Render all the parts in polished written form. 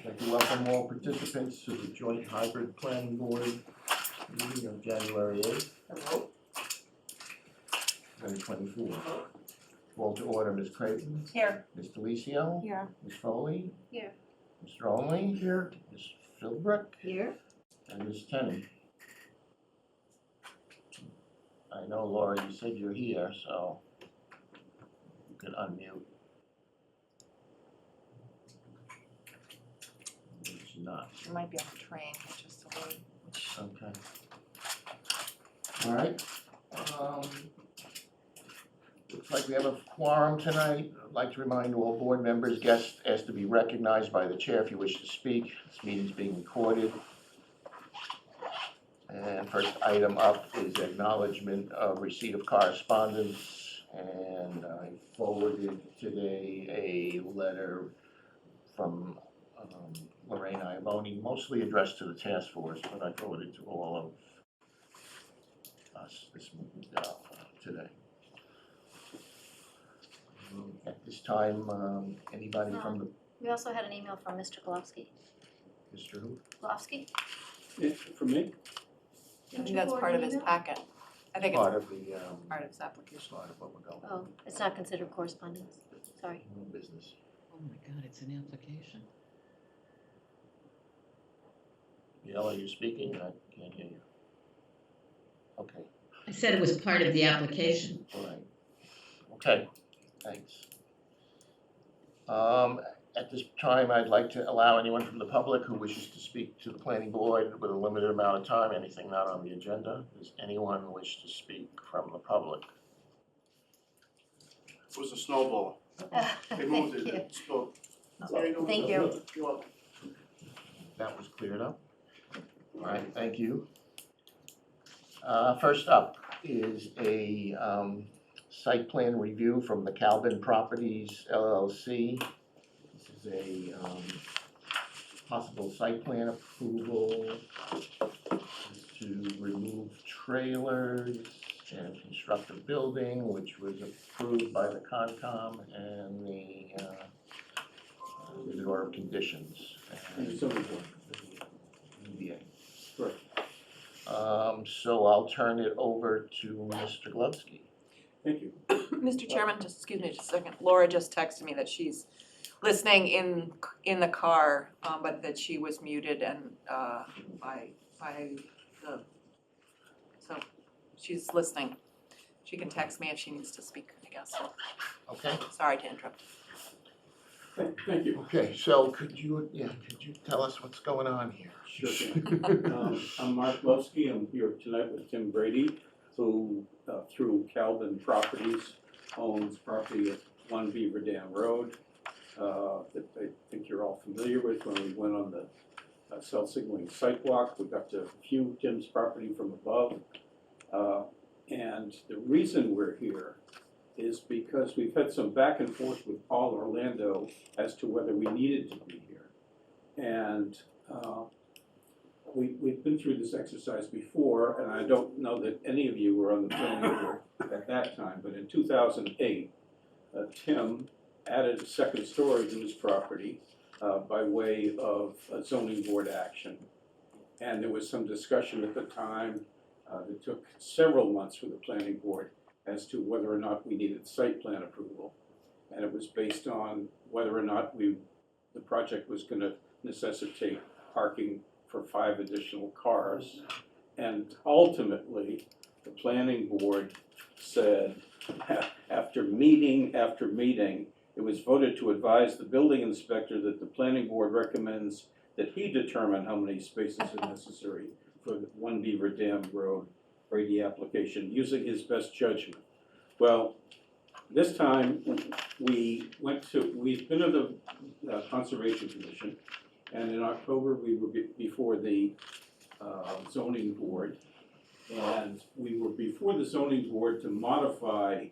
I'd like to welcome all participants to the joint hybrid planning board meeting of January 8th, Hello. 2024. Call to order, Ms. Creighton, Here. Ms. Delicio, Here. Ms. Foley, Here. Mr. Only, Here. Ms. Philbrook, Here. and Ms. Tenney. I know, Laura, you said you're here, so you can unmute. She's not. She might be on the train, which is delayed. Okay. All right. Looks like we have a quorum tonight. I'd like to remind all board members, guests asked to be recognized by the chair if you wish to speak. This meeting is being recorded. And first item up is acknowledgement of receipt of correspondence. And I forwarded today a letter from Lorraine Iavoni, mostly addressed to the task force, but I forwarded to all of us today. At this time, anybody from the, We also had an email from Mr. Golofsky. Mr. Who? Golofsky? For me? I think that's part of his packet. I think Part it's of the, part of his application. part of what we're going, Oh, it's not considered correspondence. Sorry. business. Oh my God, it's an application. Yael, are you speaking? I can't hear you. Okay, I said it was part of the application. all right. Okay, thanks. At this time, I'd like to allow anyone from the public who wishes to speak to the planning board with a limited amount of time, anything not on the agenda. Does anyone wish to speak from the public? It was a snowball. They moved Thank it. you. It snowed. Thank you. You're welcome. That was cleared up. All right, thank you. First up is a site plan review from the Calvin Properties LLC. This is a possible site plan approval to remove trailers and construct a building, which was approved by the Concom and the order of conditions. And the zoning board. ZBA. Correct. So I'll turn it over to Mr. Glovsky. Thank you. Mr. Chairman, just excuse me just a second. Laura just texted me that she's listening in the car, but that she was muted and by the, so she's listening. She can text me if she needs to speak, I guess. Okay? Sorry to interrupt. Thank you. Okay, so could you tell us what's going on here? Sure can. I'm Mark Lowski. I'm here tonight with Tim Brady, who, through Calvin Properties, owns property at 1 Beaver Dam Road, that I think you're all familiar with when we went on the cell signaling sidewalk. We got to view Tim's property from above. And the reason we're here is because we've had some back and forth with Paul Orlando as to whether we needed to be here. And we've been through this exercise before, and I don't know that any of you were on the planning board at that time, but in 2008, Tim added a second story to his property by way of a zoning board action. And there was some discussion at the time that took several months for the planning board as to whether or not we needed site plan approval. And it was based on whether or not the project was going to necessitate parking for 5 additional cars. And ultimately, the planning board said, after meeting after meeting, it was voted to advise the building inspector that the planning board recommends that he determine how many spaces are necessary for the 1 Beaver Dam Road Brady application, using his best judgment. Well, this time we've been at the Conservation Commission, and in October we were before the zoning board, and we were before the zoning board to modify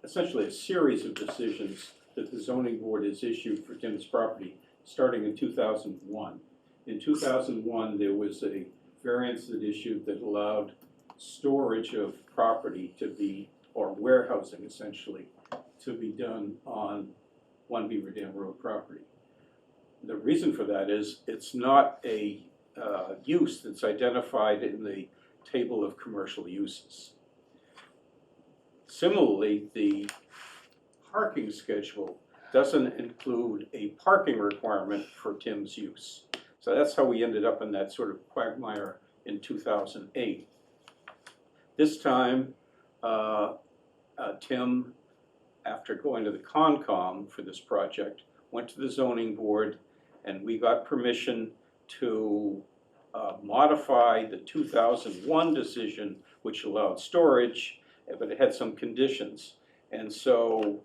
essentially a series of decisions that the zoning board has issued for Tim's property, starting in 2001. In 2001, there was a variance that issued that allowed storage of property to be, or warehousing essentially, to be done on 1 Beaver Dam Road property. the reason for that is it's not a use that's identified in the table of commercial uses. Similarly, the parking schedule doesn't include a parking requirement for Tim's use. So that's how we ended up in that sort of quagmire in 2008. This time, Tim, after going to the Concom for this project, went to the zoning board, and we got permission to modify the 2001 decision, which allowed storage, but it had some conditions. And so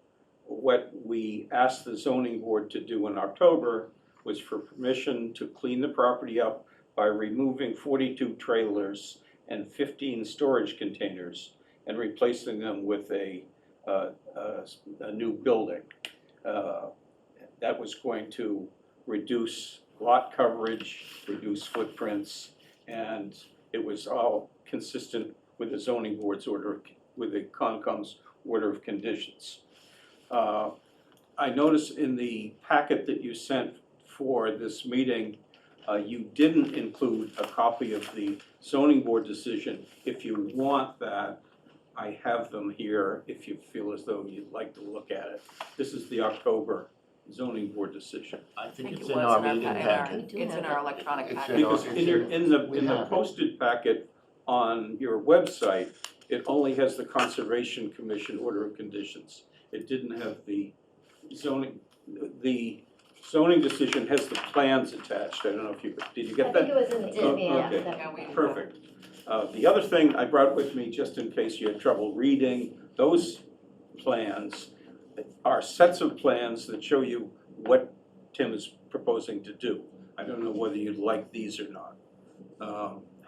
what we asked the zoning board to do in October was for permission to clean the property up by removing 42 trailers and 15 storage containers and replacing them with a new building. That was going to reduce lot coverage, reduce footprints, and it was all consistent with the zoning board's order, with the Concom's order of conditions. I noticed in the packet that you sent for this meeting, you didn't include a copy of the zoning board decision. If you want that, I have them here if you feel as though you'd like to look at it. This is the October zoning board decision. I think think it's it in was our in our meeting pa- in packet. We do It's in have our it. electronic It's packet. Because in your, in the We in the have it. posted packet on your website, it only has the Conservation Commission order of conditions. It didn't have the zoning decision has the plans attached. I don't know if you, did you get I that? think it was in the, Oh, yeah. okay. that- Yeah, we- Perfect. The other thing I brought with me, just in case you had trouble reading, those plans are sets of plans that show you what Tim is proposing to do. I don't know whether you'd like these or not.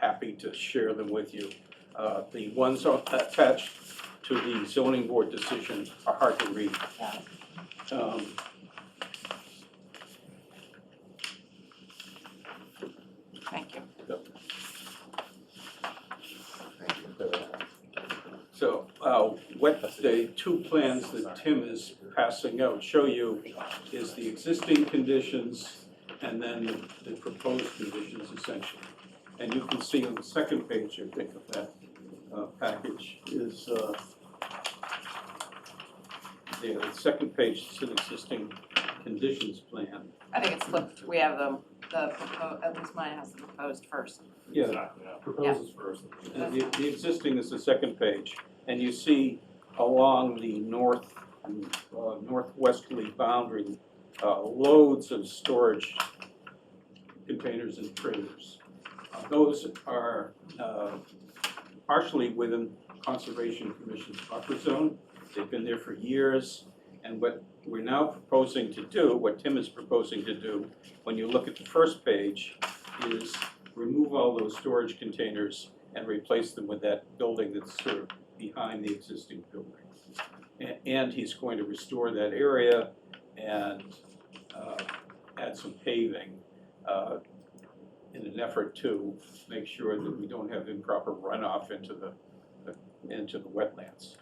Happy to share them with you. The ones attached to the zoning board decision are hard to read. Thank you. So what the two plans that Tim is passing out show you is the existing conditions and then the proposed conditions essentially. And you can see on the second page, I think, of that package is, the second page is an existing conditions plan. I think it's flipped, we have at least mine has the proposed first. Yeah, Proposes first. and the existing is the second page. And you see along the northwesterly boundary, loads of storage containers and trailers. Those are partially within Conservation Commission's buffer zone. They've been there for years. And what we're now proposing to do, what Tim is proposing to do, when you look at the first page, is remove all those storage containers and replace them with that building that's sort of behind the existing building. And he's going to restore that area and add some paving in an effort to make sure that we don't have improper runoff into the wetlands.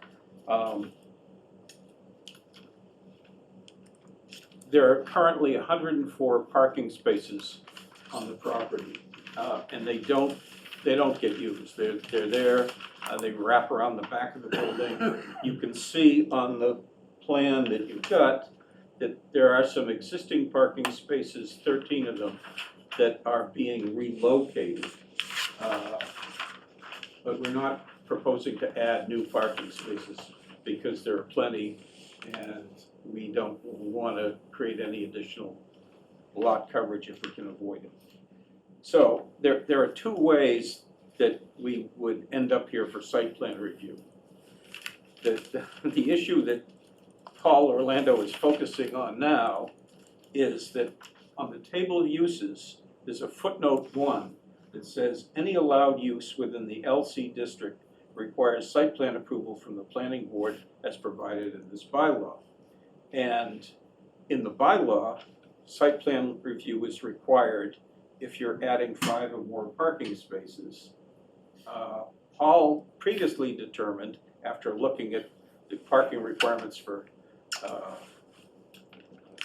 There are currently 104 parking spaces on the property, and they don't get used. They're there. They wrap around the back of the building. You can see on the plan that you've got that there are some existing parking spaces, 13 of them, that are being relocated. But we're not proposing to add new parking spaces because there are plenty, and we don't want to create any additional lot coverage if we can avoid it. So there are two ways that we would end up here for site plan review. The issue that Paul Orlando is focusing on now is that on the table of uses, there's a footnote 1 that says any allowed use within the LC district requires site plan approval from the planning board as provided in this bylaw. And in the bylaw, site plan review is required if you're adding 5 or more parking spaces. Paul previously determined, after looking at the parking requirements for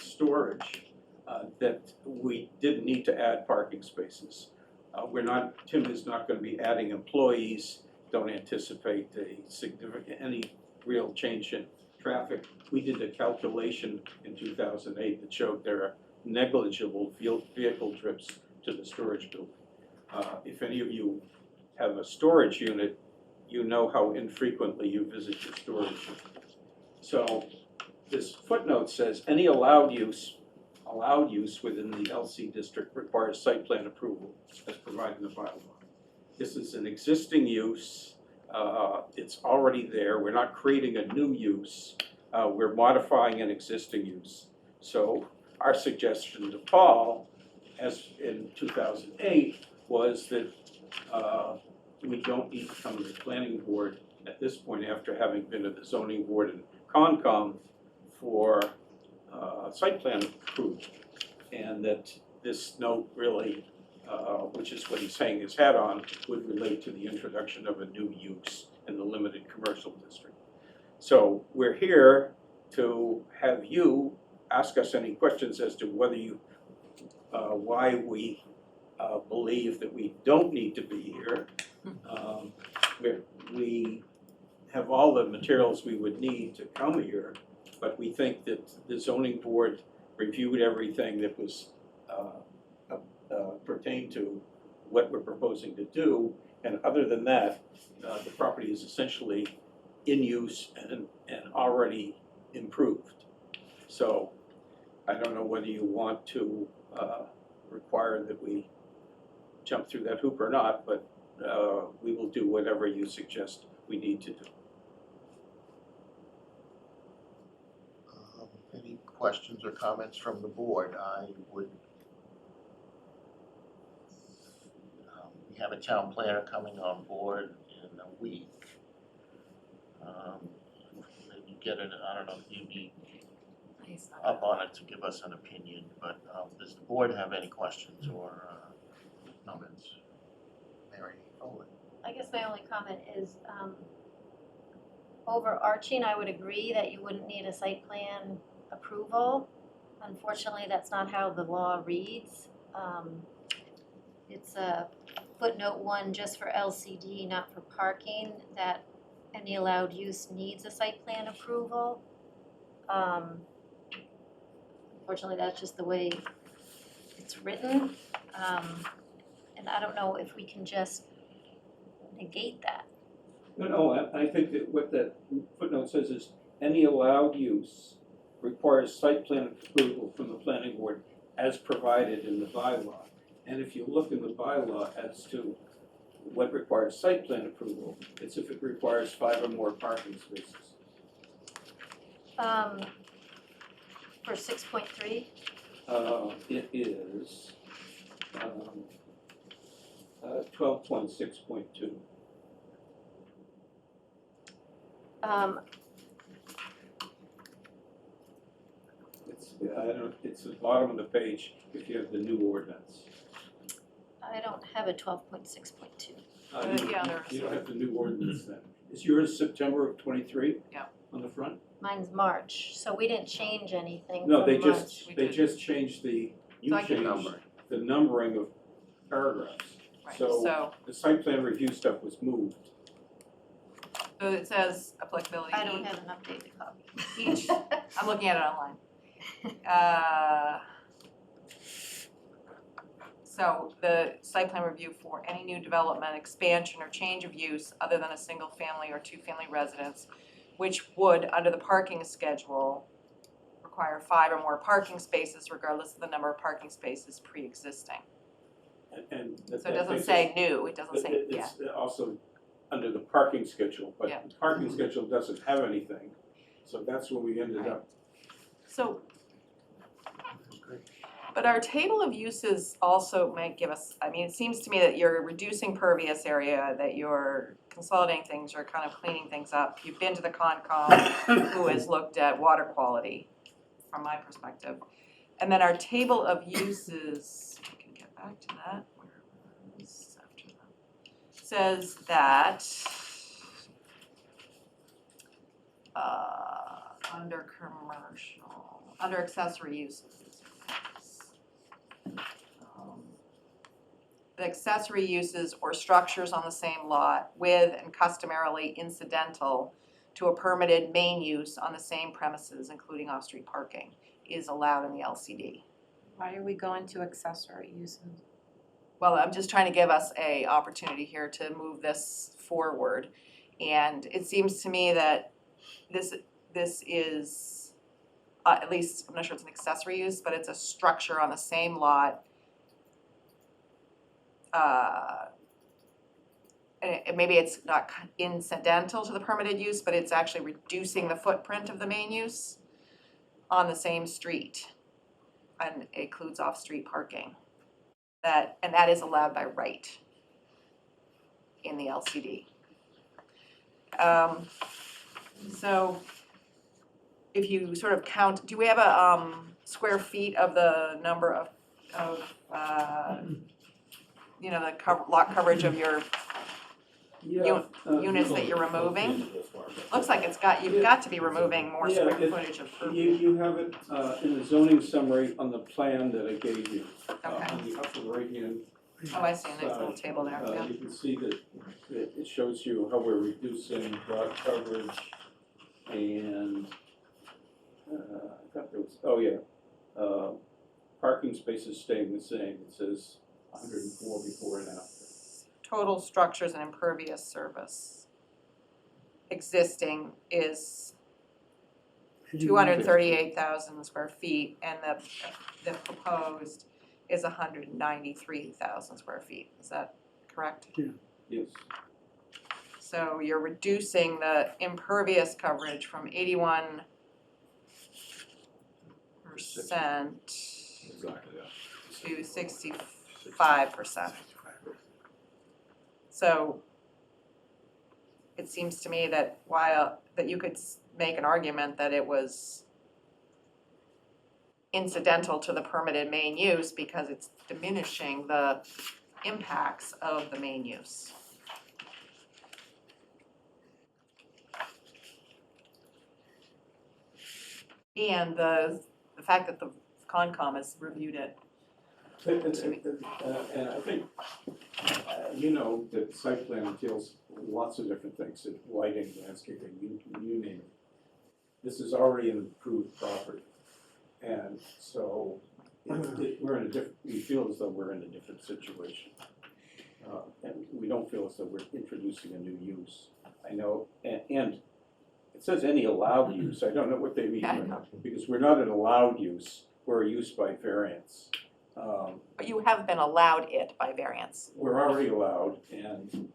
storage, that we didn't need to add parking spaces. Tim is not gonna be adding employees, don't anticipate any real change in traffic. We did a calculation in 2008 that showed there are negligible vehicle trips to the storage building. If any of you have a storage unit, you know how infrequently you visit your storage unit. So this footnote says, any allowed use within the LC district requires site plan approval as provided in the bylaw. This is an existing use, it's already there, we're not creating a new use, we're modifying an existing use. So our suggestion to Paul, as in 2008, was that we don't need to come to the planning board at this point after having been to the zoning board and Concom for site plan approval. And that this note really, which is what he's hanging his hat on, would relate to the introduction of a new use in the limited commercial district. So we're here to have you ask us any questions as to whether you, why we believe that we don't need to be here. We have all the materials we would need to come here, but we think that the zoning board reviewed everything that was pertained to what we're proposing to do, and other than that, the property is essentially in use and already improved. So I don't know whether you want to require that we jump through that hoop or not, but we will do whatever you suggest we need to do. Any questions or comments from the board? I would, we have a town planner coming on board in a week. Maybe get it, I don't know if you need up on it to give us an opinion, but does the board have any questions or comments? Mary Foley. I guess my only comment is, overarching, I would agree that you wouldn't need a site plan approval. Unfortunately, that's not how the law reads. It's a footnote 1 just for LCD, not for parking, that any allowed use needs a site plan approval. Unfortunately, that's just the way it's written. And I don't know if we can just negate that. No, I think that what that footnote says is, any allowed use requires site plan approval from the planning board as provided in the bylaw. And if you look in the bylaw as to what requires site plan approval, it's if it requires 5 or more parking spaces. For 6.3, It is 12.6.2. It's the bottom of the page if you have the new ordinance. I don't have a 12.6.2. Yeah, there You is. don't have the new ordinance then. Is yours September of '23? Yeah. On the front? Mine's March, so we didn't change anything No, from they March. just, We they did. just changed the, you So I can- changed the numbering of paragraphs. Right, So- so The site plan review stuff was moved. it says applicability. I don't have an updated copy. Each, I'm looking at it online. So the site plan review for any new development, expansion, or change of use other than a single family or 2-family residence, which would, under the parking schedule, require 5 or more parking spaces regardless of the number of parking spaces pre-existing. And So it doesn't say new, it doesn't say, yeah. It's also under the parking schedule, but Yeah. the parking schedule doesn't have anything. So that's where we ended Right. up. So, but our table of uses also might give us, I mean, it seems to me that you're reducing pervious area, that you're consolidating things, you're kind of cleaning things up. You've been to the Concom, who has looked at water quality, from my perspective. And then our table of uses, if I can get back to that, where is after that? Says that, under commercial, under accessory uses. the accessory uses or structures on the same lot with and customarily incidental to a permitted main use on the same premises, including off-street parking, is allowed in the LCD. Why are we going to accessory uses? Well, I'm just trying to give us a opportunity here to move this forward. And it seems to me that this is, at least, I'm not sure it's an accessory use, but it's a structure on the same lot. And maybe it's not incidental to the permitted use, but it's actually reducing the footprint of the main use on the same street. And it includes off-street parking. And that is allowed by right in the LCD. So if you sort of count, do we have a square feet of the number of you know, the lot coverage of your units that you're removing? Looks like you've got to be removing more Yeah, square it- footage of You have it in the zoning summary on the plan that I gave you. Okay. On the upper right-hand Oh, I see, a nice little table there, yeah. you can see that it shows you how we're reducing lot coverage and, I thought there was, oh yeah, parking spaces staying the same, it says 104 before and after. Total structures and impervious surface existing is 238,000 square feet, and the proposed is 193,000 square feet. Is that correct? Yes, So you're reducing the impervious coverage from 81% Exactly, yeah. to 65%. So it seems to me that that you could make an argument that it was incidental to the permitted main use because it's diminishing the impacts of the main use. And the fact that the Concom has reviewed it. and I think, you know, that site plan entails lots of different things, lighting, landscaping, you name it. This is already an approved property, and so we feel as though we're in a different situation. And we don't feel as though we're introducing a new use. I know, and it says any allowed use, I don't know what they mean, I know. because we're not an allowed use, we're a use by variance. But you have been allowed it by variance. We're already allowed, and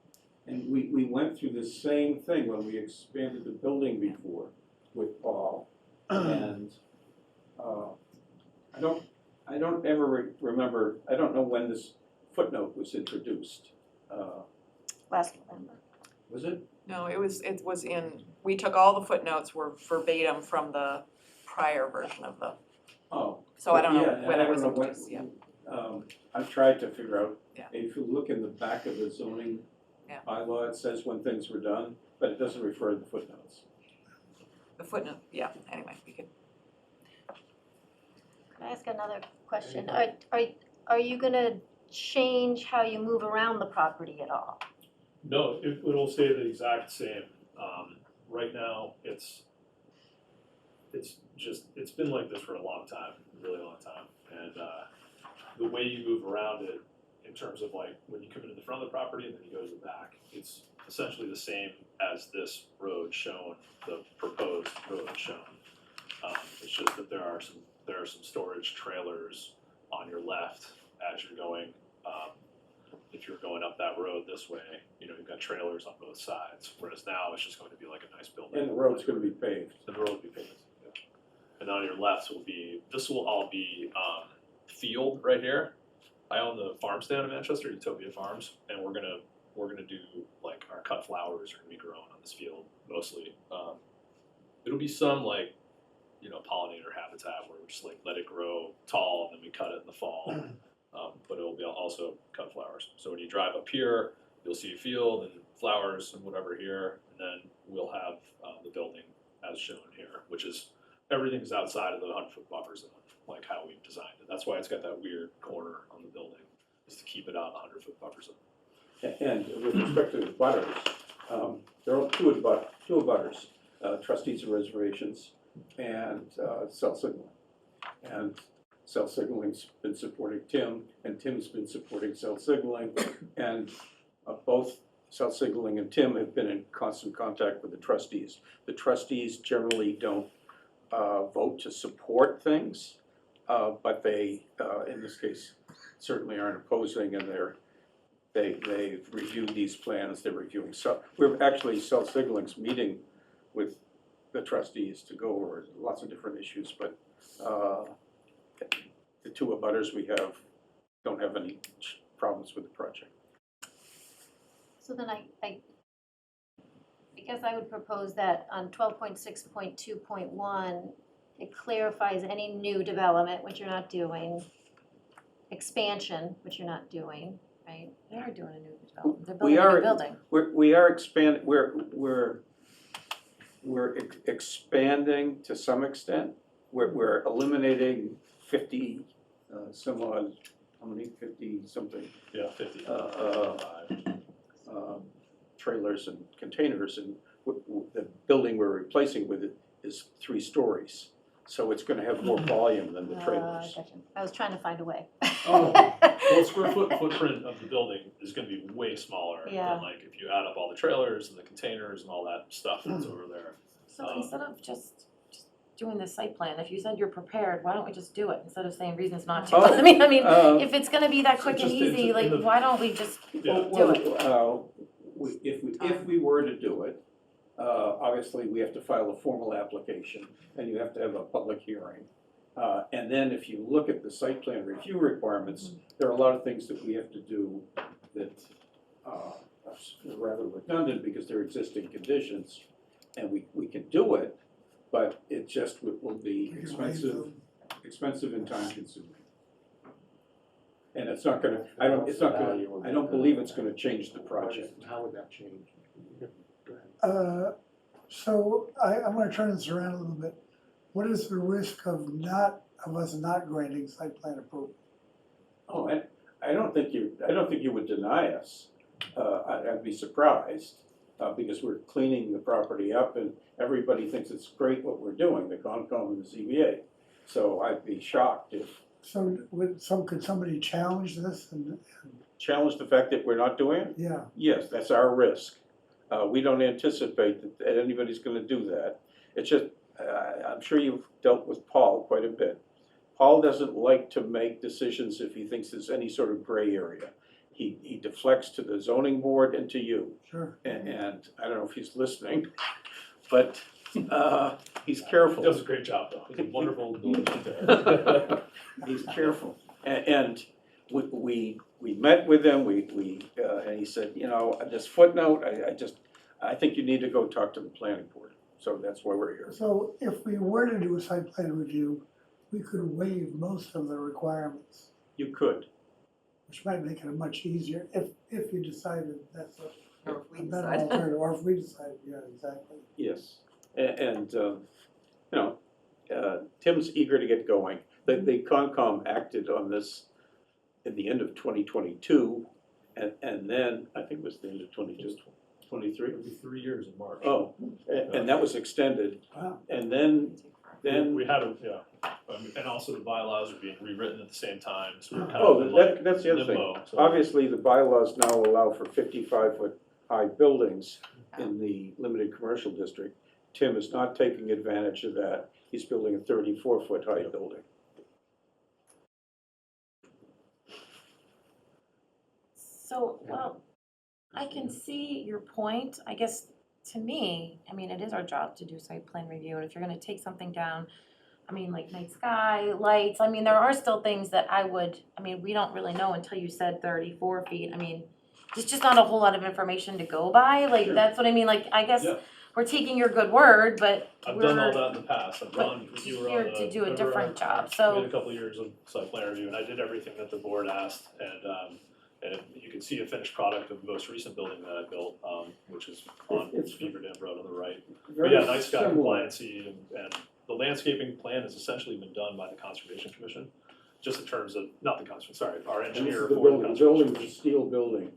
we went through the same thing when we expanded the building before with Paul. And I don't ever remember, I don't know when this footnote was introduced. Last November. Was it? No, it was in, we took all the footnotes were verbatim from the prior version of the, Oh. so I don't know Yeah, when I it was don't know introduced, yeah. I've tried to figure out, Yeah. if you look in the back of the zoning Yeah. bylaw, it says when things were done, but it doesn't refer to the footnotes. The footnote, yeah, anyway, we could, Can I ask another question? Are you gonna change how you move around the property at all? No, it will stay the exact same. Right now, it's been like this for a long time, a really long time. And the way you move around it, in terms of like when you come into the front of the property and then you go to the back, it's essentially the same as this road shown, the proposed road shown. It's just that there are some storage trailers on your left as you're going. If you're going up that road this way, you know, you've got trailers on both sides, whereas now it's just going to be like a nice building. And the road's gonna be paved. The road will be paved, yeah. And on your left this will all be field right here. I own the farm stand in Manchester, Utopia Farms, and we're gonna do, like, our cut flowers are gonna be grown on this field mostly. It'll be some, like, you know, pollinator habitat where we just like let it grow tall and then we cut it in the fall. But it'll be also cut flowers. So when you drive up here, you'll see a field and flowers and whatever here, and then we'll have the building as shown here, which is everything's outside of the 100-foot buffer zone, like how we've designed it. That's why it's got that weird corner on the building. is to keep it on a 100-foot buffer zone. And with respect to the butters, there are two abutters, trustees of reservations and Cell Signaling. And Cell Signaling's been supporting Tim, and Tim's been supporting Cell Signaling. And both Cell Signaling and Tim have been in constant contact with the trustees. The trustees generally don't vote to support things, but they, in this case, certainly aren't opposing, and they've reviewed these plans, they're reviewing. So we're actually, Cell Signaling's meeting with the trustees to go over lots of different issues, but the two abutters we have don't have any problems with the project. So then I guess I would propose that on 12.6.2.1, it clarifies any new development, which you're not doing, expansion, which you're not doing, right? They are doing a new development, they're We building a are- new building. We are expanding, expanding to some extent. We're eliminating 50 some odd, how many, 50 something Yeah, 50. trailers and containers, and the building we're replacing with it is 3 stories. So it's gonna have more volume than the trailers. Gotcha. I was trying to find a way. Oh, well, square footprint of the building is gonna be way smaller Yeah. than like if you add up all the trailers and the containers and all that stuff that's over there. So instead of just doing the site plan, if you said you're prepared, why don't we just do it instead of saying reasons not to? Oh, I mean, Um, if it's gonna be that quick and just in easy, like, the- why don't we just Yeah. do it? If we were to do it, obviously we have to file a formal application, and you have to have a public hearing. And then if you look at the site plan review requirements, there are a lot of things that we have to do that are rather redundant because they're existing conditions, and we can do it, but it just will be expensive and time consuming. And it's not gonna, I don't believe it's gonna change the project. How would that change? So I'm gonna turn this around a little bit. What is the risk of us not granting site plan approval? Oh, I don't think you would deny us. I'd be surprised, because we're cleaning the property up and everybody thinks it's great what we're doing, the Concom and the ZBA. So I'd be shocked if, So could somebody challenge this and, challenge the fact that we're not doing it? yeah, Yes, that's our risk. We don't anticipate that anybody's gonna do that. It's just, I'm sure you've dealt with Paul quite a bit. Paul doesn't like to make decisions if he thinks there's any sort of gray area. He deflects to the zoning board and to you. sure. And I don't know if he's listening, but he's He careful. does a great job though. He's a wonderful builder. He's careful. And we met with him, and he said, you know, this footnote, I think you need to go talk to the planning board. So that's why we're here. So if we were to do a site plan review, we could waive most of the requirements, You could. which might make it much easier if you decided that's Or if a we better decide. alternative, or if we decide, yeah, exactly. Yes, and, you know, Tim's eager to get going. The Concom acted on this at the end of 2022, and then, I think it was the end of 22, 23? It'll be 3 years in March. Oh, and that was extended, Wow. and then, We had and also the bylaws are being rewritten at the same time, so we're kind oh, of in like that's the other thing. limbo. So Obviously, the bylaws now allow for 55-foot high buildings in the limited commercial district. Tim is not taking advantage of that. He's building a 34-foot high building. So, well, I can see your point, I guess, to me, I mean, it is our job to do site plan review, and if you're gonna take something down, I mean, like night sky, lights, I mean, there are still things that we don't really know until you said 34 feet, I mean, there's just not a whole lot of information to go by, like, Sure. that's what I mean, like, I guess Yeah. we're taking your good word, but I've done all we're, that in the past. I've gone, but you were here on the. to do a remember different I- job, We so, had a couple of years of site plan review, and I did everything that the board asked, and you can see a finished product of the most recent building that I built, which is on It's- Beaver Dam Road on the right. But Very yeah, night sky similar. compliancy and the landscaping plan has essentially been done by the Conservation Commission. just in terms of, not the construction, sorry, our And this engineer is the for the building, the construction. building's a steel building.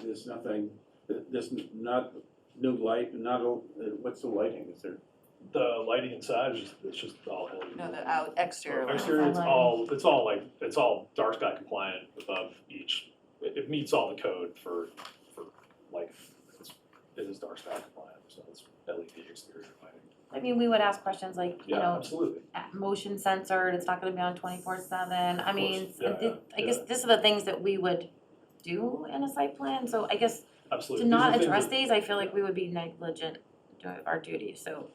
There's nothing, there's not new light, not, what's the lighting, is there? The lighting inside is just, it's just all LED. No, the exterior lighting. Exterior, it's all dark sky compliant above each, it meets all the code for like, it is dark sky compliant, so it's LED exterior lighting. I mean, we would ask questions like, you Yeah, know, absolutely. motion censored, it's not gonna be on 24/7. I mean, Yeah, I guess this are the things that we would do in a site plan, so I guess Absolutely. to These are not things address that- these, I feel like we would be negligent doing our duty, so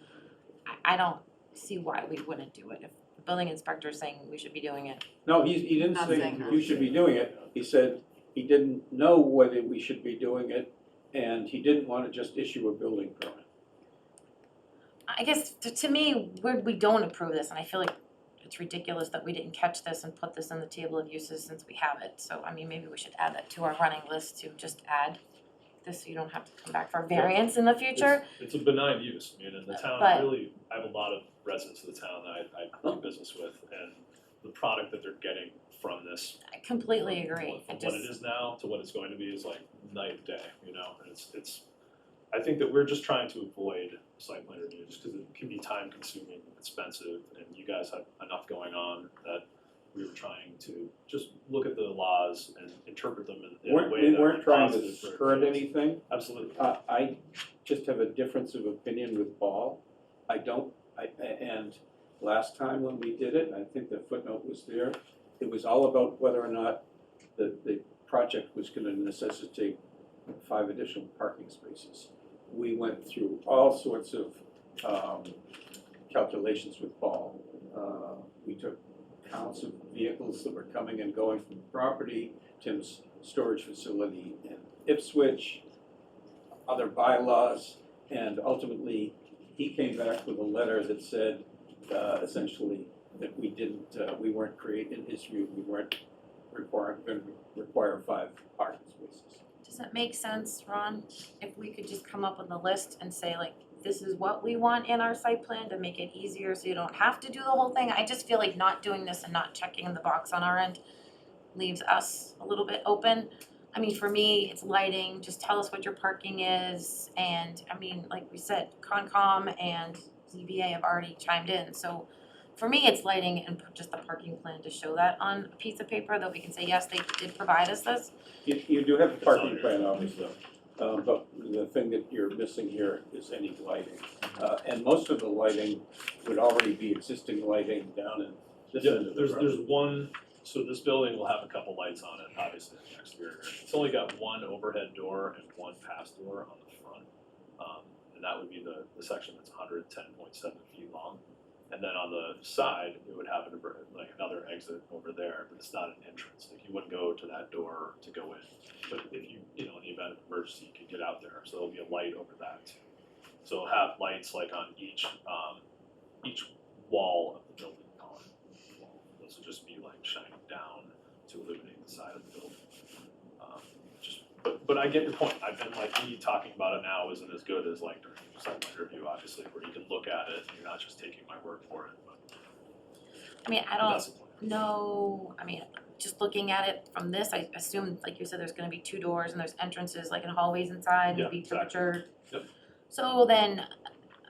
I don't see why we wouldn't do it. If the building inspector's saying we should be doing it, No, he didn't Not say saying that. you should be doing it. He said he didn't know whether we should be doing it, and he didn't want to just issue a building permit. I guess to me, we don't approve this, and I feel like it's ridiculous that we didn't catch this and put this in the table of uses since we have it. So, I mean, maybe we should add that to our running list to just add this so you don't have to come back for variance in the future. It's a benign use, I mean, in the town, But- really, I have a lot of residents of the town that I do business with, and the product that they're getting from this. I completely agree. From I what it just, is now to what it's going to be is like night and day, you know, and it's, I think that we're just trying to avoid site plan review, just because it can be time consuming, expensive, and you guys have enough going on that we were trying to just look at the laws and interpret them in a way We that weren't is trying to positive for skirt kids. anything. Absolutely. I just have a difference of opinion with Ball. And last time when we did it, I think the footnote was there, it was all about whether or not the project was gonna necessitate 5 additional parking spaces. We went through all sorts of calculations with Ball. We took counts of vehicles that were coming and going from the property, Tim's storage facility in Ipswich, other bylaws, and ultimately, he came back with a letter that said, essentially, that we weren't creating, in his view, we weren't gonna require 5 parking spaces. does it make sense, Ron, if we could just come up with a list and say like, this is what we want in our site plan to make it easier so you don't have to do the whole thing? I just feel like not doing this and not checking the box on our end leaves us a little bit open. I mean, for me, it's lighting, just tell us what your parking is, and I mean, like we said, Concom and ZBA have already chimed in, so for me, it's lighting and just the parking plan to show that on a piece of paper that we can say, yes, they did provide us this. You do have a It's parking on plan, here. obviously, but the thing that you're missing here is any lighting. And most of the lighting would already be existing lighting down in this Yeah, end of the there's road. one, so this building will have a couple lights on it, obviously, in the exterior. It's only got one overhead door and one pass door on the front. And that would be the section that's 110.7 feet long. And then on the side, it would have another exit over there, but it's not an entrance. Like, you wouldn't go to that door to go in. But if you know, in the event of emergency, you could get out there, so there'll be a light over that too. So it'll have lights like on each wall of the building column. Those will just be like shining down to illuminate the side of the building. But I get your point. I've been like, me talking about it now isn't as good as like during site plan review, obviously, where you can look at it and you're not just taking my word for it. But I mean, I that's don't the plan. know, I mean, just looking at it from this, I assume, like you said, there's gonna be 2 doors and there's entrances like in hallways inside, Yeah, maybe exactly. temperature. Yep. So then,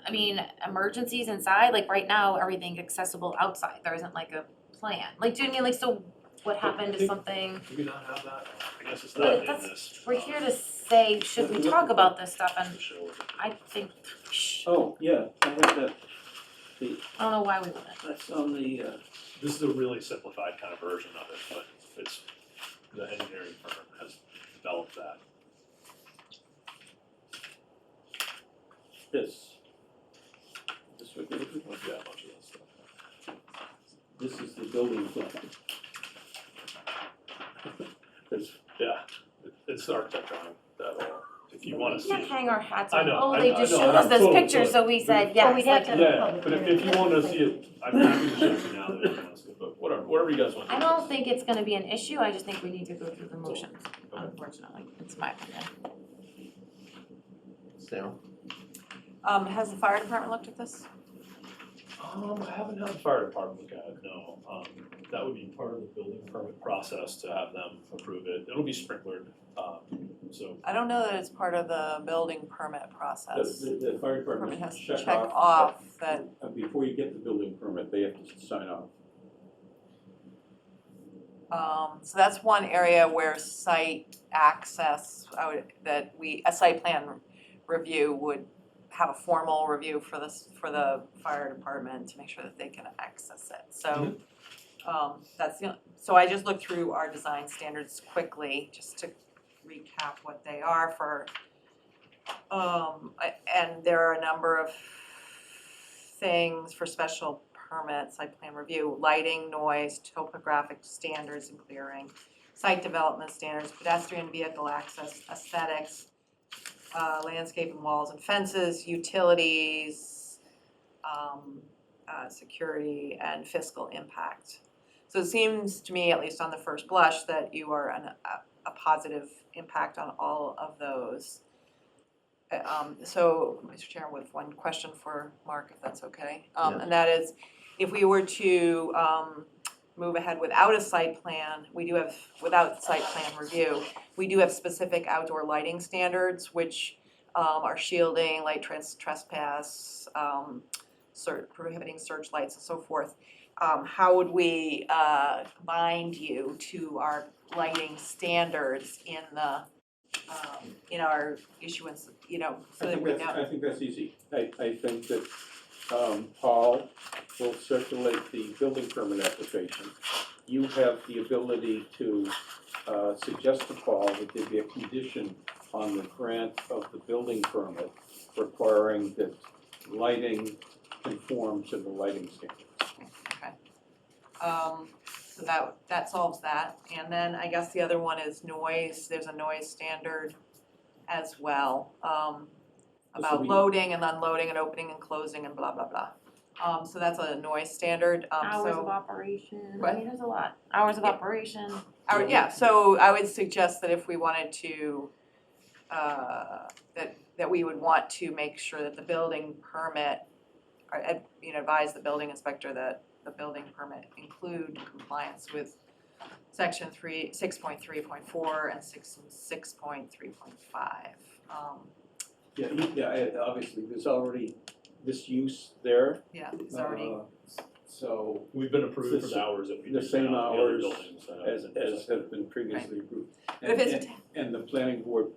I mean, emergencies inside, like right now, everything's accessible outside, there isn't like a plan. Like, do you know what I mean, like, so what happened if something, Do we not have that? I guess it's But not in that's- this. we're here to say, should we talk about this stuff, and Show it. I think, shh, Oh, yeah, I have that, I don't know why we wouldn't. that's on the, This is a really simplified kind of version of it, but it's, the engineering firm has developed that. this. This would be, Yeah, a bunch of that stuff. this is the building plan. There's Yeah, it's the architect drawing that all, if you wanna We see can't it. hang our hats I on, know, oh, I they know, just I know, showed us this totally, picture, so we said, Well, yes, we'd like, have to- Yeah, but if you wanna see it, I'm happy to show it to you now that everyone wants to, but whatever you guys want. I don't think it's gonna be an issue, I just think we need to go through the motions, unfortunately, it's my opinion. Sarah? Has the fire department looked at this? I haven't had the fire department look at it, no. That would be part of the building permit process to have them approve it. It'll be sprinklered, so. I don't know that it's part of the building permit process. The fire Permit department has has to to check off that, before you get the building permit, they have to sign off. so that's one area where site access, a site plan review would have a formal review for the fire department to make sure that they can access it, so. So I just looked through our design standards quickly, just to recap what they are for. And there are a number of things for special permit, site plan review: lighting, noise, topographic standards and clearing, site development standards, pedestrian vehicle access, aesthetics, landscaping, walls and fences, utilities, security, and fiscal impact. So it seems to me, at least on the first blush, that you are a positive impact on all of those. So, Mr. Chairman, with one question for Mark, if that's okay. Yes. And that is, if we were to move ahead without a site plan, without site plan review, we do have specific outdoor lighting standards, which are shielding, light trespass, prohibiting searchlights and so forth. How would we bind you to our lighting standards in our issuance, so that we know? I think that's easy. I think that Paul will circulate the building permit application. You have the ability to suggest to Paul that there be a condition on the grant of the building permit requiring that lighting conform to the lighting standards. So that solves that. And then I guess the other one is noise. There's a noise standard as well, about loading and unloading and opening and closing and blah, blah, blah. So that's a noise standard. Hours of So, operation, What? I mean, there's a lot. Hours of Yeah. operation. so I would suggest that if we wanted to, that we would want to make sure that the building permit, or, advise the building inspector that the building permit include compliance with section 6.3.4 and 6.3.5. Obviously, there's already this use there. Yeah, it's already, So, We've been approved for the hours that we the do same now, the other hours buildings, as have been previously approved. but if it's, And the planning board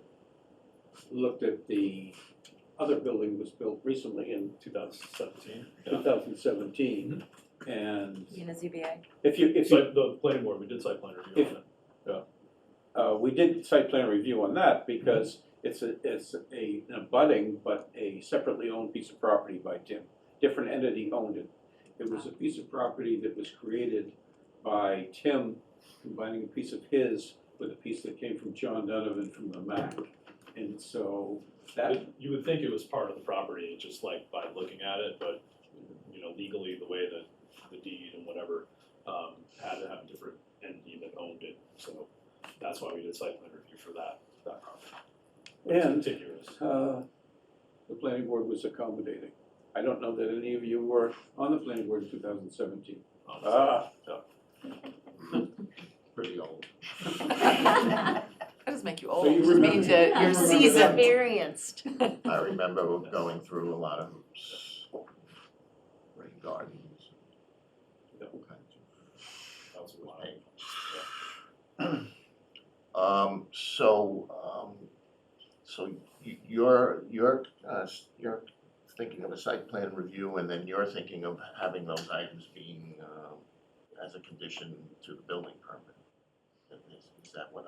looked at the other building was built recently in 2017. 2017. And In a ZBA. if you, So the planning board, we did site plan review on it. we did site plan review on that because it's an abutting, but a separately owned piece of property by Tim. Different entity owned it. It was a piece of property that was created by Tim combining a piece of his with a piece that came from John Donovan from the MAC. And so that, You would think it was part of the property, just like by looking at it, but, legally, the way that the deed and whatever, had to have a different entity that owned it, so that's why we did site plan review for that property. It's And, contiguous. the planning board was accommodating. I don't know that any of you were on the planning board in 2017. Pretty old. that doesn't make you old, So you it just means remember- that you're you remember seasoned. Experienced. I remember going through a lot of hoops, rain gardens, all kinds of That was a while. So you're thinking of a site plan review, and then you're thinking of having those items being, as a condition to the building permit. Is that what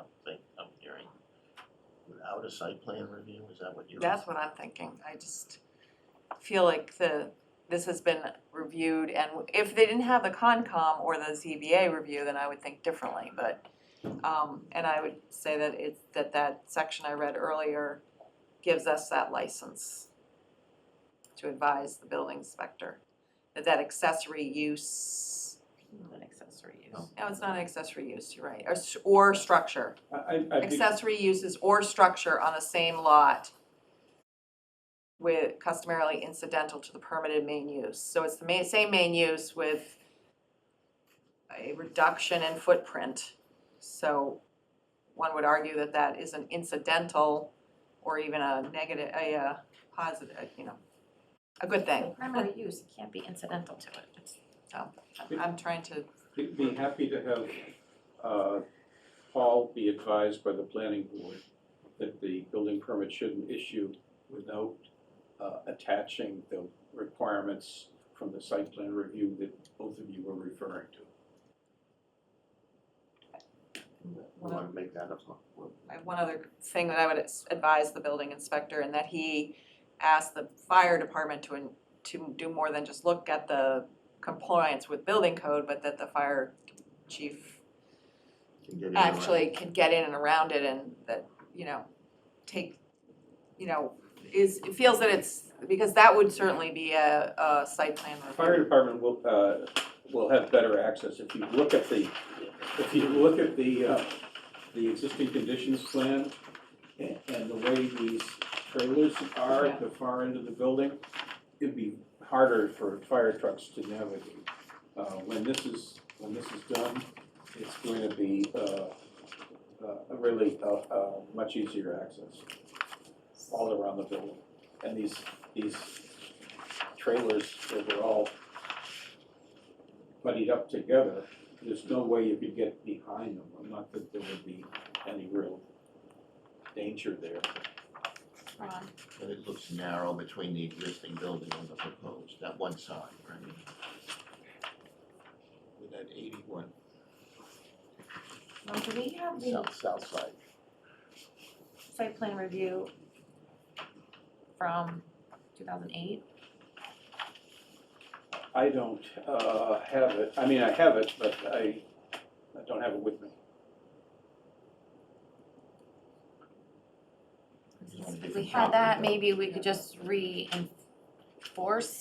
I'm hearing? Without a site plan review, is that what you're? That's what I'm thinking. I just feel like this has been reviewed, and if they didn't have the Concom or the ZBA review, then I would think differently, but, and I would say that that section I read earlier gives us that license to advise the building inspector that accessory use, An accessory use. No. no, it's not an accessory use, you're right, or structure. I'd be- Accessory uses or structure on the same lot with customarily incidental to the permitted main use. So it's the same main use with a reduction in footprint. So one would argue that that is an incidental or even a negative, a positive, a good The thing. primary use can't be incidental to it. It's- I'm trying to, Be happy to have Paul be advised by the planning board that the building permit shouldn't issue without attaching the requirements from the site plan review that both of you were referring to. We wanna make that up. I have one other thing that I would advise the building inspector, and that he ask the fire department to do more than just look at the compliance with building code, but that the fire chief Can get in around. actually can get in and around it, and that, take, it feels that it's, because that would certainly be a site plan The fire review. department will have better access. If you look at the existing conditions plan and the way these trailers are at the far end of the building, it'd be harder for fire trucks to navigate. When this is done, it's going to be really much easier access all around the building. And these trailers that were all buddied up together, there's no way you could get behind them. Not that there would be any real danger there. Ron, But it looks narrow between the existing building and the proposed, that one side, right? With that 81 Ron, do we have the south side. site plan review from 2008? I don't have it. I mean, I have it, but I don't have it with me. If we had that, maybe we could just reinforce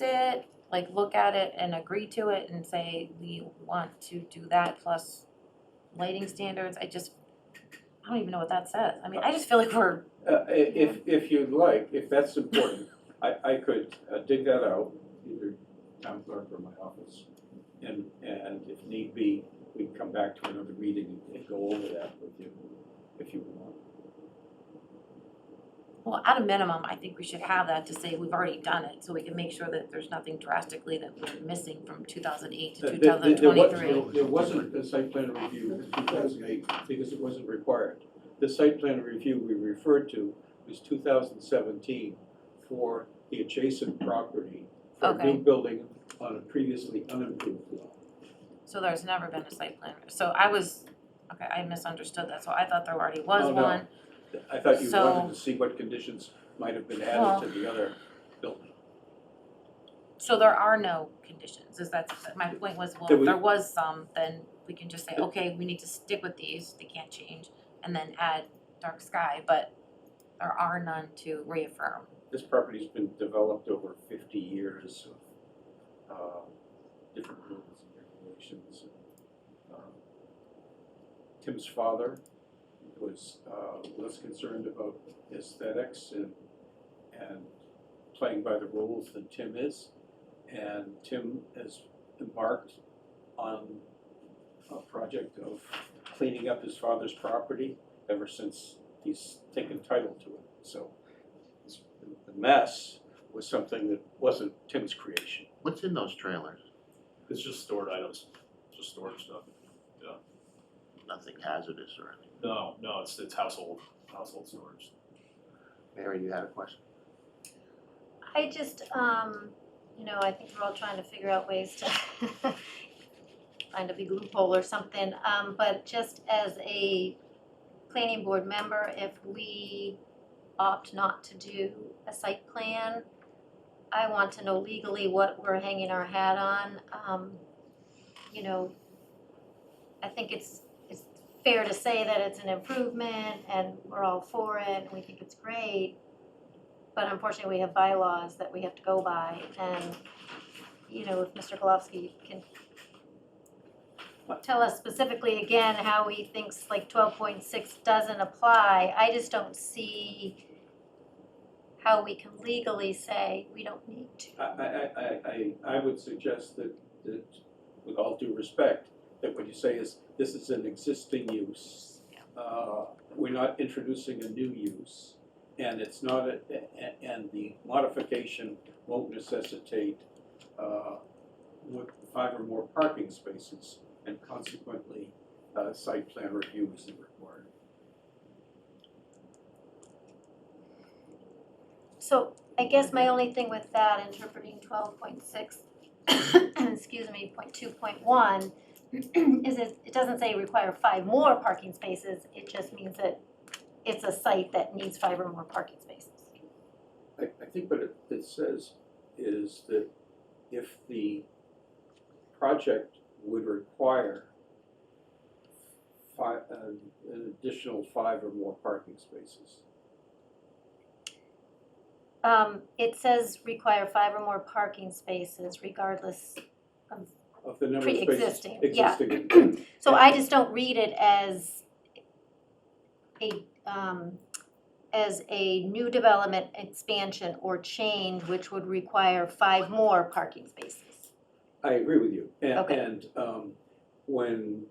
it, like look at it and agree to it and say, we want to do that plus lighting standards. I don't even know what that says. I mean, I just feel like we're, If you'd like, if that's important, I could dig that out, either town clerk or my office. And if need be, we can come back to another meeting and go over that with you, if you want. well, at a minimum, I think we should have that to say we've already done it, so we can make sure that there's nothing drastically that we're missing from 2008 to 2023. There wasn't a site plan review in 2008 because it wasn't required. The site plan review we referred to was 2017 for the adjacent property for a new Okay. building on a previously unimproved lot. So there's never been a site plan, so I misunderstood that, so I thought there already was No, no. one. I thought you So- wanted to see what conditions might have been Well- added to the other building. So there are no conditions, my point was, well, That if we- there was some, then we can just say, okay, we need to stick with these, they can't change, and then add dark sky, but there are none to reaffirm. This property's been developed over 50 years of different rules and regulations. Tim's father was less concerned about aesthetics and playing by the rules than Tim is. And Tim has embarked on a project of cleaning up his father's property ever since he's taken title to it. So the mess was something that wasn't Tim's creation. What's in those trailers? It's just stored items, just storage stuff. Nothing hazardous or anything. No, it's household storage. Mary, you had a question? I just, I think we're all trying to figure out ways to find a big loophole or something, but just as a planning board member, if we opt not to do a site plan, I want to know legally what we're hanging our hat on. I think it's fair to say that it's an improvement and we're all for it and we think it's great. But unfortunately, we have bylaws that we have to go by, and, if Mr. Golofsky can tell us specifically again how he thinks like 12.6 doesn't apply, I just don't see how we can legally say we don't need to. I would suggest that, with all due respect, that what you say is, this is an existing use. We're not introducing a new use, and it's not, and the modification won't necessitate with 5 or more parking spaces, and consequently, site plan review isn't required. So I guess my only thing with that, interpreting 12.6, excuse me, 0.2.1, is it doesn't say require 5 more parking spaces, it just means that it's a site that needs 5 or more parking spaces. I think what it says is that if the project would require an additional 5 or more parking spaces. It says require 5 or more parking spaces regardless of, Of the number of spaces Pre-existing, yeah. existing. so I just don't read it as a new development, expansion, or change which would require 5 more parking spaces. I agree with you. Okay. And when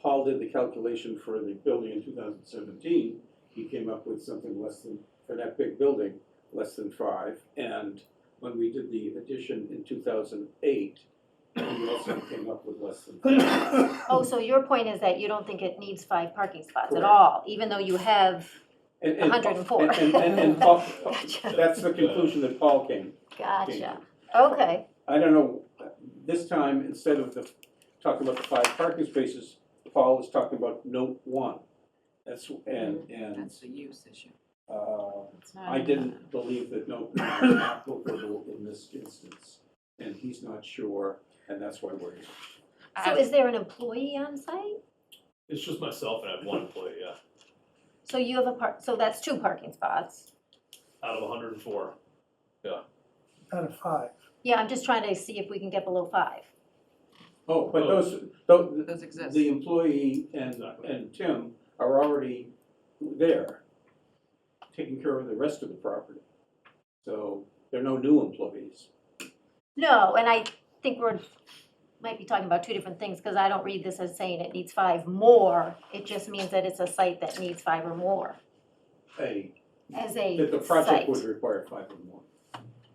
Paul did the calculation for the building in 2017, he came up with something less than, for that big building, less than 5. And when we did the addition in 2008, he also came up with less than 5. Oh, so your point is that you don't think it needs 5 parking spots at Correct. all, even though you have And 104? And Paul, Gotcha. that's the conclusion that Paul came. Gotcha, okay, I don't know, this time, instead of talking about the 5 parking spaces, Paul is talking about note 1. That's, and That's the use issue. It's not I in didn't believe that note 1 was applicable in this instance. And he's not sure, and that's why we're here. so is there an employee on site? It's just myself and I have 1 employee, yeah, So you have so that's 2 parking spots. out of 104. Out of 5. Yeah, I'm just trying to see if we can get below 5. Oh, but Oh. Those exist. the employee Exactly. and Tim are already there, taking care of the rest of the property. So there are no new employees. No, and I think might be talking about 2 different things, because I don't read this as saying it needs 5 more. It just means that it's a site that needs 5 or more as a That the project site. would require 5 or more.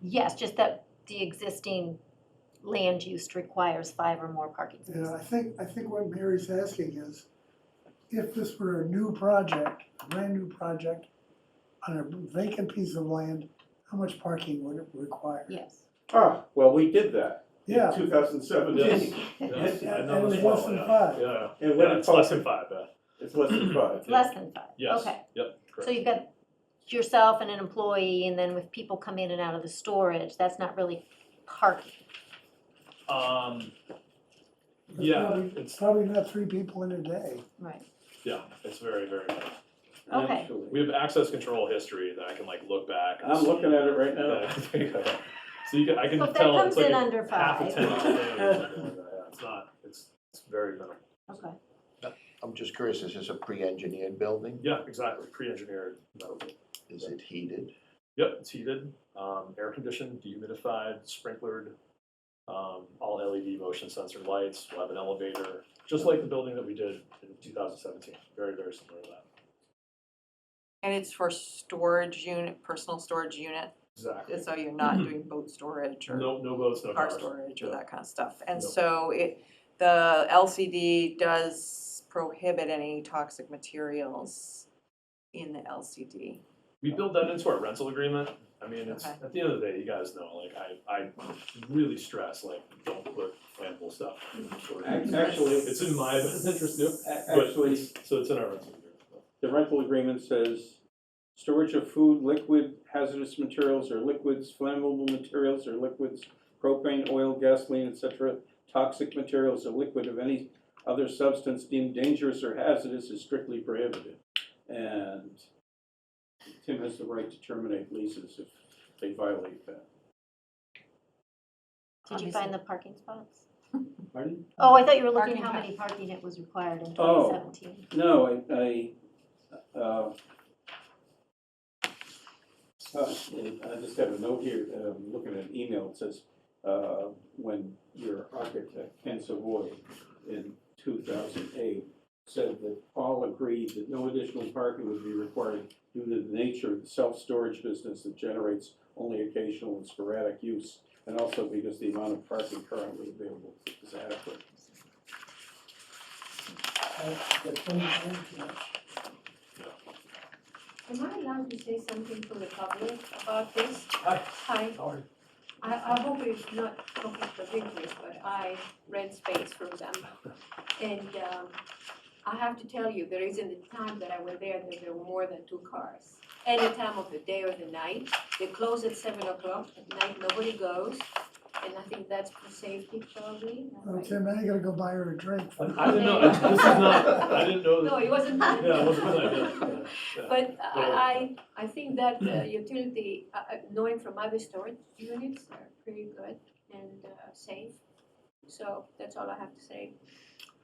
Yes, just that the existing land use requires 5 or more parking spaces. Yeah, I think what Mary's asking is, if this were a new project, a brand new project, on a vacant piece of land, how much parking would it require? Yes. Well, we did that in Yeah. 2017. Yes, I And know it this was less well, than yeah. 5. Yeah, And when yeah, it it's less costs- than 5, yeah. It's less than 5. It's less than 5. Yes, Okay. yep, So correct. you've got yourself and an employee, and then with people come in and out of the storage, that's not really parking. Yeah, It's probably not 3 people in a day. Right. yeah, it's very, very bad. Okay. Actually. We have access control history that I can like look back. and I'm see. looking at it right now. Yeah, there you go. So you can, I can So if that tell comes it's like in a under half a 5. 10 each day or something like that. Yeah, it's not, it's very minimal. Okay. I'm just curious, is this a pre-engineered building? Yeah, exactly, pre-engineered metal. Is it heated? Yep, it's heated, air conditioned, dehumidified, sprinklered, all LED motion sensor lights, we'll have an elevator, just like the building that we did in 2017, very, very similar to that. And it's for storage unit, personal storage unit, Exactly. so you're not doing boat storage or No, no boats, no car cars. storage or Yeah. that kind of stuff. And Nope. so the LCD does prohibit any toxic materials in the LCD. We build that into our rental agreement. I mean, it's, Okay. at the end of the day, you guys know, like, I really stress, like, don't put flammable stuff. in storage. Actually, It's in my best interest too, but Actually, so it's in our rental agreement. the rental agreement says, storage of food, liquid, hazardous materials or liquids, flammable materials or liquids, propane, oil, gasoline, etc., toxic materials or liquid of any other substance deemed dangerous or hazardous is strictly prohibited. And Tim has the right to terminate leases if they violate that. Did you find the parking spots? Pardon? Oh, I thought you were looking Parking how pa- many parking it was required in Oh. 2017. No, I just have a note here, looking at an email, it says, when your architect, Ken Savoy, in 2008, said that all agreed that no additional parking would be required due to the nature of the self-storage business that generates only occasional and sporadic use, and also because the amount of parking currently available is adequate. Am I allowed to say something from the public about this? Hi. Hi. I hope it's not conflict of interest, but I rent space from them. And I have to tell you, there isn't a time that I was there that there were more than 2 cars. Any time of the day or the night. They close at 7 o'clock at night, nobody goes. And I think that's for safety probably. Okay, man, I gotta go buy her a drink. I didn't know, this is not, I didn't know. No, it wasn't. Yeah, it wasn't planned, yeah. But I think that utility, knowing from other storage units are pretty good and safe. So that's all I have to say.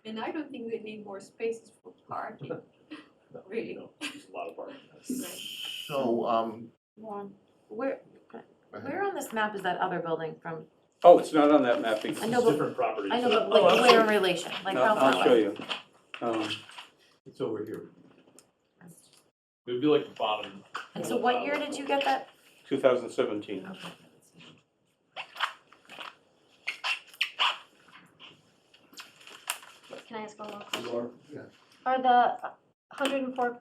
And I don't think they need more spaces for parking, really. No, there's a lot of parking. So, Lauren, where on this map is that other building from? Oh, it's not on that map because I It's know, but- different properties. I know, but Oh, like I'll where show in relation, like how far I'll show away? you. It's over here. It would be like the bottom. And so what year did you get that? 2017. Okay. Can I ask one more question? yeah. Are the 104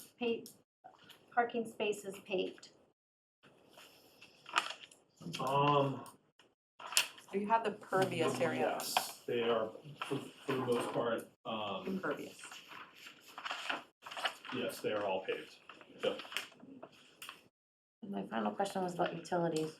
parking spaces paved? You have the pervious area, Yes, they are, for the most part, impervious. yes, they are all paved. Yep. And my final question was about utilities.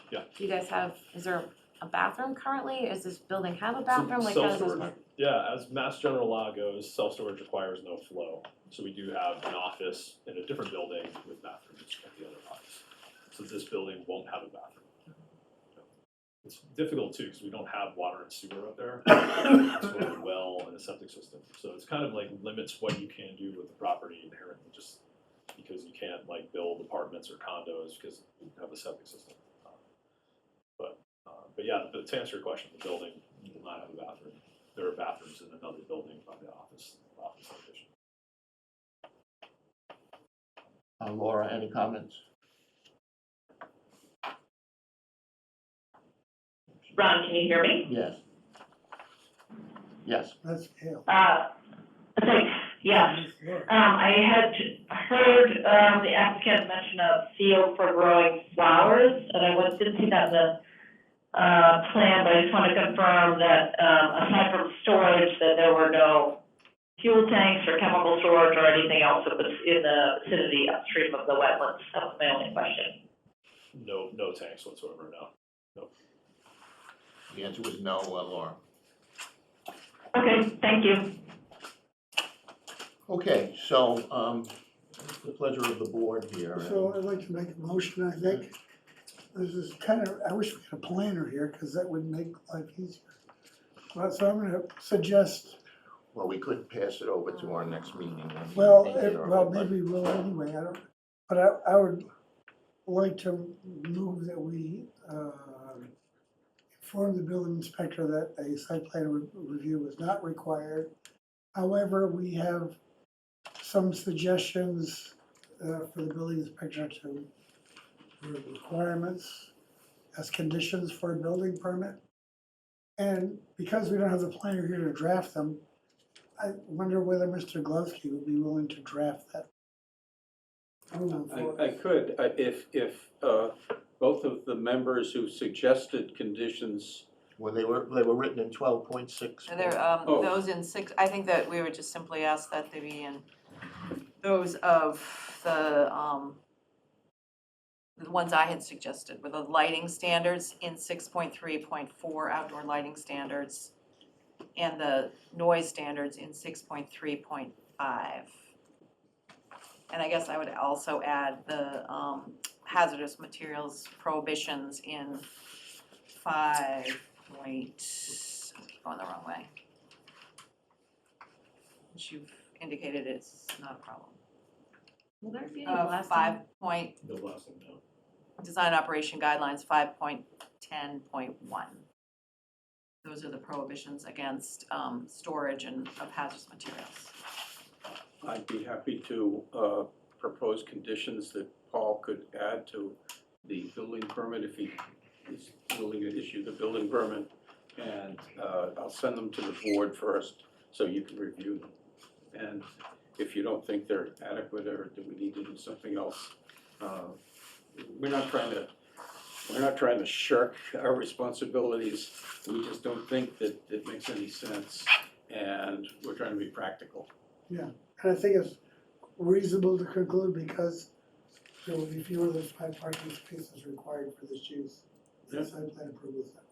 Yeah. Do you guys have, is there a bathroom currently? Is this building have a bathroom? Like how does this Self-storage, work? yeah, as Mass General Law goes, self-storage requires no flow. So we do have an office in a different building with bathrooms at the other office. So this building won't have a bathroom. It's difficult too, because we don't have water and sewer up there. It's a well and a septic system. So it's kind of like limits what you can do with the property inherently, just because you can't like build apartments or condos because you have a septic system. But yeah, but to answer your question, the building will not have a bathroom. There are bathrooms in another building by the office location. Laura, any comments? Ron, can you hear me? Yes. Yes. That's Gail. Thanks, yes. I had heard the applicant mention a field for growing flowers, and I didn't see that in the plan, but I just want to confirm that aside from storage, that there were no fuel tanks or chemical storage or anything else that was in the vicinity upstream of the wetlands. That was my only question. No tanks whatsoever, no. The answer was no, Laura. Okay, thank you. Okay, so, it's the pleasure of the board here. So I'd like to make a motion, I think. This is kind of, I wish we had a planner here, because that would make life easier. Well, so I'm gonna suggest, Well, we could pass it over to our next meeting. when we well, take care of well, it, but- maybe we'll anyway, I don't, but I would like to move that we, inform the building inspector that a site plan review is not required. However, we have some suggestions, for the building inspector to requirements as conditions for a building permit. And because we don't have the planner here to draft them, I wonder whether Mr. Glovsky would be willing to draft that. I could, if both of the members who suggested conditions, Well, they were written in 12.6. And there, Oh. those in 6, I think that we would just simply ask that they be in those of the ones I had suggested, with the lighting standards in 6.3.4 outdoor lighting standards, and the noise standards in 6.3.5. And I guess I would also add the hazardous materials prohibitions in 5 point, going the wrong way. Which you've indicated is not a problem. Will there be any blasting? 5 No blasting, no. design operation guidelines 5.10.1. Those are the prohibitions against storage of hazardous materials. I'd be happy to propose conditions that Paul could add to the building permit if he is willing to issue the building permit. And I'll send them to the board first, so you can review them. And if you don't think they're adequate, or do we need to do something else, we're not trying to shirk our responsibilities. We just don't think that it makes any sense, and we're trying to be practical. And I think it's reasonable to conclude because there will be fewer than 5 parking spaces required for this use. The site plan approval is that.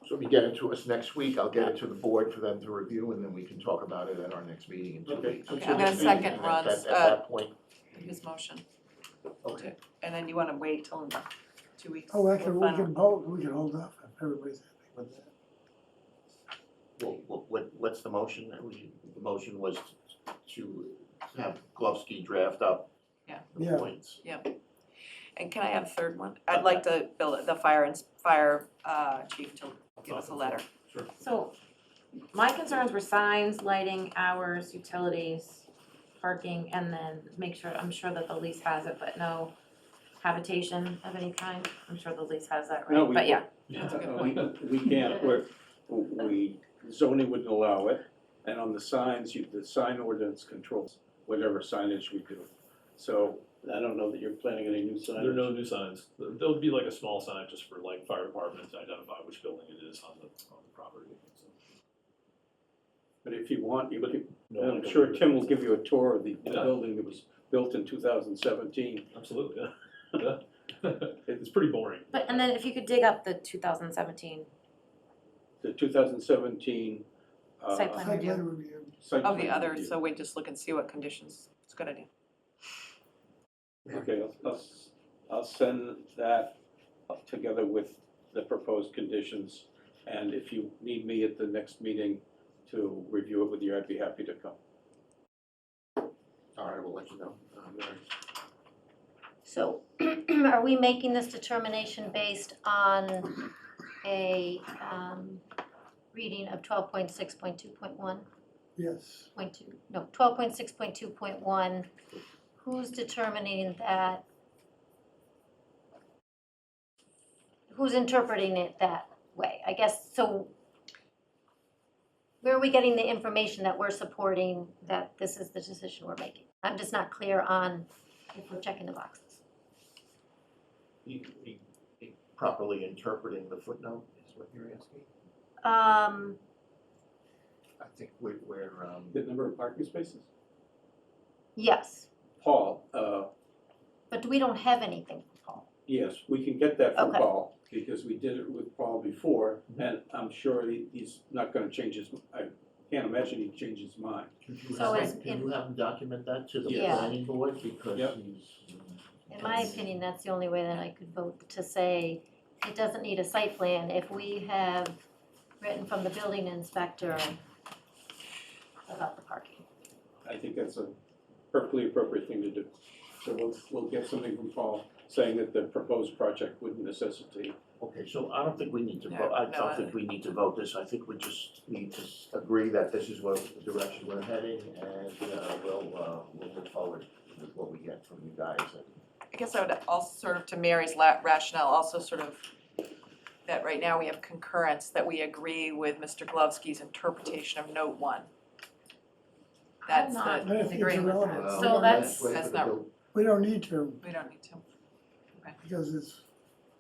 So if you get it to us next week, I'll get it to the board for them to review, and then we can talk about it at our next meeting in 2 Okay. weeks. Okay, I'm gonna second And Ron's, at that point, his motion. okay. And then you wanna wait till 2 weeks? Oh, we for can final- hold off if everybody's happy with that. Well, what's the motion? The motion was to have Glovsky draft up the Yeah. points. And can I have a third one? I'd like the fire chief to give us a letter. Sure. So, my concerns were signs, lighting, hours, utilities, parking, and then I'm sure that the lease has it, but no habitation of any kind. I'm sure the lease has that, No, right? But yeah, That's a good We can't, zoning wouldn't allow it, and on the signs, the sign ordinance controls whatever signage we do. So I don't know that you're planning any new signage. There are no new signs. There'll be like a small sign just for like fire department to identify which building it is on the property. So, But if you want, you can, no, I'm sure Tim will give you a tour of the Yeah. building that was built in 2017. Absolutely, yeah. It's pretty boring. and then if you could dig up the 2017 The 2017. Site plan Site review. plan review. site Of the plan others, review. so we just look and see what conditions. It's a good idea. Okay, I'll send that up together with the proposed conditions, and if you need me at the next meeting to review it with you, I'd be happy to come. All right, we'll let you know. Mary. So are we making this determination based on a reading of 12.6.2.1? Yes. 12.6.2.1, who's determining that? Who's interpreting it that way? I guess, so where are we getting the information that we're supporting that this is the decision we're making? I'm just not clear on if we're checking the boxes. He properly interpreting the footnote is what you're asking? I think we're The number of parking spaces? Yes, Paul, but we don't have anything from Paul. yes, we can get that from Okay. Paul, because we did it with Paul before, and I'm sure he's not gonna change I can't imagine he'd change his mind. Can you So have is him- can you have him document that to the Yeah. planning board, because Yep. he's. In my opinion, that's the only way that I could vote to say it doesn't need a site plan if we have written from the building inspector about the parking. I think that's a perfectly appropriate thing to do. So we'll get something from Paul saying that the proposed project wouldn't necessitate. Okay, so I don't think we need to No, vote, I no, don't think we need to vote this, I think we just need to agree that this is what the direction we're heading, and we'll move forward with what we get from you guys. I guess I would also sort of, to Mary's rationale, also sort of, that right now we have concurrence, that we agree with Mr. Glovsky's interpretation of note 1. That's not- I the think it's agreement. irrelevant. Well, So that's- wait for that's the not- bill. We don't need to, We don't need to, because it's,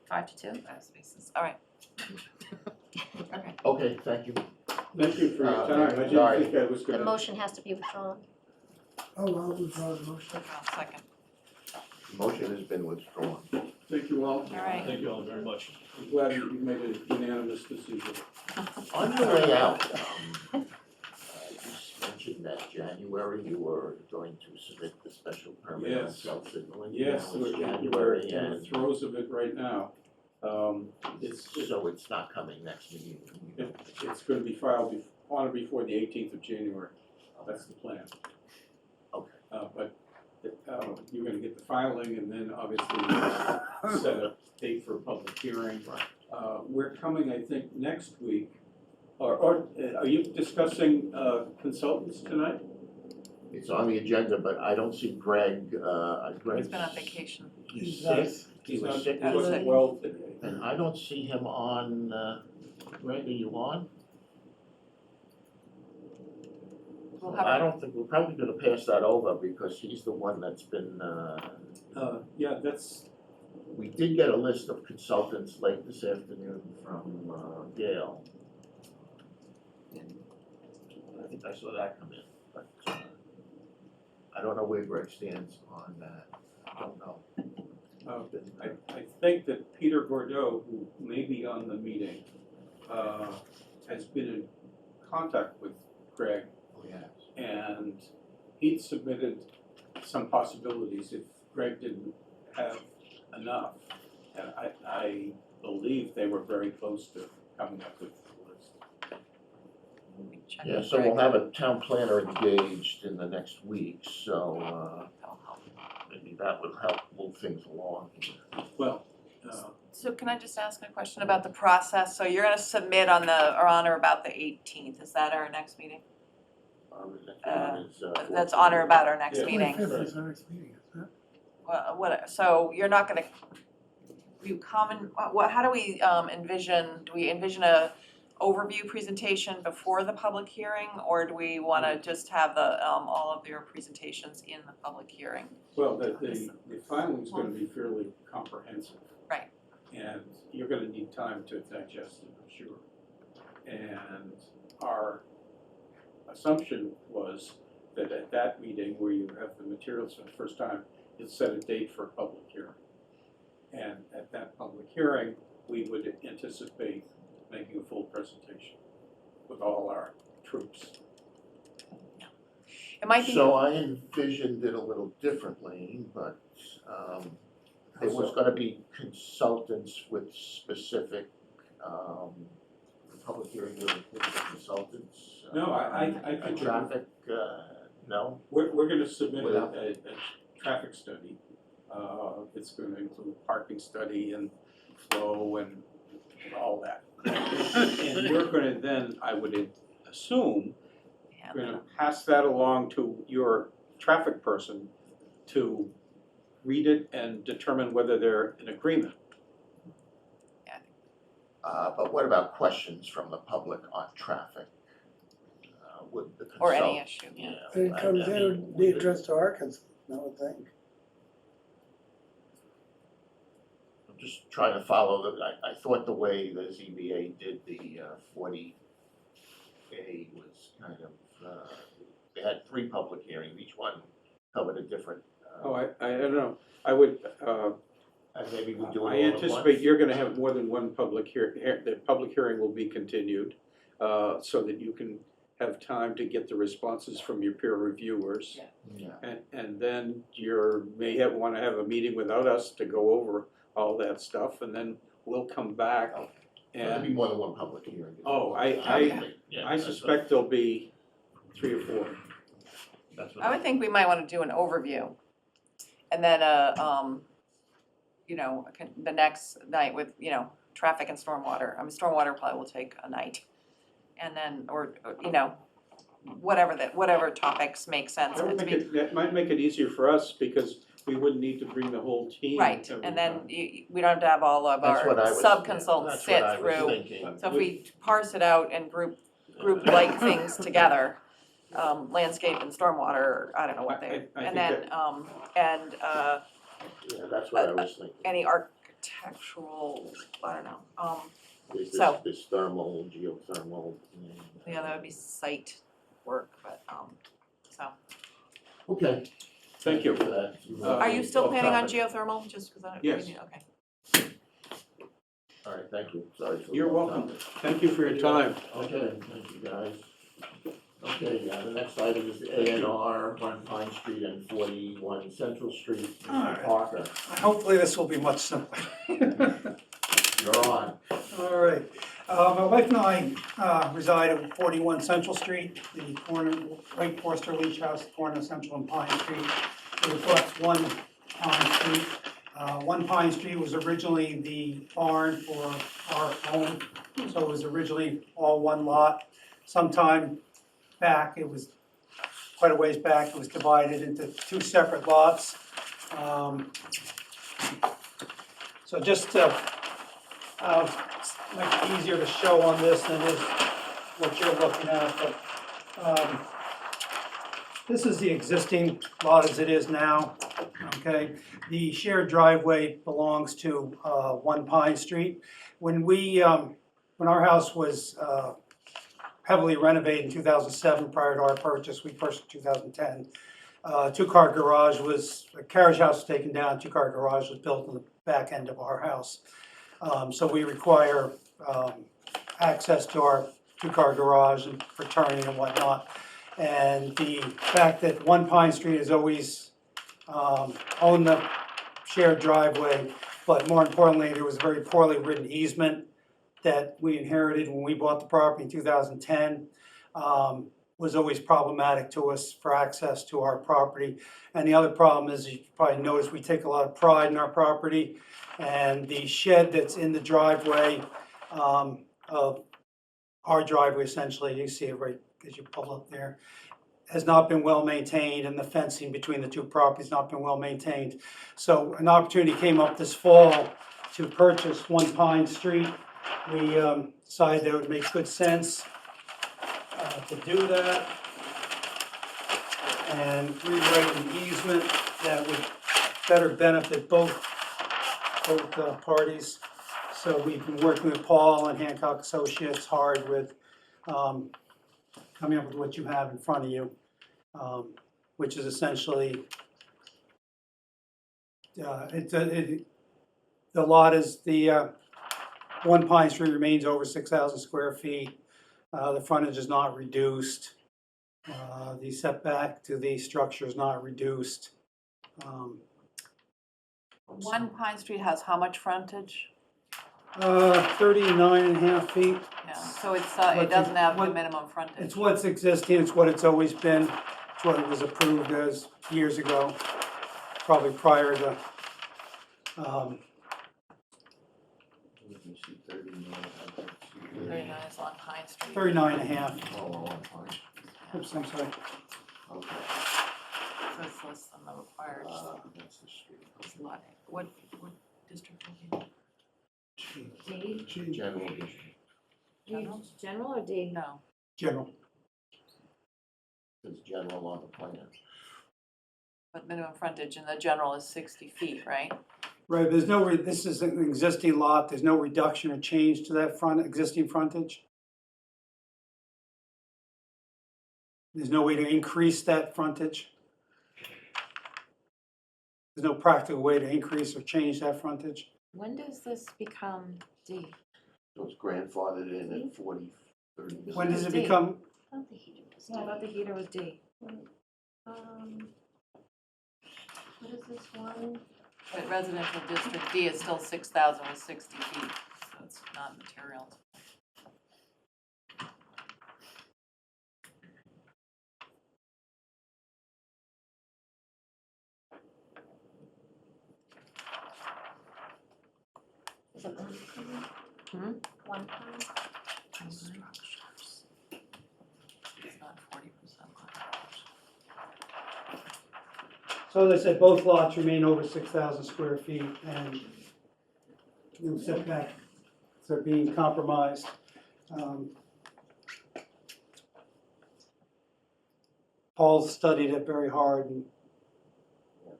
5 to 2? 5 spaces, all right. Okay. Okay, thank you. Thank you for your time. I Sorry. didn't think I was The gonna. motion has to be withdrawn. I'll withdraw the motion. I'll second. The motion has been withdrawn. Thank you all. All right. Thank you all very much. I'm glad you made a unanimous decision. On your way out, you mentioned that January you were going to submit the special permit on Yes. self-signaling. Yes, Now it's we're January, in the and throes of it right now. so it's not coming next meeting. It's gonna be filed on or before the 18th of January. That's the plan. Okay. But you're gonna get the filing and then obviously set a date for a public hearing. We're coming, I think, next week, or are you discussing consultants tonight? It's on the agenda, but I don't see Greg, Greg's. He's been on vacation. He's He's sick, he He's was not, sick, he wasn't well today. and I don't see him on, Greg, are you on? We'll have I a- don't think, we're probably gonna pass that over because he's the one that's been, Yeah, that's, we did get a list of consultants late this afternoon from, Gail. I think I saw that come in, but, I don't know where Greg stands on that, I don't know. I think that Peter Gordeau, who may be on the meeting, has been in contact with Greg, Oh, yes. and he'd submitted some possibilities if Greg didn't have enough. And I believe they were very close to coming up with the list. Check Yeah, with so we'll Greg. have a town planner engaged in the next week, so, That'll help. maybe that would help move things along here. Well, So can I just ask a question about the process? So you're gonna submit on the, or on or about the 18th, is that our next meeting? Our next one is, That's on or about our next Yeah. meeting? 25th is our next meeting, isn't it? So you're not gonna, you come and, how do we envision, do we envision a overview presentation before the public hearing? Or do we wanna just have the, all of your presentations in the public hearing? well, the filing's gonna be fairly comprehensive. Right. And you're gonna need time to digest it, I'm sure. And our assumption was that at that meeting where you have the materials for the first time, you'll set a date for a public hearing. And at that public hearing, we would anticipate making a full presentation with all our troops. It might be, So I envisioned it a little differently, but, there was gonna be consultants with specific, the public hearing would include the consultants. No, I A think traffic, no? we're gonna submit Without- a traffic study. It's gonna include parking study and flow and all that. And we're gonna then, I would assume, yeah, we're gonna pass that along to your traffic person to read it and determine whether they're in agreement. But what about questions from the public on traffic? Would the or any consult- issue, Yeah. And it comes in, I it mean, would be addressed to our consultant, I would think. I'm just trying to follow I thought the way the ZBA did the 40A was kind of, they had 3 public hearings, each one covered a different, Oh, I don't know, I would, and maybe we do it all I at once. anticipate you're gonna have more than one public the public hearing will be continued, so that you can have time to get the responses from your peer reviewers. Yeah. And then wanna have a meeting without us to go over all that stuff, and then we'll come back There'll be and, more than one public hearing. oh, Yeah, I suspect there'll be 3 or 4. That's what I would think we might wanna do an overview. And then, you know, the next night with, you know, traffic and stormwater. I mean, stormwater probably will take a night. And then, or, you know, whatever topics make sense. That might make it easier for us, because we wouldn't need to bring the whole team. Right, every and then time. we don't have to have all of That's what I our was- sub-consultants sit That's what I was through. thinking. So if we parse it out and group like things together, landscape and stormwater, I don't know what they, I and think then, Yeah, that's what I was thinking. any architectural, I don't know, There's so- this thermal, geothermal. yeah, that would be site work, but, so. Okay. Thank you. For that. Are you still Well, planning on traffic. geothermal, just because I? Yes. Okay. All right, thank you, sorry for. You're the welcome. topic. Thank you for your time. Okay, thank you, guys. Okay, the next item is the A&R, 1 Pine Street and 41 Central Street, All Mr. right. Parker, Hopefully this will be much simpler. you're on. All right. My wife and I reside at 41 Central Street, the corner, right Forster Leach House, corner of Central and Pine Street. it reflects One Pine Street. One Pine Street was originally the barn for our home, so it was originally all one lot. Sometime back, it was quite a ways back, it was divided into two separate lots. So just to make it easier to show on this than it is what you're looking at, but this is the existing lot as it is now, okay? The shared driveway belongs to One Pine Street. When our house was heavily renovated in 2007 prior to our purchase, we purchased in 2010. Two-car garage a carriage house was taken down, two-car garage was built in the back end of our house. So we require access to our two-car garage and for turning and whatnot. And the fact that One Pine Street has always owned the shared driveway, but more importantly, there was a very poorly written easement that we inherited when we bought the property in 2010, was always problematic to us for access to our property. And the other problem is, you probably noticed, we take a lot of pride in our property, and the shed that's in the driveway of our driveway, essentially, you see it right as you pull up there, has not been well maintained, and the fencing between the two properties not been well maintained. So an opportunity came up this fall to purchase One Pine Street. We decided that it would make good sense to do that and rewrite an easement that would better benefit both parties. So we've been working with Paul and Hancock Associates hard with coming up with what you have in front of you, which is essentially the lot is One Pine Street remains over 6,000 square feet. The frontage is not reduced. The setback to the structure is not reduced. One Pine Street has how much frontage? 39 and a half feet. Yeah, so it's, But it doesn't have the what- minimum frontage. It's what's existing, it's what it's always been, it's what it was approved as years ago, probably prior to, Let me see, 39. 39 is on Pine Street. 39 and a half. Oh, on Pine. Oops, I'm sorry. Okay. So it's less than the required That's the street. lot. What district are you D, General district. General? general or D? in? No. General. There's general on the plan. But minimum frontage in the general is 60 feet, right? Right, there's no, this is an existing lot, there's no reduction or change to that existing frontage? There's no way to increase that frontage? There's no practical way to increase or change that frontage? When does this become D? So it's grandfathered in at 40, 30. When does it D. become, I thought the heater was Yeah, I thought the heater was D. What is this one? But residential district D is still 6,000 with 60 feet, so it's not material. Is it one pine? Hmm? One pine? It's not 40% so as I said, both lots remain over 6,000 square feet and no setbacks are being compromised. Paul studied it very hard and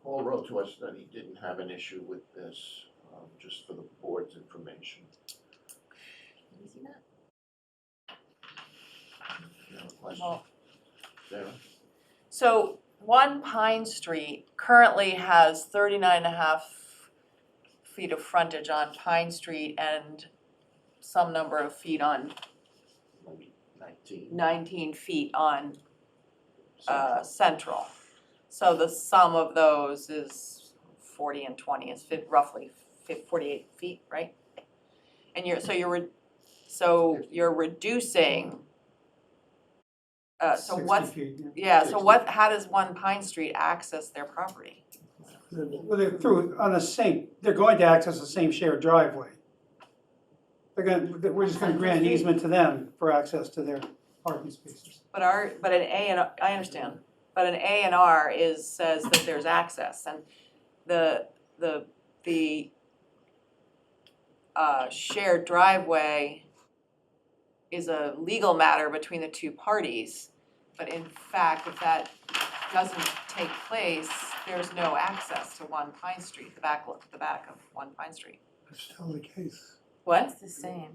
Paul wrote to us that he didn't have an issue with this, just for the board's information. Can you see that? You have a question? Well, Sarah? so One Pine Street currently has 39.5 feet of frontage on Pine Street and some number of feet on, Maybe 19. 19 feet on Central. So the sum of those is 40 and 20, is roughly 48 feet, right? And you're reducing So 60 what's, feet, yeah. yeah, so 60. what, how does One Pine Street access their property? Well, they're through, on the same, they're going to access the same shared driveway. We're just gonna grant an easement to them for access to their parking spaces. But an A and, I understand, but an A and R says that there's access, and the shared driveway is a legal matter between the two parties, but in fact, if that doesn't take place, there's no access to One Pine Street, the back of One Pine Street. It's still the case. What? It's the same.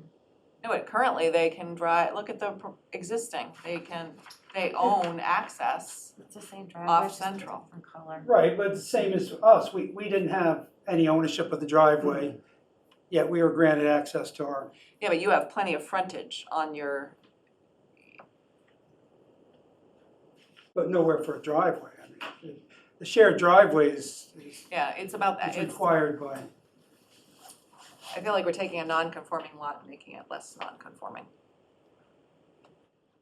No, but currently they can drive, look at the existing, they own access. It's the same driveway, Off it's just a Central. different color. Right, but the same as us, we didn't have any ownership of the driveway, yet we were granted access to our, Yeah, but you have plenty of frontage on your, but nowhere for a driveway. I mean, the shared driveway is yeah, it's about that, it's, required by, I feel like we're taking a non-conforming lot and making it less non-conforming.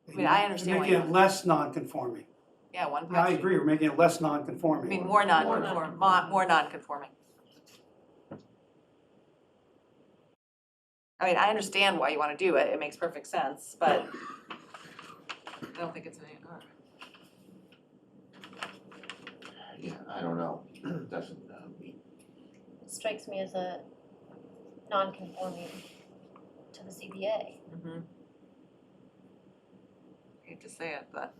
I mean, I understand why making you- it less non-conforming. Yeah, One Yeah, Pine I Street. agree, we're making it less I non-conforming. mean, more non-conform, more non-conforming. I mean, I understand why you wanna do it, it makes perfect sense, but I don't think it's an A&R. Yeah, I don't know, it doesn't meet. It strikes me as a non-conforming to the ZBA. Mhm. Hate to say it, but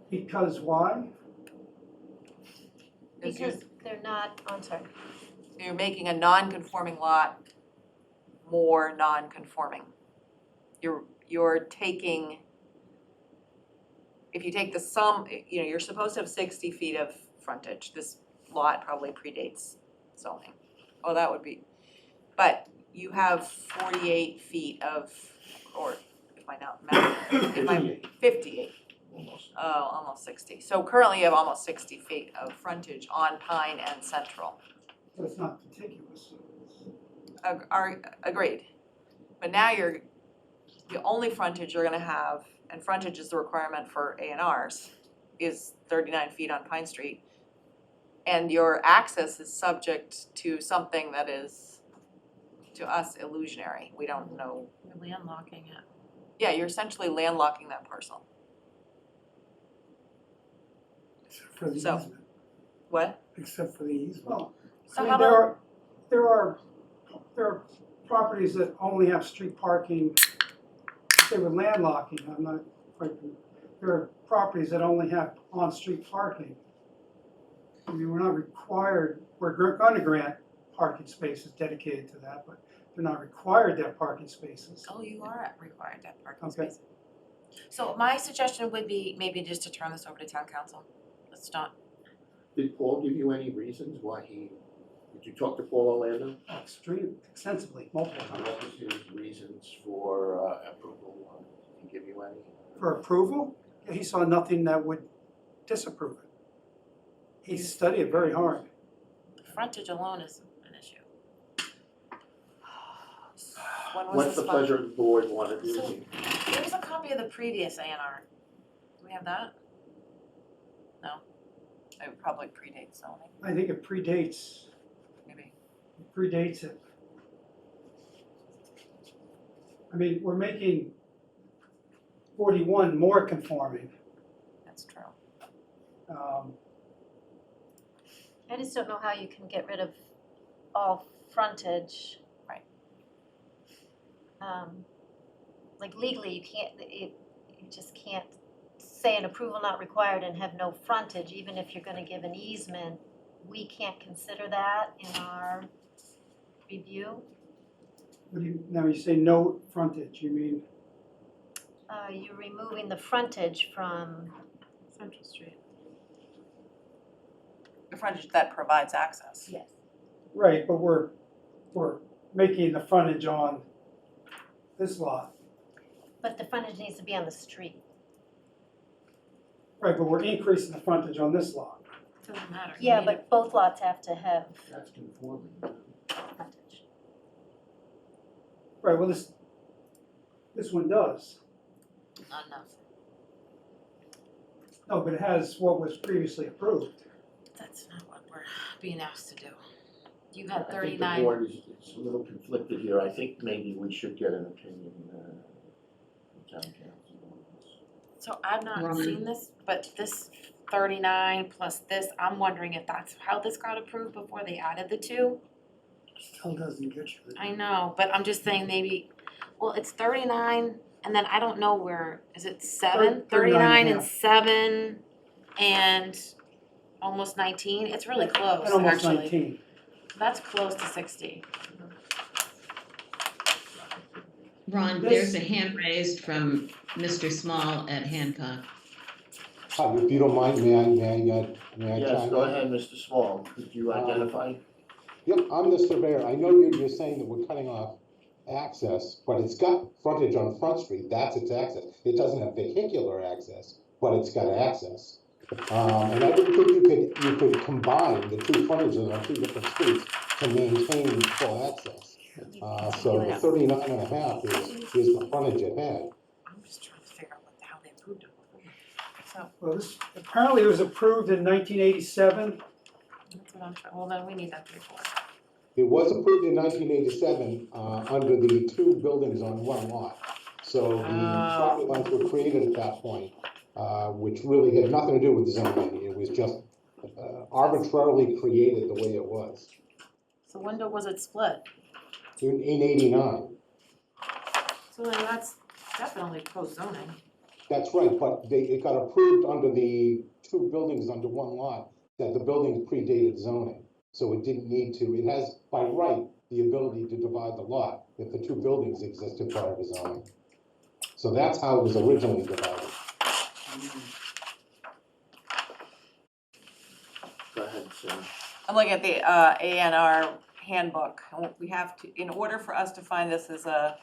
Because why? is Because they're not, I'm sorry, you're making a non-conforming lot more non-conforming. You're taking, if you take the sum, you know, you're supposed to have 60 feet of frontage. This lot probably predates zoning. Oh, that would be, but you have 48 feet of, or if I not math, if I'm 58. Almost. Oh, almost 60. So currently you have almost 60 feet of frontage on Pine and Central. So it's not contiguous. Agreed. But now the only frontage you're gonna have, and frontage is the requirement for A and Rs, is 39 feet on Pine Street. And your access is subject to something that is, to us, illusionary. We don't know. You're landlocking it. Yeah, you're essentially landlocking that parcel. Except for the So- easement, What? except for the easement. Well, So I how mean, about, there are properties that only have street parking. If they were landlocking, I'm not quite, there are properties that only have on-street parking. I mean, we're not required, we're gonna grant parking spaces dedicated to that, but they're not required to have parking spaces. oh, you are required to have parking Okay. spaces. So my suggestion would be maybe just to turn this over to town council. Let's not, Did Paul give you any reasons why did you talk to Paul Orlando? Extensively, multiple What times. was his reasons for approval? Did he give you any? For approval, he saw nothing that would disapprove it. He studied it very hard. frontage alone is an issue. When was What's this the one? pleasure of the board want to do? So- There's a copy of the previous A&R. Do we have that? It probably predates zoning, I think it predates maybe. it. I mean, we're making 41 more conforming. That's true. I just don't know how you can get rid of all frontage. Right. Like legally, you can't, you just can't say an approval not required and have no frontage, even if you're gonna give an easement. We can't consider that in our review. Now you say no frontage, you mean, You're removing the frontage from, Central Street. The frontage that provides access. yes, right, but we're making the frontage on this lot. but the frontage needs to be on the street. Right, but we're increasing the frontage on this lot. Doesn't matter. You Yeah, need but both lots have to have That's conforming. frontage. Right, well, this one does. Not enough. No, but it has what was previously approved. That's not what we're being asked to do. You had I think the 39. board is a little conflicted here. I think maybe we should get an opinion, from town council on this. So I've not Ron. seen this, but this 39 plus this, I'm wondering if that's how this got approved before they added the two. Still doesn't get you. I know, but I'm just saying maybe, well, it's 39 and then I don't know where, is it 7? 39 and 7 and almost 19? It's really close, And almost actually. 19. That's close to 60. Ron, This- there's a hand raised from Mr. Small at Hancock. Hi, if you don't mind, may I Yes, chime go in? ahead, Mr. Small. Could you identify? Yep, I'm the surveyor. I know you're saying that we're cutting off access, but it's got frontage on Front Street. That's its access. It doesn't have vehicular access, but it's got access. And I didn't think you could combine the two frontages on two different streets to maintain full access. So the 39 and a half is the frontage it had. I'm just trying to figure out how they approved it before. So Well, this, apparently it was approved in 1987. that's what I'm trying, well, then we need that report. It was approved in 1987 under the two buildings on one lot. So the property lines were created at that point, which really had nothing to do with zoning. It was just arbitrarily created the way it was So when was it split? in '89. So then that's definitely post-zoning. That's right, but it got approved under the two buildings under one lot, that the buildings predated zoning. So it didn't need to, it has by right the ability to divide the lot if the two buildings existed prior to zoning. So that's how it was originally divided. Go ahead, Sam. I'm looking at the ANR handbook. We have to, in order for us to find this as a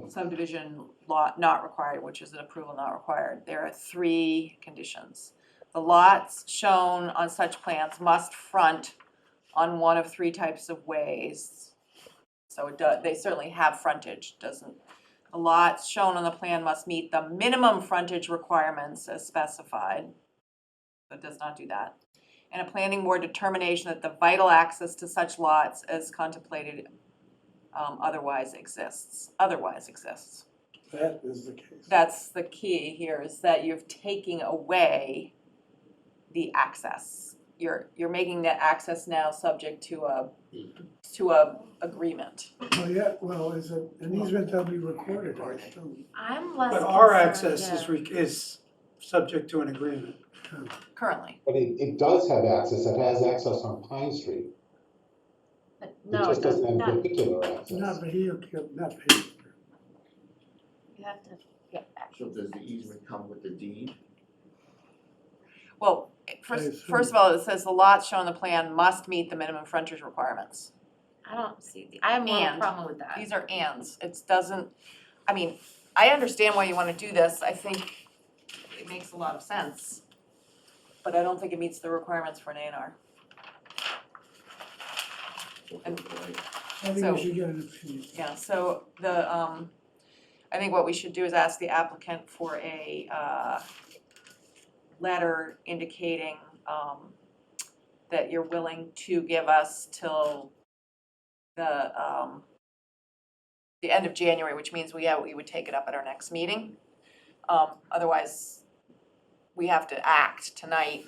subdivision lot not required, which is an approval not required, there are 3 conditions. The lots shown on such plans must front on one of 3 types of ways. So it does, they certainly have frontage, doesn't. The lots shown on the plan must meet the minimum frontage requirements as specified. So it does not do that. And a planning board determination that the vital access to such lots as contemplated otherwise exists. That is the case. That's the key here, is that you're taking away the access. You're making that access now subject to a agreement. Well, yeah, well, is it, an easement that'll be recorded, I assume. I'm less But our concerned, access yeah. is subject to an agreement. Currently, But it does have access, it has access on Pine Street. But It no, just it doesn't doesn't, have not, vehicular access. Not vehicular, not vehicular. you have to get back. So does the easement come with the deed? well, first of all, it says the lots shown on the plan must meet the minimum frontage requirements. I don't see, I have more of a And problem with that. These are ands, it doesn't, I mean, I understand why you wanna do this, I think it makes a lot of sense. But I don't think it meets the requirements for an A&R. And- I think So- we should get an opinion. Yeah, so the, I think what we should do is ask the applicant for a, letter indicating, that you're willing to give us till the end of January, which means we would take it up at our next meeting. Otherwise, we have to act tonight,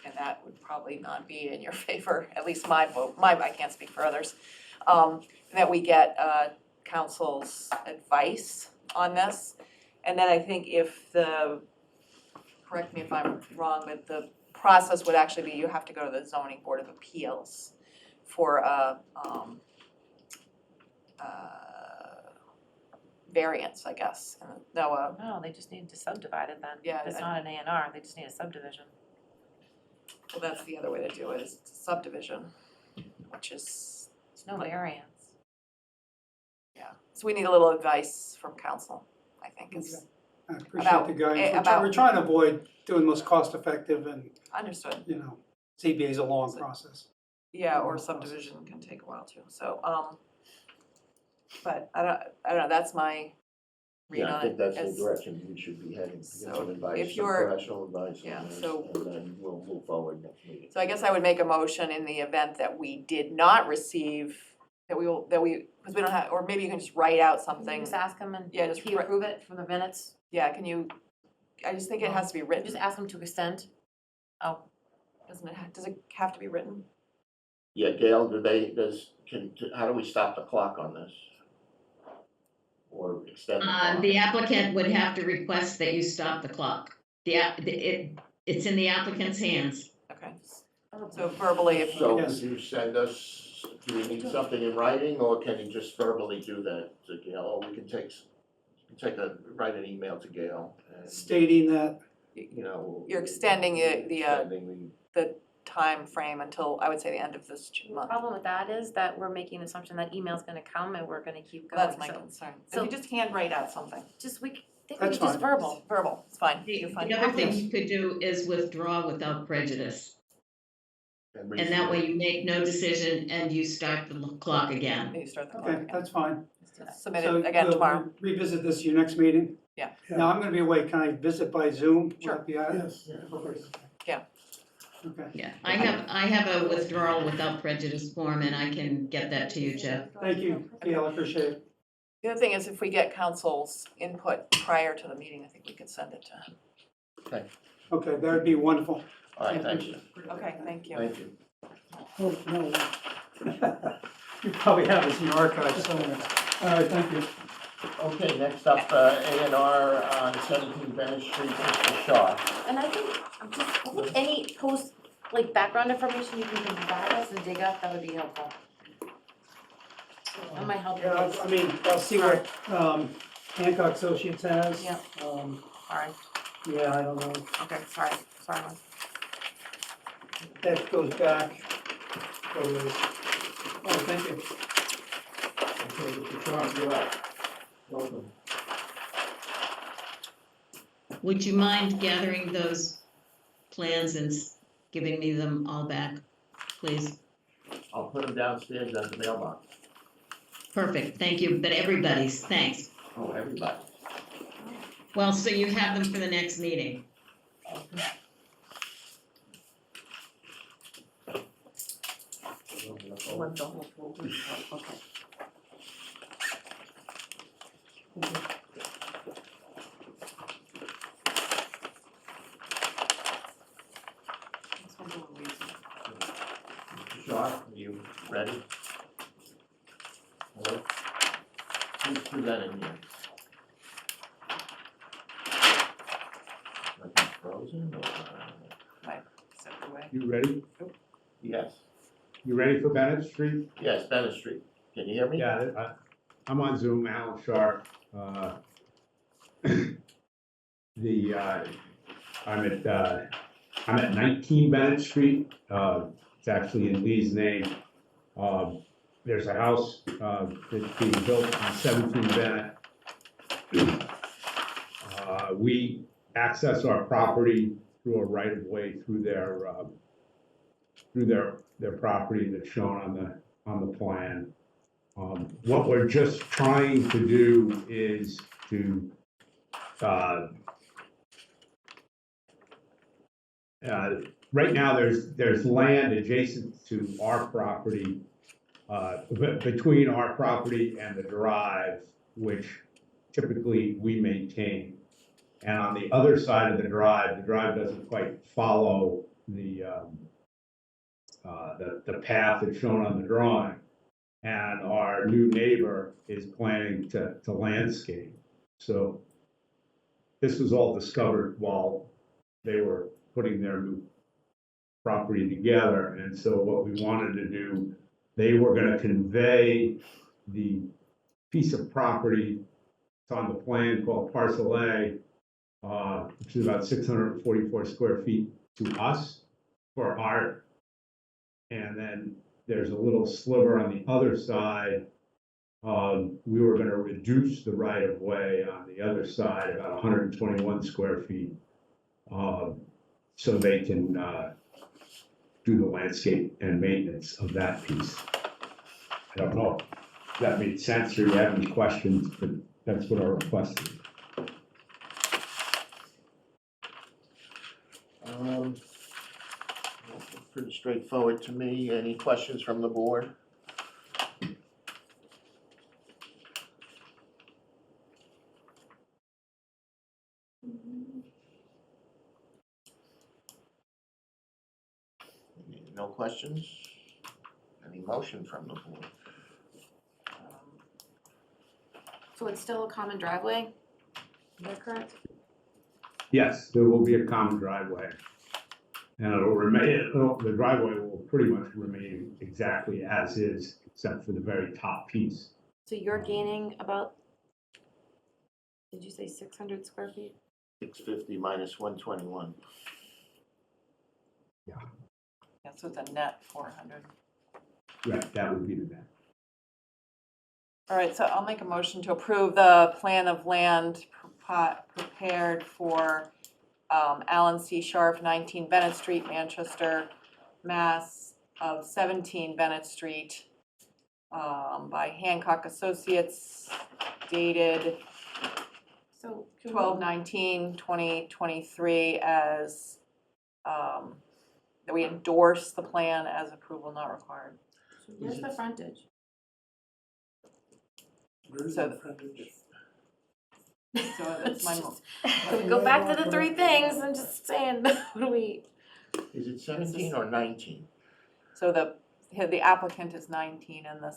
and that would probably not be in your favor, at least my vote, I can't speak for others. That we get council's advice on this. And then I think if correct me if I'm wrong, but the process would actually be you have to go to the zoning board of appeals for a variance, I guess. No, No, they just need to subdivide it then. Yeah, It's not an A and R, they just need a subdivision. well, that's the other way to do it, is subdivision, which is, It's no variance. so we need a little advice from council, I think is I appreciate the guidance. about- We're trying to avoid doing the most cost effective and, understood. you know, ZBA is a long process. Yeah, or subdivision can take a while too, so, but I don't know, that's my read Yeah, I on think it that's as. the direction we should be heading, to get So some advice, if some you're- professional advice yeah, on this, so- and then we'll move forward next meeting. So I guess I would make a motion in the event that we did not receive, because we don't have, or maybe you can just write out Can you something. just ask him and Yeah, just he write- approve it for the minutes? Yeah, can you, I just think it has to be written. Just ask him to extend. Oh, Does it have to be written? Yeah, Gail, how do we stop the clock on this? Or extend the clock? The applicant would have to request that you stop the clock. It's in the applicant's hands. Okay, so verbally, if, So Yes. could you send us, do we need something in writing, or can you just verbally do that to Gail? Or we can write an email to Gail and, Stating that, you know. You're extending extending the time frame until, I would say, the end of this the month. problem with that is that we're making an assumption that email's gonna come and we're gonna keep going, That's my so concern. If so- you just handwrite out something, just, think we That's could just fine. verbal. verbal, it's fine. The You're fine. the other thing you could do is withdraw without prejudice. And that way you make no decision and you start the clock again. You start the clock okay, again. that's fine. Submit So it again we'll tomorrow. revisit this your next meeting? Yeah. Now, I'm gonna be away, can I visit by Zoom? Will Sure. that be all right? Yes. Okay, Yeah, I have a withdrawal without prejudice form and I can get that to you, Jeff. thank you, Gail, I appreciate it. The other thing is if we get council's input prior to the meeting, I think we could send it to him. Okay, that would be wonderful. All right, thank you, Okay, thank you. thank you. Oh, no, You probably have this in your archives somewhere. All right, thank you. Okay, next up, A&R on 17 Bennett Street, Mr. Shaw. And I think any like background information you can provide us and dig up, that would be helpful. That might help. Yeah, I mean, I'll see what Hancock Associates has. Yeah. Sorry, Yeah, I don't know, okay, sorry. that goes back. Oh, thank you. Okay, Mr. Shaw, you're up. Welcome. Would you mind gathering those plans and giving me them all back, please? I'll put them downstairs at the mailbox. Perfect, thank you, but everybody's, thanks. Oh, everybody. Well, so you have them for the next meeting. Want the whole folder? Oh, okay. This one's a little easy. Mr. Shaw, are you ready? Hello? Who's presenting here? Like he's frozen or? Step away. You ready? Yes, You ready for Bennett Street? yes, Bennett Street. Can you hear me? Yeah, I'm on Zoom, Alan Sharp. I'm at 19 Bennett Street. It's actually in Lee's name. There's a house that's being built on 17 Bennett. We access our property through a right-of-way through their property that's shown on the plan. What we're just trying to do is to right now there's land adjacent to our property, between our property and the drive, which typically we maintain. And on the other side of the drive doesn't quite follow the path that's shown on the drawing. And our new neighbor is planning to landscape. So this was all discovered while they were putting their new property together. And so what we wanted to do, they were gonna convey the piece of property, it's on the plan called Parcel A, which is about 644 square feet to us for art. And then there's a little sliver on the other side. We were gonna reduce the right of way on the other side, about 121 square feet. So they can do the landscape and maintenance of that piece. I don't know if that made sense or you have any questions, but that's what our request is. Um, Pretty straightforward to me. Any questions from the board? No questions? Any motion from the board? So it's still a common driveway? Is that correct? Yes, there will be a common driveway. And it'll remain, the driveway will pretty much remain exactly as is, except for the very top piece. So you're gaining about, did you say 600 square feet? 650 minus 121. Yeah, so it's a net 400. Right, that would be the net. All right, so I'll make a motion to approve the plan of land prepared for Alan C. Sharp, 19 Bennett Street, Manchester, Mass. Of 17 Bennett Street by Hancock Associates, dated So 12/19/2023, as that we endorse the plan as approval not required. So where's the frontage? Where's So the frontage? So that's my mo- Can we go back to the three things? I'm just saying, what do we? Is it 17 or 19? So the applicant is 19 and the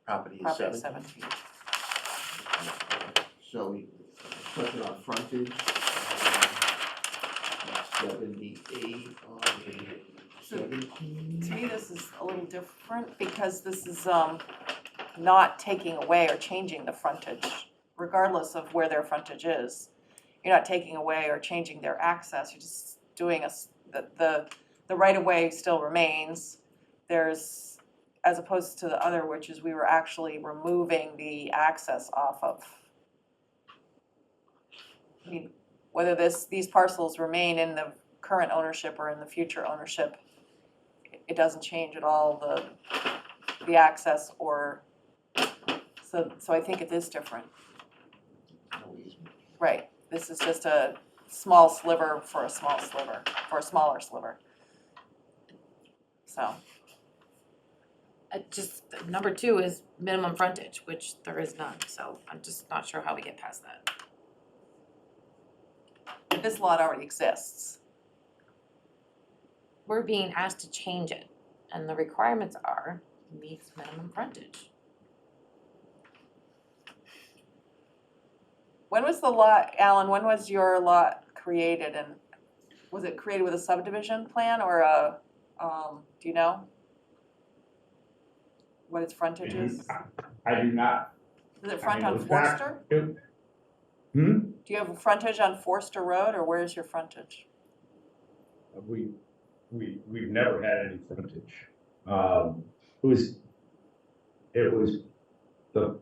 Property is property is 17. 17. So we put it on frontage. 78 on the 17. To me, this is a little different because this is not taking away or changing the frontage, regardless of where their frontage is. You're not taking away or changing their access, you're just doing the right-of-way still remains. There's, as opposed to the other, which is we were actually removing the access off of. I mean, whether these parcels remain in the current ownership or in the future ownership, it doesn't change at all the access or, so I think it is different. No easement. Right, this is just a small sliver for a small sliver, for a smaller sliver. So, Just, number 2 is minimum frontage, which there is none, so I'm just not sure how we get past that. this lot already exists. We're being asked to change it, and the requirements are meets minimum frontage. When was the lot, Alan, when was your lot created, and was it created with a subdivision plan or a, do you know? What its frontage is? I do not. Is it front on it was back- Forster? Hmm? Do you have a frontage on Forster Road, or where's your frontage? We've never had any frontage. It was, the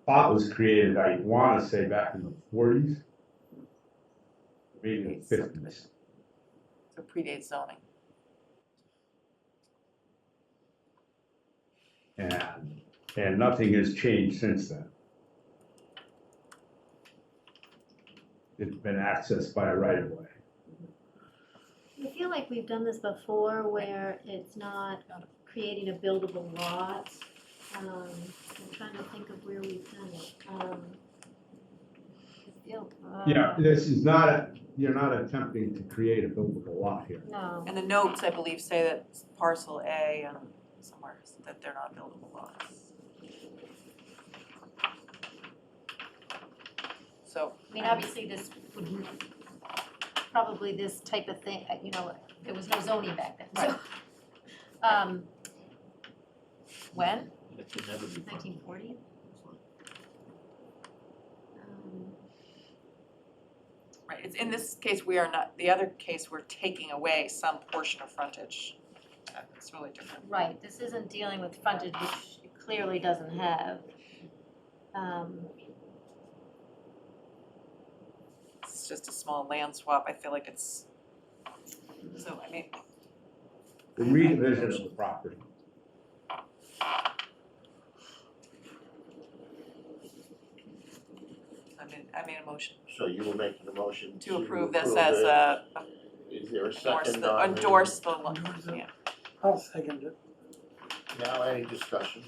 plot was created, I wanna say back in the 40s, maybe the 50s. So predates zoning. And nothing has changed since then. It's been accessed by a right of way. I feel like we've done this before where it's not creating a buildable lot. I'm trying to think of where we've done it. Yeah, this is not, you're not attempting to create a buildable lot here. No. And the notes, I believe, say that it's parcel A and somewhere that they're not buildable lots. So, I mean, obviously this would, probably this type of thing, you know, there was no zoning back then, so. When? It could never be. 1940? right, it's, in this case, we are not, the other case, we're taking away some portion of frontage. It's really different. Right, this isn't dealing with frontage, which it clearly doesn't have. It's just a small land swap, I feel like it's, so, I mean, The re-division of the property. I made a motion. So you were making a motion to approve this as it. a, Is there a endorse second the, on endorse the, Endorse it. yeah. I'll second it. Now any discussion?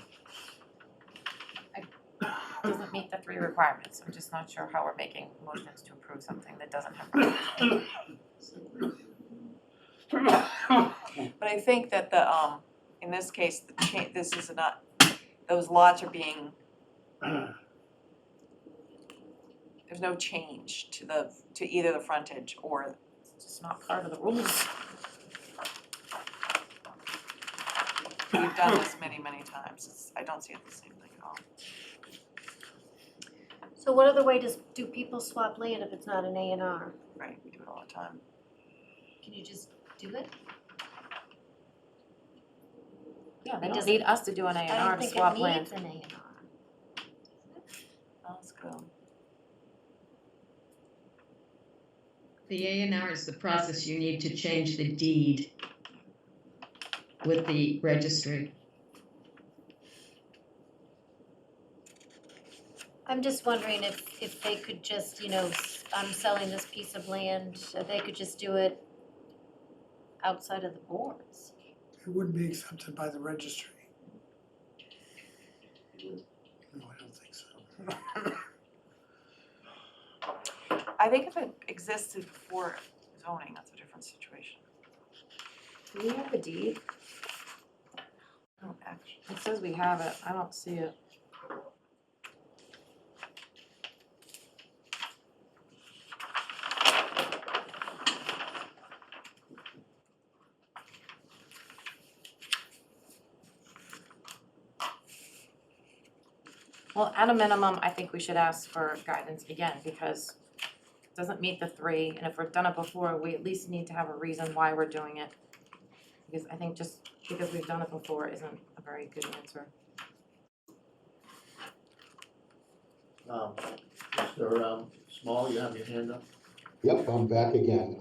Doesn't meet the 3 requirements, I'm just not sure how we're making motions to approve something that doesn't have. But I think that the, in this case, this is not, those lots are being, there's no change to either the frontage or, It's just not part of the rules. we've done this many, many times, I don't see it the same thing at all. So what other way do people swap land if it's not an A and R? Right, we do it all the time. Can you just do it? Yeah, they It don't doesn't- need us to do an A and I R don't to think swap it land. needs an A and R. Let's go. The A and R is the process you need to change the deed with the registry. I'm just wondering if they could just, I'm selling this piece of land, they could just do it outside of the boards. It wouldn't be accepted by the registry. No, I don't think so. I think if it existed before zoning, that's a different situation. Do we have a deed? I don't actually. It says we have it, I don't see it. Well, at a minimum, I think we should ask for guidance again, because it doesn't meet the 3, and if we've done it before, we at least need to have a reason why we're doing it. Because I think just because we've done it before isn't a very good answer. Mr. Small, you have your hand up? Yep, I'm back again.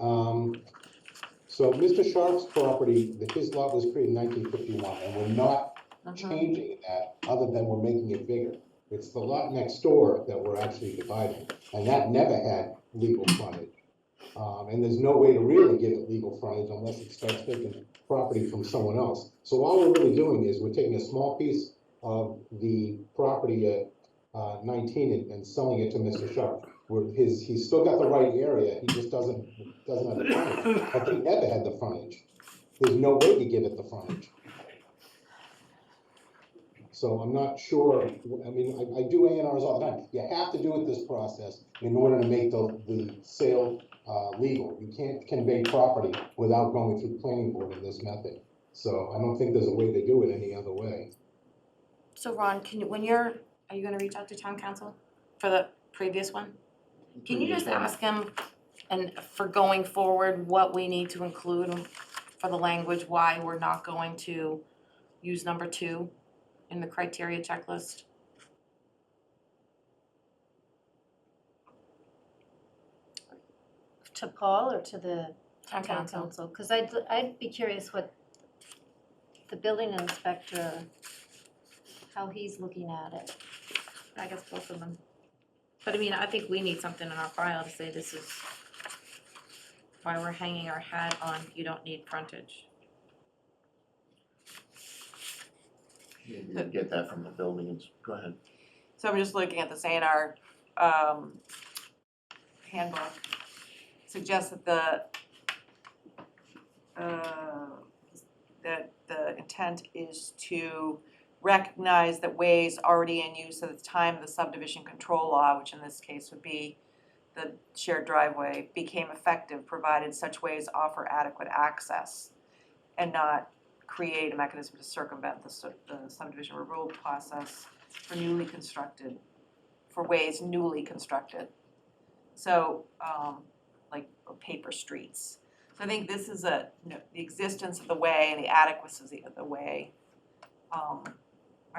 So Mr. Sharp's property, his lot was created in 1951, and we're not changing that other than we're making it bigger. It's the lot next door that we're actually dividing, and that never had legal frontage. And there's no way to really give it legal frontage unless it starts taking property from someone else. So all we're really doing is we're taking a small piece of the property at 19 and selling it to Mr. Sharp. He's still got the right area, he just doesn't have the frontage. But he never had the frontage. There's no way to give it the frontage. So I'm not sure, I mean, I do A&Rs all the time. You have to do it this process in order to make the sale legal. You can't convey property without going through planning board in this method. So I don't think there's a way to do it any other way. So Ron, are you gonna reach out to town council for the previous one? Can you just ask him, and for going forward, what we need to include for the language, why we're not going to use number 2 in the criteria checklist? To Paul or to the Town town council. council? Because I'd be curious what the building inspector, how he's looking at it. I guess both of them. But I mean, I think we need something in our file to say this is why we're hanging our hat on you don't need frontage. Maybe you get that from the building, go ahead. So I'm just looking at this A&R handbook. Suggests that the intent is to recognize that ways already in use at the time of the subdivision control law, which in this case would be the shared driveway, became effective provided such ways offer adequate access and not create a mechanism to circumvent the subdivision removal process for ways newly constructed. So, like paper streets. So I think this is the existence of the way and the adequacy of the way are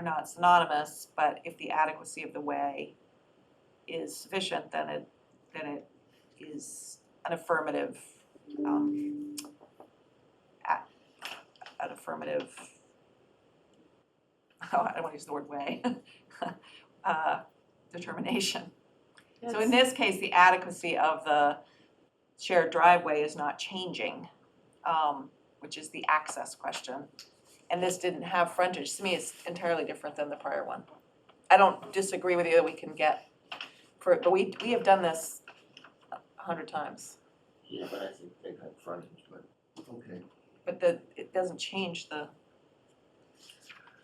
not synonymous, but if the adequacy of the way is sufficient, then it is an affirmative I don't want to use the word way, determination. So in this case, the adequacy of the shared driveway is not changing, which is the access question. And this didn't have frontage. To me, it's entirely different than the prior one. I don't disagree with you that we can get, but we have done this 100 times. Yeah, but I think they've had frontage, but, okay. But it doesn't change the,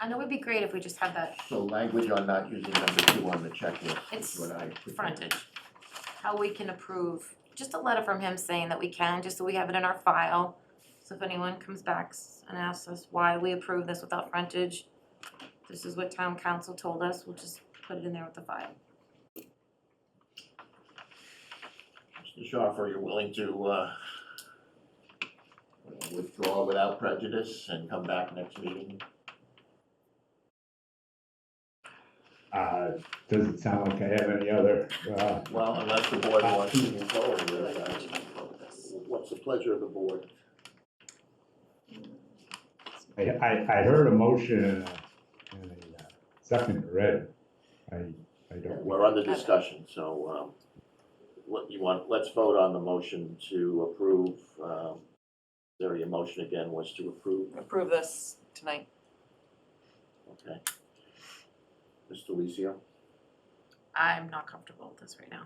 I know it'd be great if we just had that So language on not using number 2 on the checklist It's is what I. prefer. frontage. How we can approve, just a letter from him saying that we can, just so we have it in our file. So if anyone comes back and asks us why we approve this without frontage, this is what town council told us, we'll just put it in there with the file. Mr. Schaffer, you're willing to withdraw without prejudice and come back next meeting? Doesn't sound like I have any other, Well, unless the board wants to move forward with it. What's the pleasure of the board? I heard a motion and a second read. I don't. We're under discussion, so what you want, let's vote on the motion to approve. There, your motion again was to approve this tonight. Okay. Mr. Lucio, I'm not comfortable with this right now.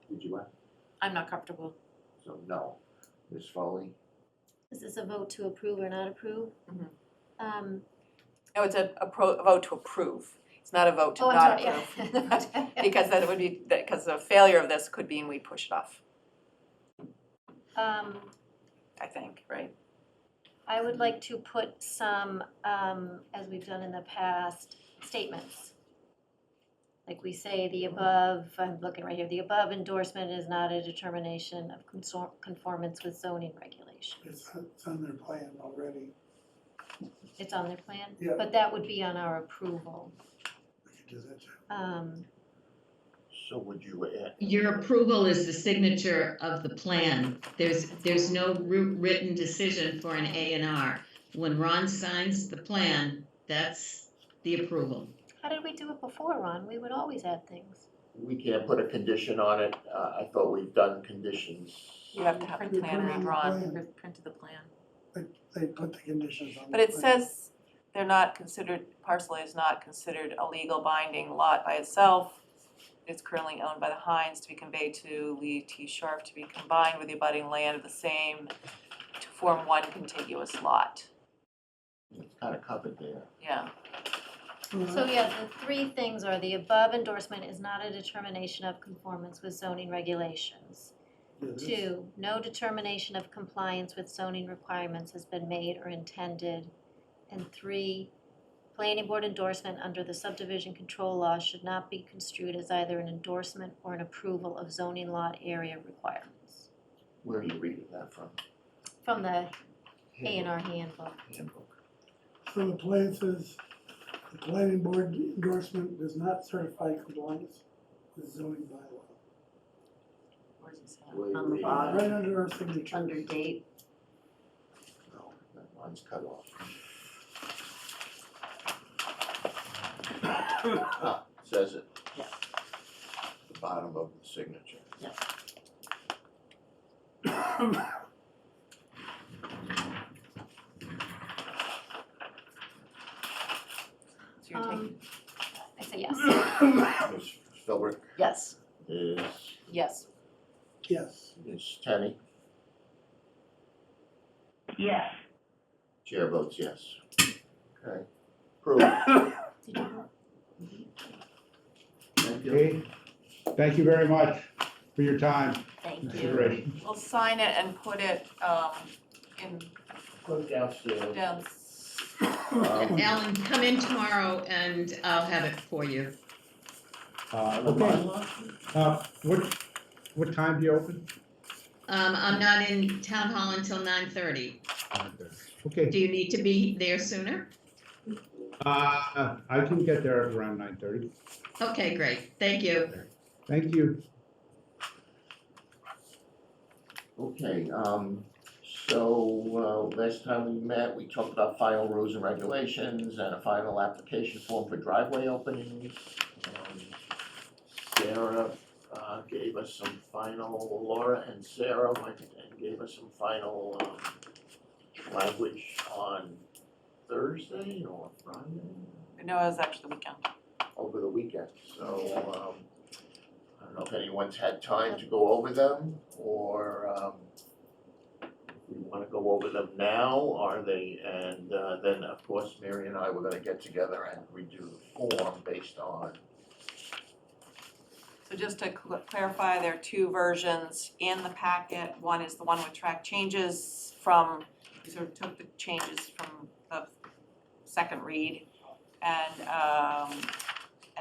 did you ask? I'm not comfortable. So no. Ms. Foley? Is this a vote to approve or not approve? Mhm. No, it's a vote to approve. It's not a vote to Oh, I'm not sorry, approve. yeah. Because that would be, because the failure of this could mean we push it off, I think, right? I would like to put some, as we've done in the past, statements. Like we say, the above, I'm looking right here, the above endorsement is not a determination of conformance with zoning regulations. It's on their plan already. It's on their plan? Yeah. But that would be on our approval. We could do that too. So would you add? Your approval is the signature of the plan. There's no written decision for an A and R. When Ron signs the plan, that's the approval. How did we do it before, Ron? We would always add things. We can't put a condition on it. I thought we've done conditions. You have to have the plan redrawn. Printed the plan. They put the conditions on. But the it plan. says they're not considered, parcel is not considered a legal binding lot by itself. It's currently owned by the Hines to be conveyed to Lee T. Sharp to be combined with the abutting land of the same to form one contiguous lot. It's kind of covered there. Yeah, So yeah, the three things are the above endorsement is not a determination of conformance with zoning regulations. Yeah, this- 2, no determination of compliance with zoning requirements has been made or intended. And 3, planning board endorsement under the subdivision control law should not be construed as either an endorsement or an approval of zoning lot area requirements. Where are you reading that from? From the A&R handbook. Handbook. So the plan says, the planning board endorsement does not certify compliance with zoning bylaw. where's it say? Where are you On the reading bottom. that? Right under our signature. Under date. No, that line's cut off. Ah, says it. Yeah. The bottom of the signature. Yeah. So you're taking, I say yes. Ms. Philbrick yes, is yes. Yes. Ms. Tenney. Yes. Chair votes yes. Okay. Approved. Did you vote? Thank you. Okay, thank you very much for your time, Thank you. consideration. We'll sign it and put it in Go downstairs. down. Um, Alan, come in tomorrow and I'll have it for you. Okay, what time do you open? I'm not in town hall until 9:30. Okay, Do you need to be there sooner? I can get there around 9:30. Okay, great. Thank you. Thank you. Okay, so last time we met, we talked about final rules and regulations and a final application form for driveway openings. Sarah gave us some final, Laura and Sarah went and gave us some final, language on Thursday or Friday, No, it was actually the weekend. over the weekend, so, I don't know if anyone's had time to go over them, or, if we wanna go over them now, are they, and, then, of course, Mary and I were gonna get together and redo the form based on. So just to clarify, there are two versions in the packet. One is the one with track changes from, we sort of took the changes from the second read. And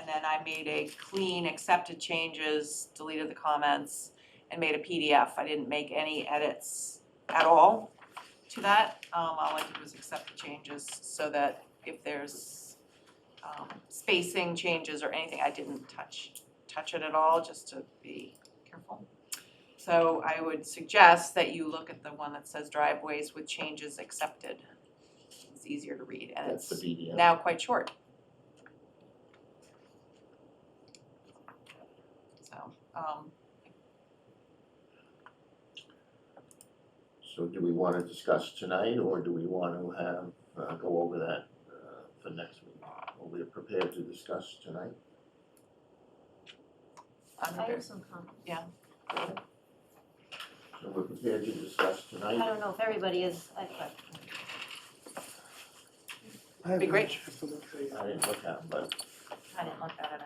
then I made a clean accepted changes, deleted the comments, and made a PDF. I didn't make any edits at all to that. All I did was accept the changes so that if there's spacing changes or anything, I didn't touch it at all, just to be careful. So I would suggest that you look at the one that says driveways with changes accepted. It's easier to read, and That's the it's PDF. now quite short. So, So do we wanna discuss tonight, or do we wanna have, go over that, for next week? Are we prepared to discuss tonight? I'm I good. have some comments. So we're prepared to discuss I tonight? don't know if everybody is, I haven't Be great. had a chance to look at it. I didn't look at them, but I didn't look at it either.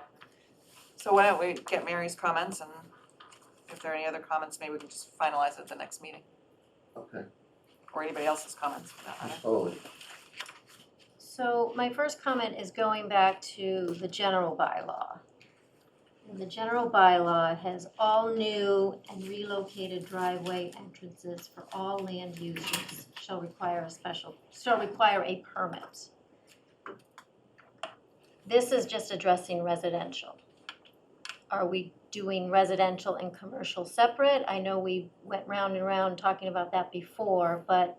So why don't we get Mary's comments, and if there are any other comments, maybe we can just finalize it at the next meeting, okay. or anybody else's comments for that matter. Oh, So my first comment is going back to the general bylaw. And the general bylaw has all new and relocated driveway entrances for all land uses shall require a permit. This is just addressing residential. Are we doing residential and commercial separate? I know we went round and round talking about that before, but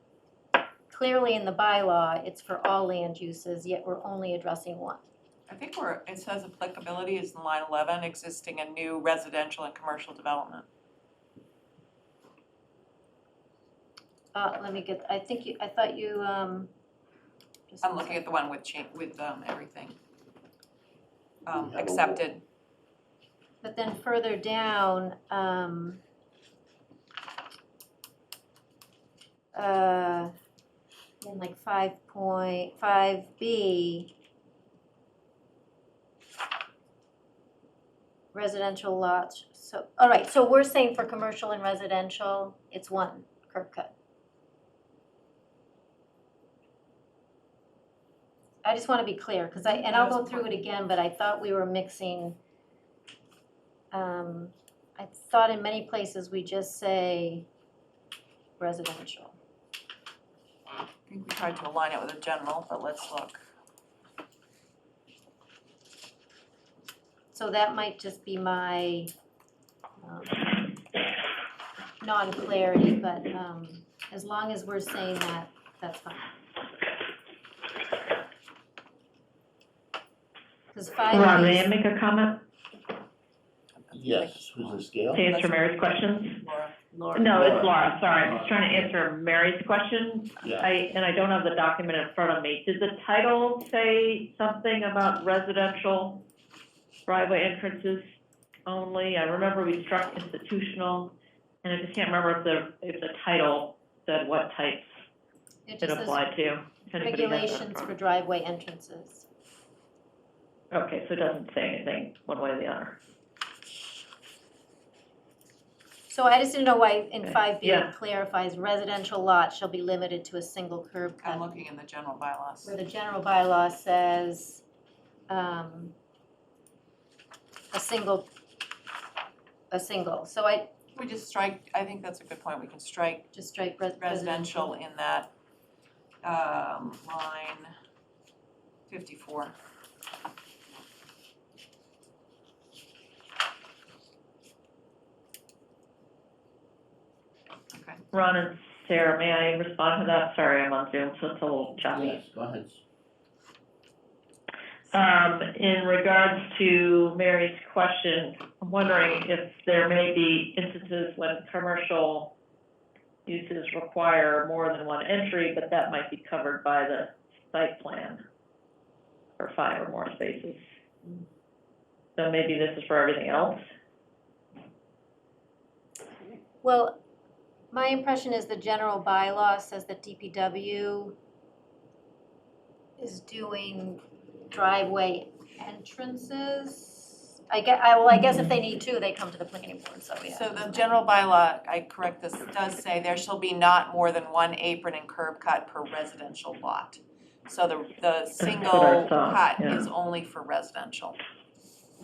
clearly in the bylaw, it's for all land uses, yet we're only addressing one. I think it says applicability is in line 11, existing and new residential and commercial development. Let me get, I thought you, just I'm a looking second. at the one with everything. We have a- Accepted. But then further down, in like 5.5B, residential lots, so, all right, so we're saying for commercial and residential, it's one curb cut. I just wanna be clear, cause and I'll go through it again, but I thought we were mixing, I thought in many places we just say residential. I think we tried to align it with a general, but let's look. So that might just be my non-clarity, but as long as we're saying that, that's fine. Because Ron, may I 5B, make a comment yes, who's this, Gail? to answer Mary's questions? Laura. No, it's Laura, sorry, I'm just trying to answer Mary's question. Yeah, I don't have the document in front of me. Did the title say something about residential driveway entrances only? I remember we struck institutional, and I just can't remember if the title said what types it it just says applied to. If anybody has that in regulations front for of driveway entrances. them. Okay, so it doesn't say anything one way or the other. So I just didn't know why in Okay. 5B Yeah. it clarifies residential lots shall be limited to a single curb I'm cut. looking in the general bylaws. Where the general bylaw says a single, so I We just strike, I think that's a good point, we can strike just strike residential in that line 54. Okay. Ron and Sarah, may I respond to that? Sorry, I'm on Zoom, so it's a little choppy. yes, go ahead. In regards to Mary's question, I'm wondering if there may be instances when commercial uses require more than one entry, but that might be covered by the site plan for 5 or more spaces. So maybe this is for everything else? Well, my impression is the general bylaw says that DPW is doing driveway entrances. I guess if they need to, they come to the planning board, so yeah. So the general bylaw, I correct this, does say there shall be not more than one apron and curb cut per residential lot. So the single what I thought, cut yeah. is only for residential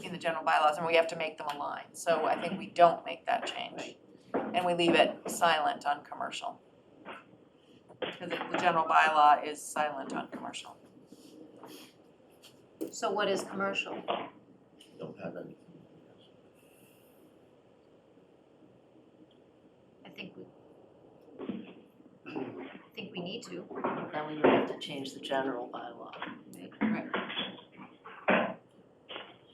in the general bylaws, and we have to make them align. So I think we don't make that change. And we leave it silent on commercial. Because the general bylaw is silent on commercial. So what is commercial? Don't have anything. I think we need to. Then we would have to change the general bylaw. Right.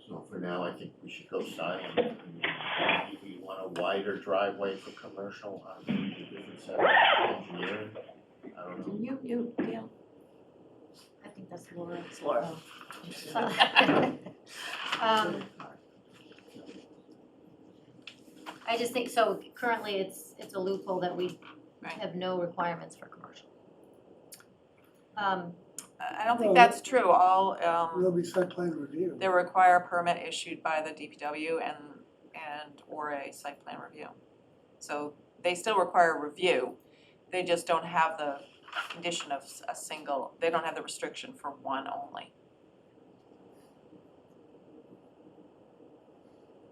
So for now, I think we should go silent. If you want a wider driveway for commercial, a different set of engineering, I don't know. You, Gail. I think that's Laura. It's Laura. I just think, so currently it's a loophole that we Right. have no requirements for commercial. I don't think that's true. All, There'll be site plan review. they require a permit issued by the DPW and or a site plan review. So they still require a review, they just don't have the condition of a single, they don't have the restriction for one only.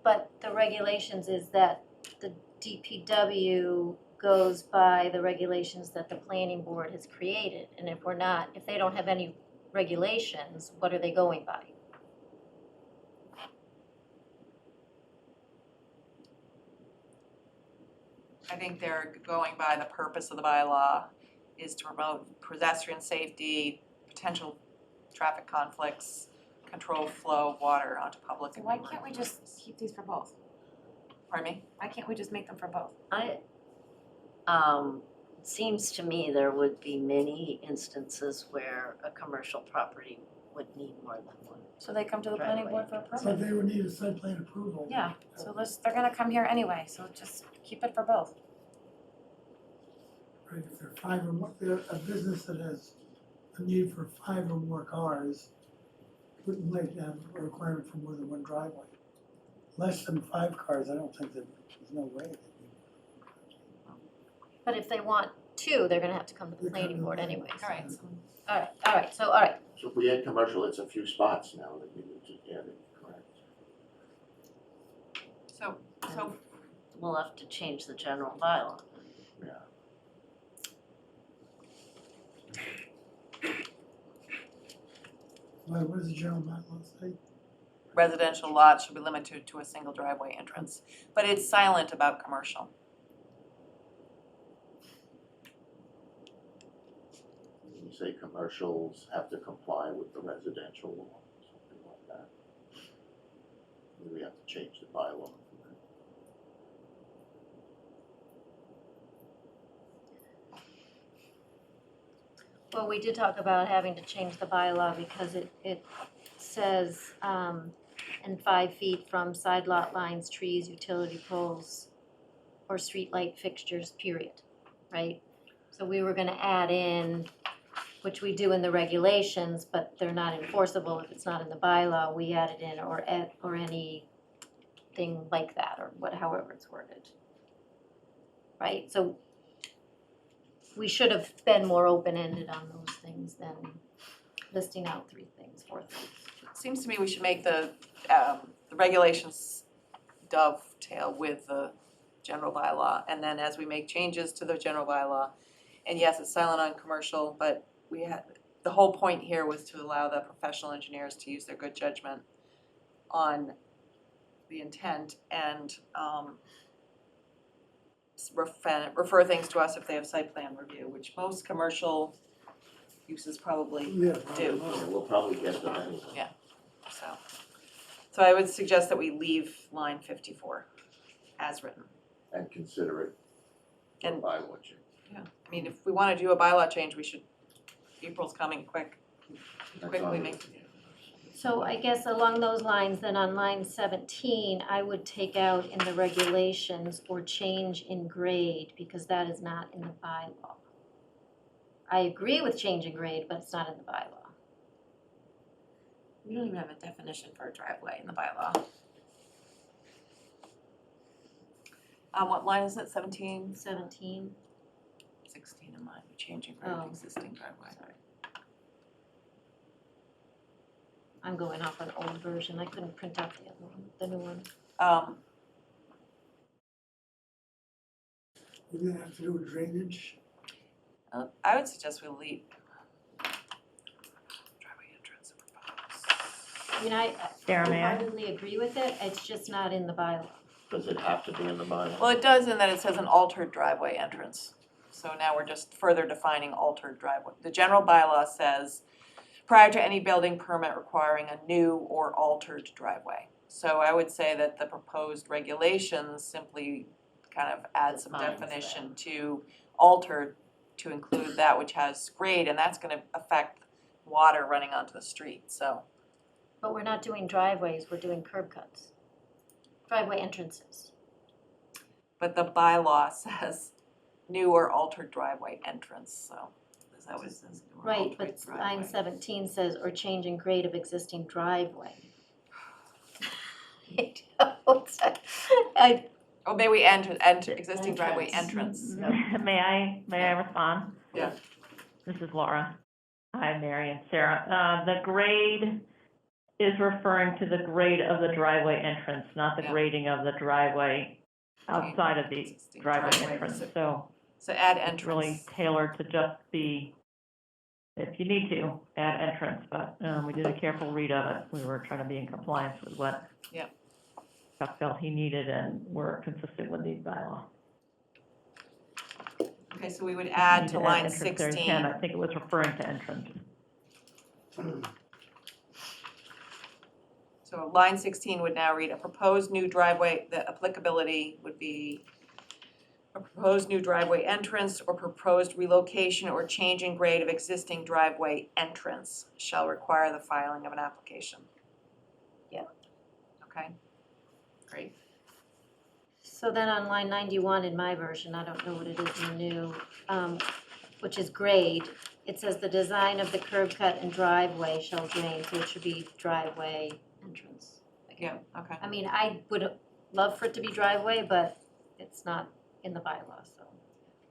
But the regulations is that the DPW goes by the regulations that the planning board has created. And if they don't have any regulations, what are they going by? I think they're going by the purpose of the bylaw is to promote pedestrian safety, potential traffic conflicts, control flow of water onto public. So why can't we just keep these for both? Pardon me? Why can't we just make them for both? Seems to me there would be many instances where a commercial property would need more than one. So they come to the planning board for a So permit? they would need a site plan approval. Yeah, so they're gonna come here anyway, so just keep it for both. Right, if they're 5 or more, they're a business that has a need for 5 or more cars, might have a requirement for more than one driveway. Less than 5 cars, I don't think there's no way. But if they want 2, they're gonna have to come to the They're planning coming board to- anyways. All right, so All right, so So if we add commercial, it's a few spots now that we need to add it, correct? So We'll have to change the general bylaw. Yeah. What does the general bylaw say? residential lots should be limited to a single driveway entrance, but it's silent about commercial. You say commercials have to comply with the residential law, something like that. Maybe we have to change the bylaw. Well, we did talk about having to change the bylaw because it says, and 5 feet from side lot lines, trees, utility poles, or street light fixtures, period, right? So we were gonna add in, which we do in the regulations, but they're not enforceable if it's not in the bylaw, we added in, or anything like that, or however it's worded. Right, so we should have been more open-ended on those things than listing out 3 things, 4 things. Seems to me we should make the regulations dovetail with the general bylaw, and then as we make changes to the general bylaw, and yes, it's silent on commercial, but we had, the whole point here was to allow the professional engineers to use their good judgment on the intent and refer things to us if they have site plan review, which most commercial uses probably Yeah. do. Yeah, we'll probably get them anyway. Yeah. So I would suggest that we leave line 54 as written. And consider it for And- bylaw change. Yeah, I mean, if we wanna do a bylaw change, we should, April's coming quick. That's Quickly on- make- So I guess along those lines, then on line 17, I would take out in the regulations or change in grade, because that is not in the bylaw. I agree with change in grade, but it's not in the bylaw. We don't even have a definition for a driveway in the bylaw. What line is it, 17? 17, 16 in mine, changing grade of Oh. existing driveway. I'm going off an old version, I couldn't print out the other one, the new one. We're gonna have to do with drainage. I would suggest we leave. Driveway entrance and proposed. I mean, I Sarah, may I? wholeheartedly agree with it, it's just not in the bylaw. Does it have to be in the bylaw? Well, it does in that it says an altered driveway entrance. So now we're just further defining altered driveway. The general bylaw says, prior to any building permit requiring a new or altered driveway. So I would say that the proposed regulations simply kind of add some Defines definition to altered to include that which has grade, and that's gonna affect water running onto the street, so. But we're not doing driveways, we're doing curb cuts. Driveway entrances. But the bylaw says new or altered driveway entrance, so is that what it says? New or Right, altered but driveway. line 17 says, or change in grade of existing driveway. I Oh, may we enter existing driveway entrance. May I respond? Yeah. This is Laura. Hi, Mary and Sarah. The grade is referring to the grade of the driveway entrance, not the Yeah. grading of the driveway outside of the Existing driveway driveway. entrance. So So add it's really entrance. tailored to just the, if you need to, add entrance, but we did a careful read of it. We were trying to be in compliance with what Yeah. Chuck felt he needed, and we're consistent with the bylaw. Okay, so we would add Need to add line entrance there in 16. 10. I think it was referring to entrance. So line 16 would now read, a proposed new driveway, the applicability would be a proposed new driveway entrance or proposed relocation or change in grade of existing driveway entrance shall require the filing of an application. Yeah. Okay, great. So then on line 91 in my version, I don't know what it is in the new, which is grade, it says the design of the curb cut and driveway shall drain, so it should be driveway entrance. Yeah, okay. I mean, I would love for it to be driveway, but it's not in the bylaw, so.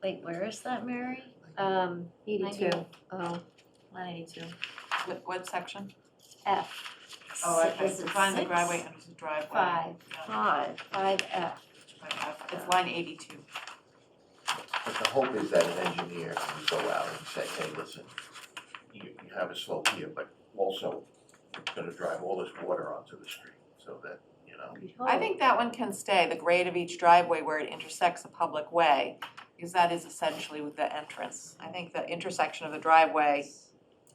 Wait, where is that, Mary? 82, 90 Oh, line 82. What section? F, Oh, okay, Is it define the 6? driveway entrance and driveway. 5, Yeah, 5. 5F. It's line 82. But the hope is that an engineer can go out and say, hey, listen, you have a slope here, but also it's gonna drive all this water onto the street, so that, you know. I think that one can stay, the grade of each driveway where it intersects a public way, because that is essentially with the entrance. I think the intersection of the driveway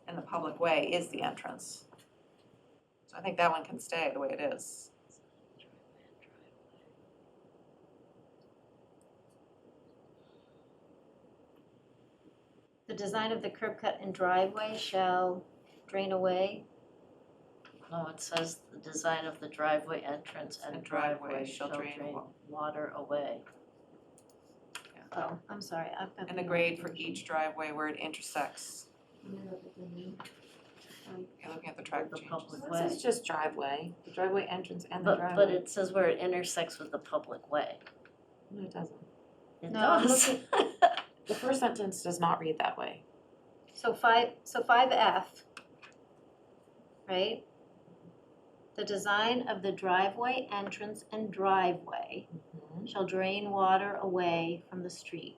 and the public way is the entrance. So I think that one can stay the way it is. The design of the curb cut and driveway shall drain away. No, it says the design of the driveway entrance and And driveway driveway shall shall drain drain wa- water away. Oh, I'm sorry, I've got. And the grade for each driveway where it intersects. You're looking at the track The changes. public This way. is just driveway, the driveway entrance and the But driveway. it says where it intersects with the public way. No, it doesn't. It No, I'm does. The first sentence does not read that way. So 5F, right? The design of the driveway entrance and driveway shall drain water away from the street.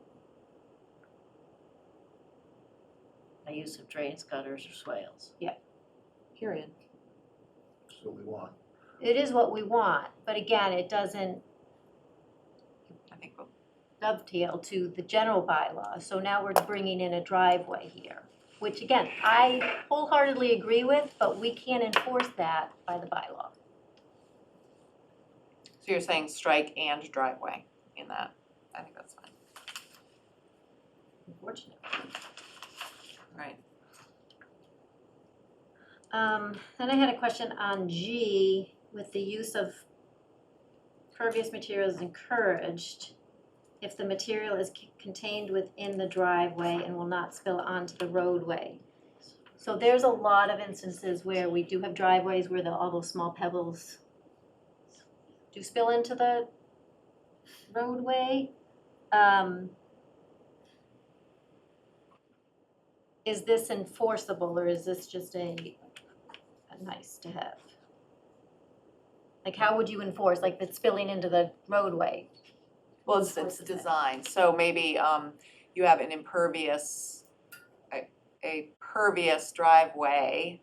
By use of drains, gutters, or swales. Period. So we want. It is what we want, but again, it doesn't I think we'll dovetail to the general bylaw. So now we're bringing in a driveway here. which again, I wholeheartedly agree with, but we can't enforce that by the bylaw. So you're saying strike and driveway in that? I think that's fine. Unfortunately. Right. Then I had a question on G, with the use of pervious materials encouraged if the material is contained within the driveway and will not spill onto the roadway. So there's a lot of instances where we do have driveways where all those small pebbles do spill into the roadway. Is this enforceable, or is this just a nice to have? Like, how would you enforce, like, the spilling into the roadway? Well, it's Enforces it. designed, so maybe you have an impervious, a pervious driveway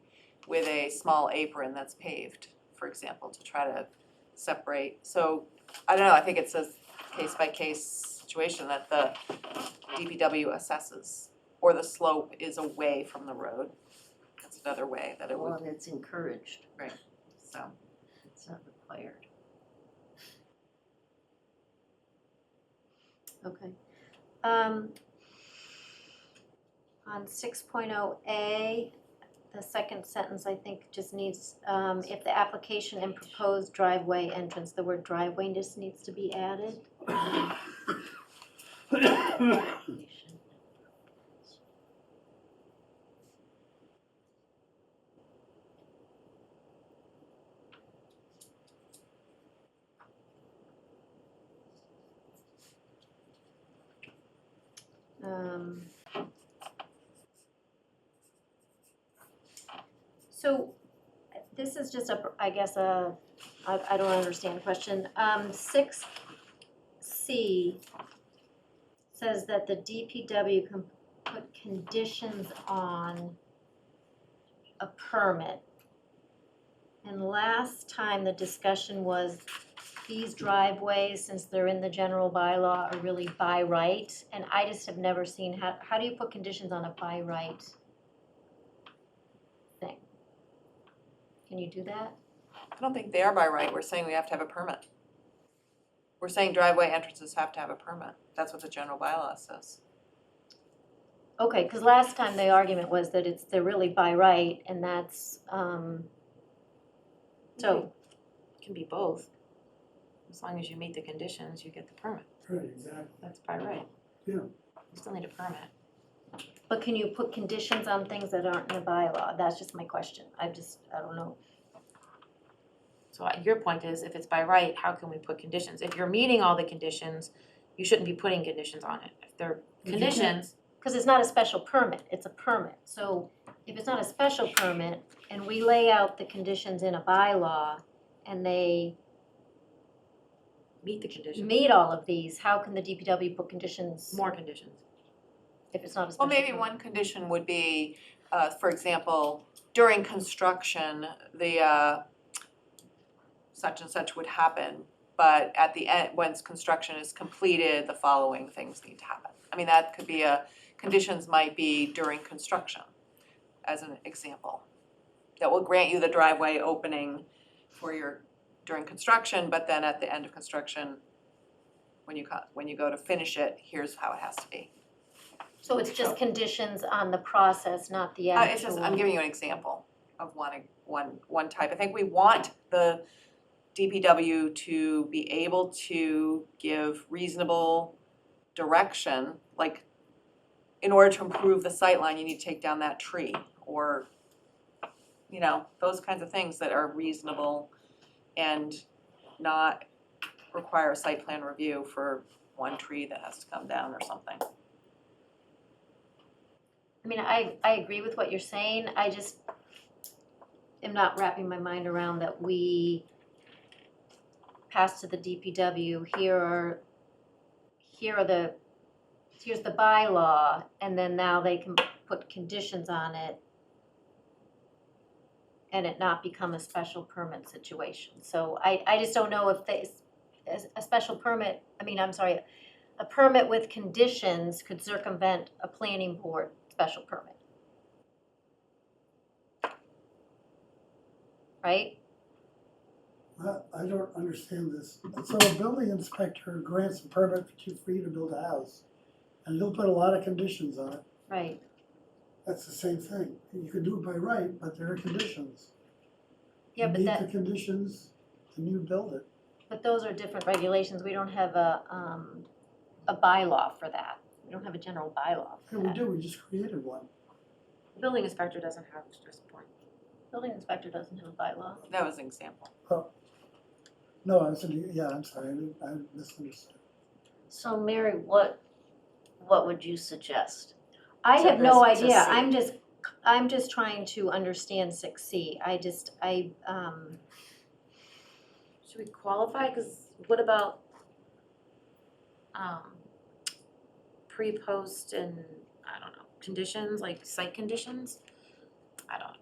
with a small apron that's paved, for example, to try to separate. So, I don't know, I think it's a case-by-case situation that the DPW assesses, or the slope is away from the road. That's another way that it Well, would, and it's encouraged, so. it's not required. Okay. On 6.0A, the second sentence, I think, just needs, if the application and proposed driveway entrance, the word driveway just needs to be added. So this is just I guess I don't understand the question. 6C says that the DPW can put conditions on a permit. And last time the discussion was these driveways, since they're in the general bylaw, are really by right. And I just have never seen, how do you put conditions on a by right thing? Can you do that? I don't think they are by right, we're saying we have to have a permit. We're saying driveway entrances have to have a permit, that's what the general bylaw says. Okay, because last time the argument was that they're really by right, and that's, so, It can be both. As long as you meet the conditions, you get the permit. Right, exactly. That's by right. Yeah. You still need a permit. but can you put conditions on things that aren't in the bylaw? That's just my question. I don't know. So your point is, if it's by right, how can we put conditions? If you're meeting all the conditions, you shouldn't be putting conditions on it. If they're If you can't- conditions, Because it's not a special permit, it's a permit. So if it's not a special permit and we lay out the conditions in a bylaw and they meet the conditions, meet all of these, how can the DPW put conditions more conditions. if it's not a Well, special maybe permit? one condition would be, for example, during construction, the such and such would happen, but at the end, once construction is completed, the following things need to happen. I mean, that could be conditions might be during construction, as an example. That will grant you the driveway opening during construction, but then at the end of construction, when you go to finish it, here's how it has to be. So it's just conditions on the process, not the actual. It's just, I'm giving you an example of one type. I think we want the DPW to be able to give reasonable direction, like, in order to improve the sightline, you need to take down that tree, or, those kinds of things that are reasonable and not require a site plan review for one tree that has to come down or something. I mean, I agree with what you're saying, I just am not wrapping my mind around that we pass to the DPW, here's the bylaw, and then now they can put conditions on it and it not become a special permit situation. So I just don't know if a special permit, a permit with conditions could circumvent a planning board special permit. right? I don't understand this. So a building inspector grants a permit for you to build a house, and he'll put a lot of conditions on it. Right. That's the same thing. You can do it by right, but there are conditions. Yeah, You but meet that, the conditions, then you build it. but those are different regulations. We don't have a bylaw for that. We don't have a general bylaw Yeah, for we that. do, we just created one. Building inspector doesn't have just point. Building inspector doesn't have a bylaw. That was an example. No, I said, yeah, I'm sorry, I misunderstood. So Mary, what would you suggest? I To have no this- to idea. see. I'm just trying to understand 6C. Should we qualify? Because what about pre-post and, I don't know, conditions, like site conditions? I don't.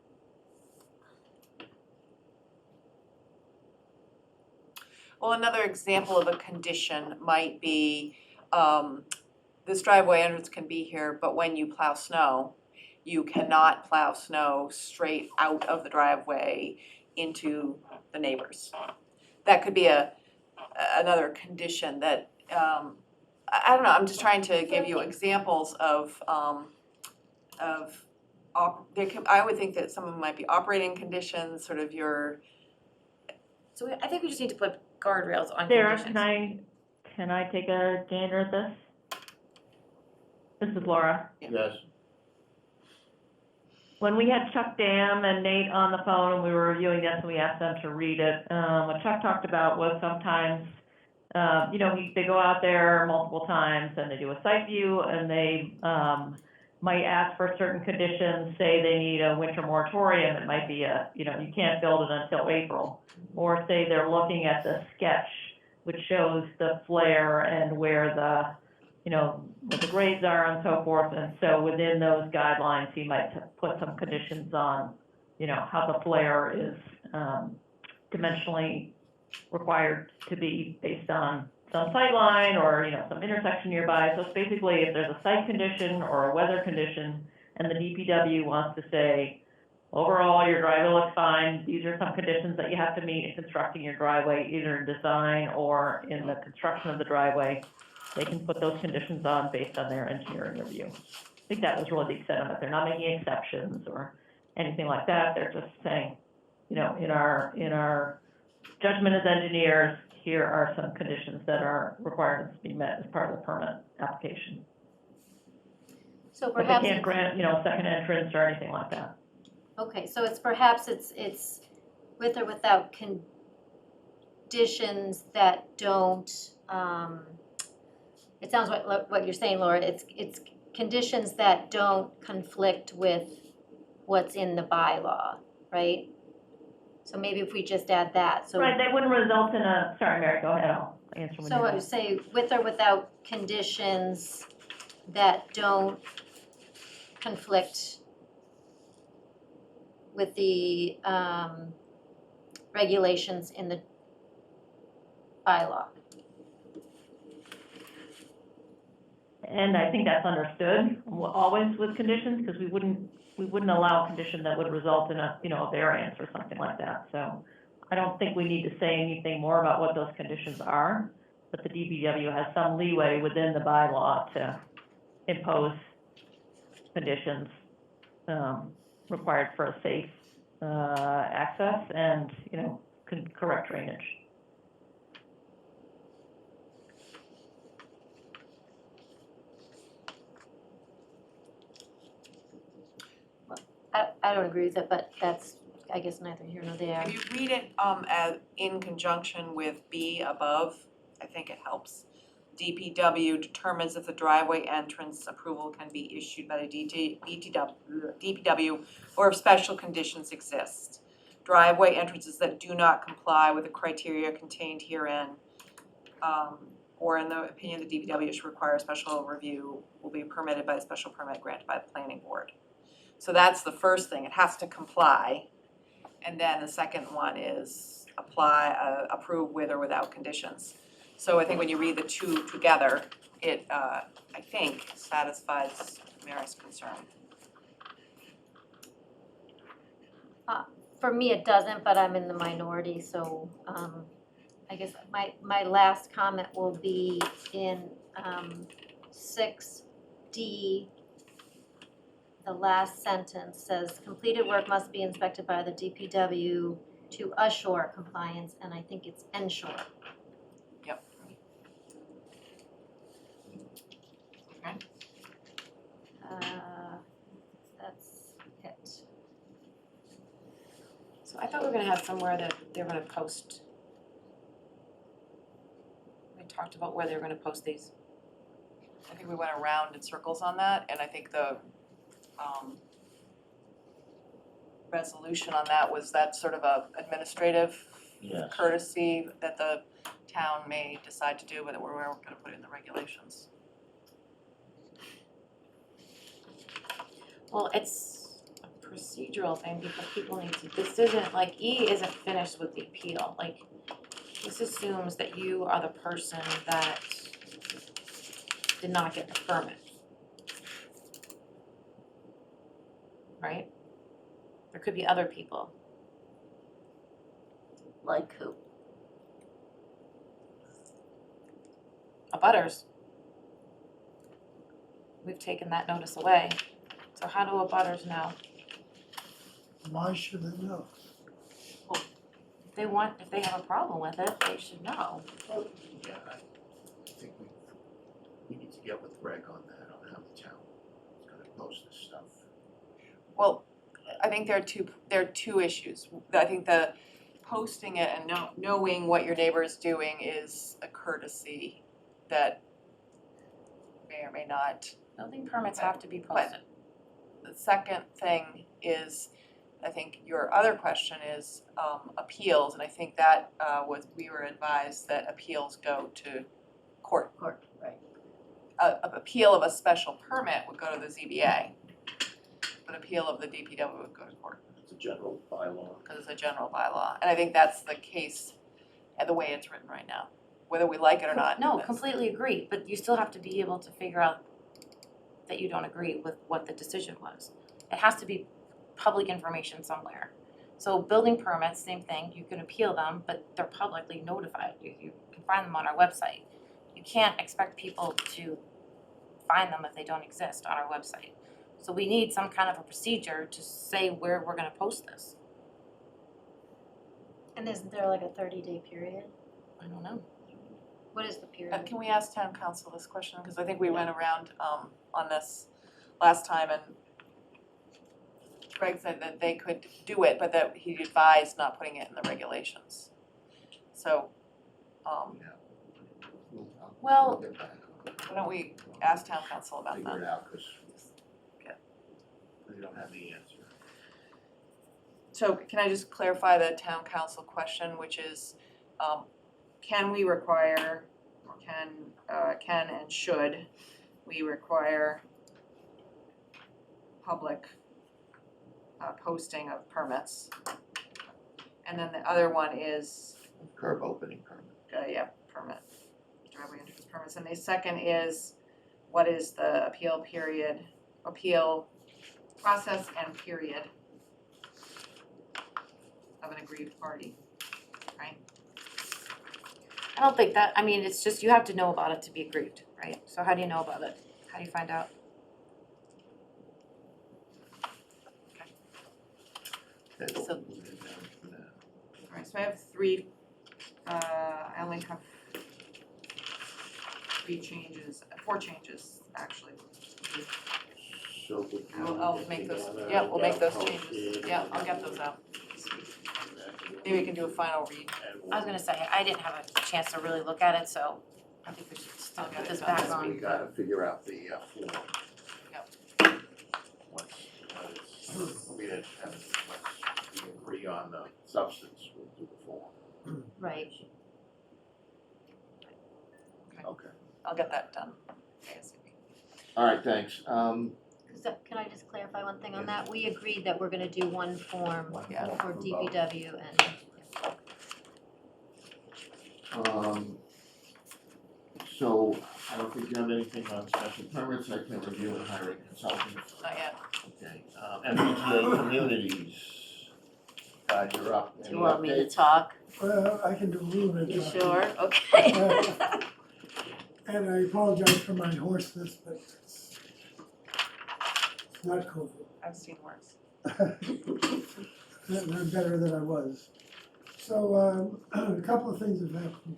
Well, another example of a condition might be, this driveway entrance can be here, but when you plow snow, you cannot plow snow straight out of the driveway into the neighbors. That could be another condition that, I don't know, I'm just trying to give you examples of, I would think that some of them might be operating conditions, sort of your, So I think we just need to put guardrails on Sarah, conditions. can I take a gander at this? This is Laura. Yes. When we had Chuck Dam and Nate on the phone and we were reviewing this and we asked them to read it, what Chuck talked about was sometimes, they go out there multiple times and they do a site view and they, might ask for certain conditions, say they need a winter moratorium, it might be you can't build it until April. Or say they're looking at the sketch, which shows the flare and where what the grades are and so forth. And so within those guidelines, he might put some conditions on, how the flare is, dimensionally required to be based on some sightline or, some intersection nearby. So it's basically if there's a site condition or a weather condition and the DPW wants to say, overall, your driveway looks fine, these are some conditions that you have to meet in constructing your driveway, either in design or in the construction of the driveway, they can put those conditions on based on their engineering review. I think that was really the extent of it. They're not making exceptions or anything like that. They're just saying, in our judgment as engineers, here are some conditions that are required to be met as part of the permit application. So But they perhaps, can't grant, second entrance or anything like that. okay, so it's with or without conditions that don't, it sounds like what you're saying, Laura, it's conditions that don't conflict with what's in the bylaw, right? So maybe if we just add that, so. Right, they wouldn't result in sorry, Mary, go ahead, I'll answer when So you're I done. would say with or without conditions that don't conflict with the regulations in the bylaw. And I think that's understood, always with conditions, because we wouldn't allow a condition that would result in a variance or something like that. So I don't think we need to say anything more about what those conditions are, but the DPW has some leeway within the bylaw to impose conditions required for a safe access and, correct drainage. I don't agree with it, but that's, I guess, neither here nor there. if you read it in conjunction with B above, I think it helps. DPW determines if the driveway entrance approval can be issued by the DPW or if special conditions exist. Driveway entrances that do not comply with the criteria contained herein, or in the opinion of the DPW should require a special review, will be permitted by a special permit granted by the planning board. So that's the first thing, it has to comply. And then the second one is approve with or without conditions. So I think when you read the two together, it, I think, satisfies Mary's concern. for me, it doesn't, but I'm in the minority, so, I guess my last comment will be in, 6D. The last sentence says, completed work must be inspected by the DPW to assure compliance, and I think it's ensure. Yep. Okay. That's it. So I thought we were gonna have somewhere that they're gonna post. We talked about where they were gonna post these. I think we went around in circles on that, and I think the resolution on that was that sort of a administrative Yes. courtesy that the town may decide to do, but we're gonna put it in the regulations. Well, it's a procedural thing because people need to, this isn't, like, E isn't finished with the appeal, like, this assumes that you are the person that did not get the permit. Right? There could be other people. Like who? Abutters. We've taken that notice away. So how do abutters know? Why should they know? If they have a problem with it, they should know. Yeah, I think we need to get with Greg on that, on how the town is gonna post this stuff. Well, I think there are two issues. I think the posting it and knowing what your neighbor is doing is a courtesy that may or may not. Building permits have to be posted. The second thing is, I think your other question is appeals, and I think that we were advised that appeals go to court. Court, right. An appeal of a special permit would go to the ZBA. An appeal of the DPW would go to court, It's a general bylaw. because it's a general bylaw. And I think that's the case, the way it's written right now, whether we like it or not. No, that's- completely agree, but you still have to be able to figure out that you don't agree with what the decision was. It has to be public information somewhere. So building permits, same thing, you can appeal them, but they're publicly notified. You can find them on our website. You can't expect people to find them if they don't exist on our website. So we need some kind of a procedure to say where we're gonna post this. And isn't there like a 30-day period? I don't know. What is the period? Can we ask town council this question, because I think we went around on this last time, and Greg said that they could do it, but that he advised not putting it in the regulations. So, Well- We'll get back on it. why don't we ask town council about Figure that? it out, because Okay. we don't have the answer. So can I just clarify the town council question, which is, can we require, or can and should we require public posting of permits? And then the other one is, Curb opening permit. permit, driveway entrance permits. And the second is, what is the appeal process and period of an aggrieved party, right? I don't think that, I mean, it's just, you have to know about it to be aggrieved, right? So how do you know about it? How do you find out? Okay, So- we'll get it down for that. All right, so I have three, I only have four changes, actually. So would you I'll get make those, together, yeah, we'll make those get changes, posted, yeah, I'll get those out. Maybe we can do a final read. and I was gonna say, I didn't have a chance to really look at it, so I think we should still I'll put get this it back done. We on. gotta figure out the form. Yep. We didn't have, we agree on the substance, we'll do the form. Right. Okay, I'll get that done ASAP. all right, thanks. So can I just clarify one thing on that? We agreed that we're gonna do one form Yeah. for DPW and, So, I don't think you have anything on special permits, I can review and hiring consultants. Not yet. Okay, MBTA communities. Todd, you're up. Do Any you want me to updates? talk? Well, I can do a little bit. You talking. sure? Okay. And I apologize for my hoarseness, but it's not COVID. I've seen worse. I'm better than I was. So, a couple of things have happened.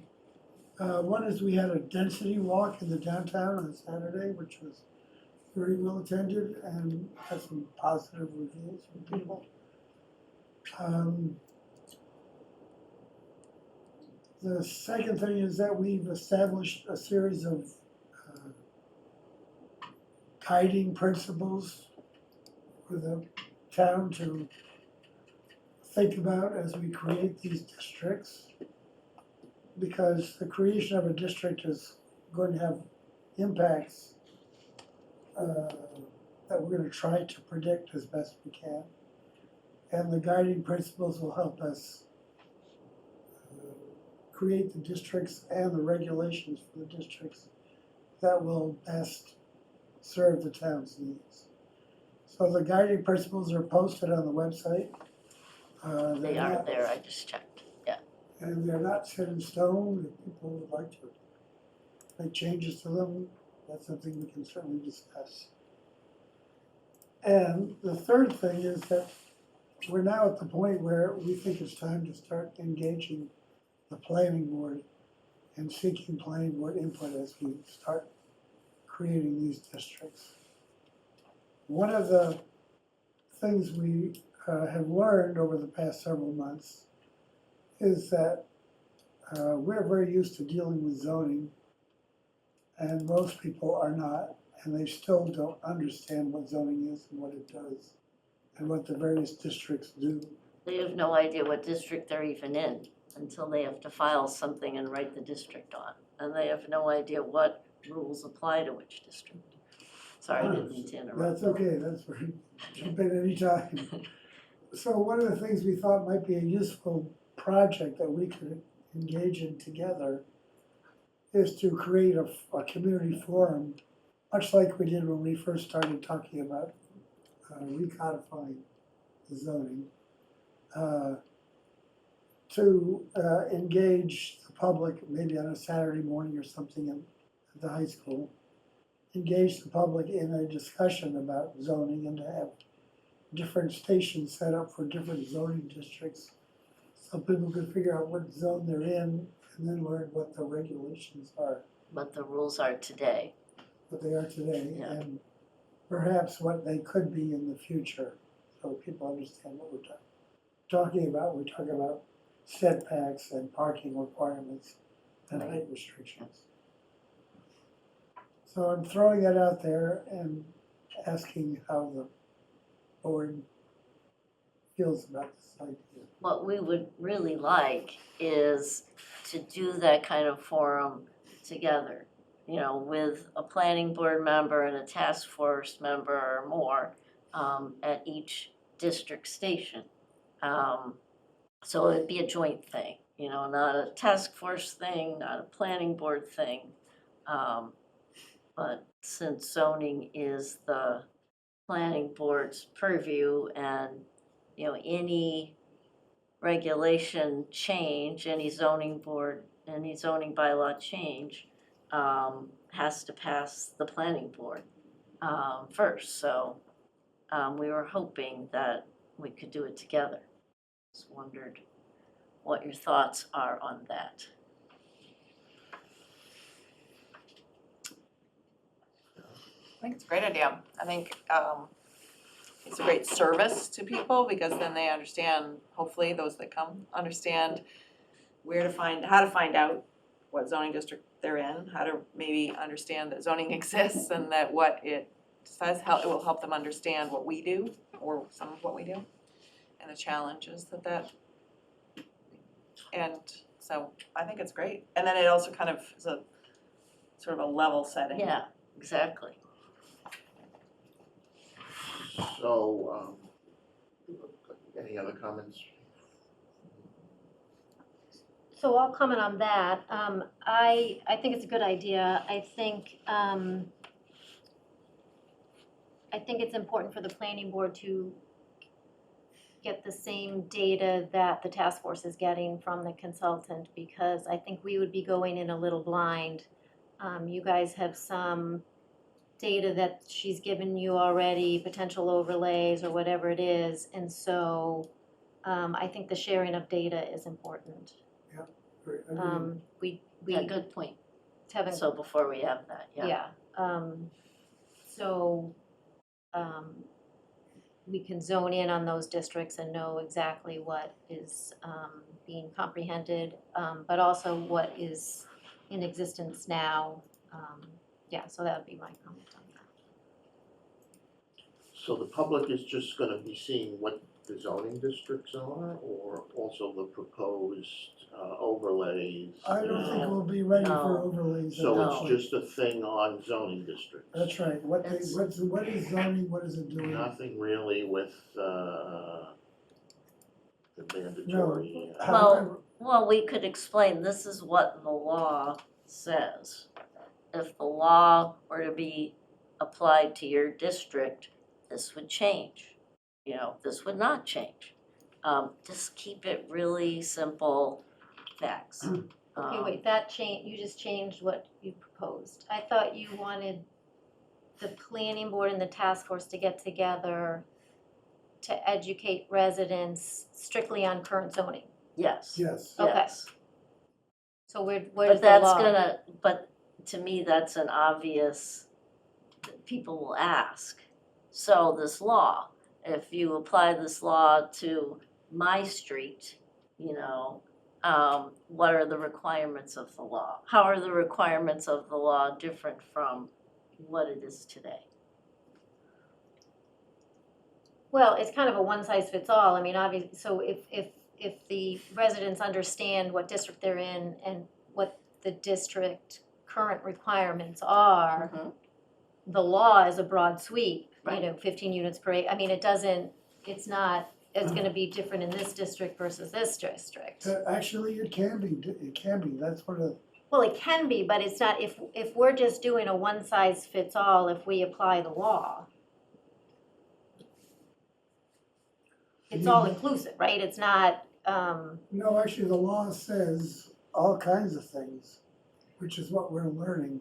One is we had a density walk in the downtown on Saturday, which was very well attended and had some positive reviews from people. The second thing is that we've established a series of guiding principles for the town to think about as we create these districts. Because the creation of a district is going to have impacts that we're going to try to predict as best we can. And the guiding principles will help us create the districts and the regulations for the districts that will best serve the town's needs. So the guiding principles are posted on the website. They are there, I just checked, yeah. And they're not set in stone, if people would like to make changes to them, that's something we can certainly discuss. And the third thing is that we're now at the point where we think it's time to start engaging the planning board and seeking planning board input as we start creating these districts. One of the things we have learned over the past several months is that we're very used to dealing with zoning, and most people are not, and they still don't understand what zoning is and what it does, and what the various districts do. They have no idea what district they're even in until they have to file something and write the district on. And they have no idea what rules apply to which district. Sorry, I didn't mean to interrupt. That's okay, that's right, jump in anytime. So one of the things we thought might be a useful project that we could engage in together is to create a community forum, much like we did when we first started talking about recodifying the zoning, to engage the public, maybe on a Saturday morning or something at the high school, engage the public in a discussion about zoning and to have different stations set up for different zoning districts so people could figure out what zone they're in and then learn what the regulations are, What the rules are today. what they are today, Yeah. and perhaps what they could be in the future, so people understand what we're talking about. We're talking about setbacks and parking requirements and height restrictions. So I'm throwing that out there and asking how the board feels about this idea. What we would really like is to do that kind of forum together, you know, with a planning board member and a task force member or more at each district station. So it'd be a joint thing, you know, not a task force thing, not a planning board thing. But since zoning is the planning board's purview and, you know, any regulation change, any zoning board, any zoning bylaw change has to pass the planning board first. So we were hoping that we could do it together. Just wondered what your thoughts are on that. I think it's a great idea. I think it's a great service to people because then they understand, hopefully those that come, understand how to find out what zoning district they're in, how to maybe understand that zoning exists and that what it says, how it will help them understand what we do or some of what we do and the challenges and so I think it's great. And then it also kind of is a sort of a level setting. Yeah, exactly. So, any other comments? So I'll comment on that. I think it's a good idea. I think it's important for the planning board to get the same data that the task force is getting from the consultant, because I think we would be going in a little blind. You guys have some data that she's given you already, potential overlays or whatever it is, and so I think the sharing of data is important. Right, I mean, We Yeah, good point. haven't. So before we have that, yeah. Yeah, so, we can zone in on those districts and know exactly what is, being comprehended, but also what is in existence now. Yeah, so that would be my comment on that. So the public is just gonna be seeing what the zoning districts are, or also the proposed overlays? I don't think we'll be ready for No. overlays. at So that it's point. just a thing on zoning districts? That's right, what It's- what is zoning, what is it doing? Nothing really with, the mandatory. However, Well, we could explain, this is what the law says. If the law were to be applied to your district, this would change. You know, this would not change. Just keep it really simple facts. Okay, wait, you just changed what you proposed. I thought you wanted the planning board and the task force to get together to educate residents strictly on current zoning. Yes, yes, Okay. yes. So where's But the that's law? but to me, that's an obvious, people will ask. So this law, if you apply this law to my street, you know, what are the requirements of the law? How are the requirements of the law different from what it is today? Well, it's kind of a one size fits all. I mean, obviously, so if the residents understand what district they're in and what the district current requirements are, Mhm. the law is a broad sweep, you Right. know, 15 units per acre. I mean, it's not, it's gonna be different in this district versus this district. actually, it can be, that's what Well, it can be, but it's not, if we're just doing a one size fits all, if we apply the law. It's all inclusive, right? It's not, no, actually, the law says all kinds of things, which is what we're learning.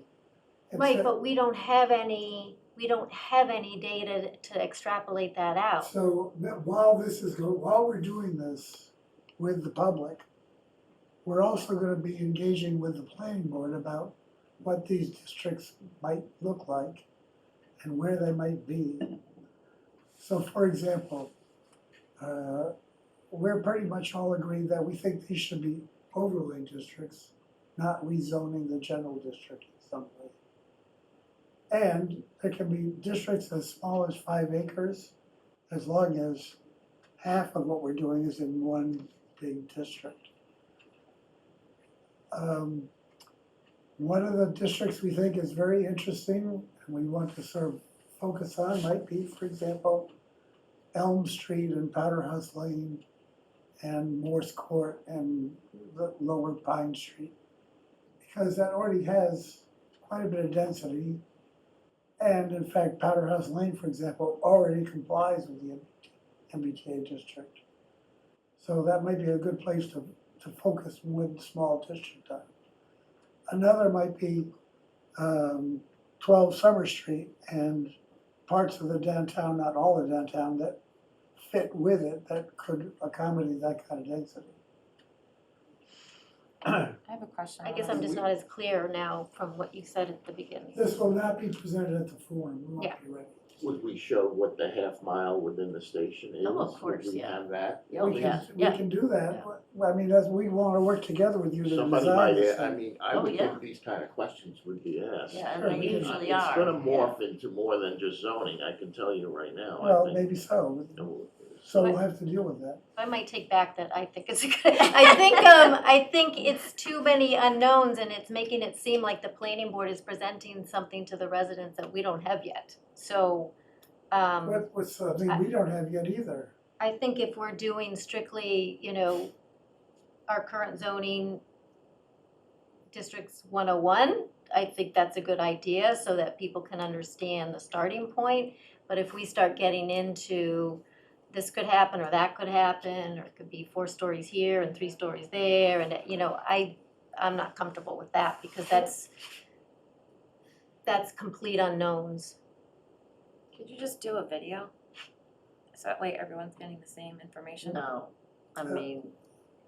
It right, said- but we don't have any data to extrapolate that out. So while while we're doing this with the public, we're also gonna be engaging with the planning board about what these districts might look like and where they might be. So for example, we're pretty much all agreed that we think these should be overlay districts, not rezoning the general district in some way. And there can be districts as small as 5 acres, as long as half of what we're doing is in one big district. One of the districts we think is very interesting and we want to sort of focus on might be, for example, Elm Street and Powder House Lane and Morse Court and the Lower Pine Street. Because that already has quite a bit of density. And in fact, Powder House Lane, for example, already complies with the MBTA district. So that might be a good place to focus one small district on. Another might be 12 Summer Street and parts of the downtown, not all the downtown, that fit with it, that could accommodate that kind of density. I have a question. I on guess this. I'm just not as clear now from what you said at the beginning. This will not be presented at the forum, we Yeah. won't be ready. Would we show what the half mile within the station is? Oh, of course, Would we yeah. have that? Oh, We yeah, can, yeah. we can do that, I mean, as we wanna work together with you to Somebody design might, this I thing. mean, I Oh, would yeah. think these kind of questions would be asked. Yeah, and Sure, they we can- usually It's are. gonna yeah. morph into more than just zoning, I can tell you right now, Well, I think. maybe so, No, so we'll have to deal with that. I might take back that I think it's a good, I think it's too many unknowns and it's making it seem like the planning board is presenting something to the residents that we don't have yet. So, What's something we don't have yet either. I think if we're doing strictly, you know, our current zoning districts 101, I think that's a good idea so that people can understand the starting point. But if we start getting into this could happen or that could happen, or it could be 4 stories here and 3 stories there, and, you know, I'm not comfortable with that, because that's complete unknowns. Could you just do a video? So that way everyone's getting the same information? No, I mean,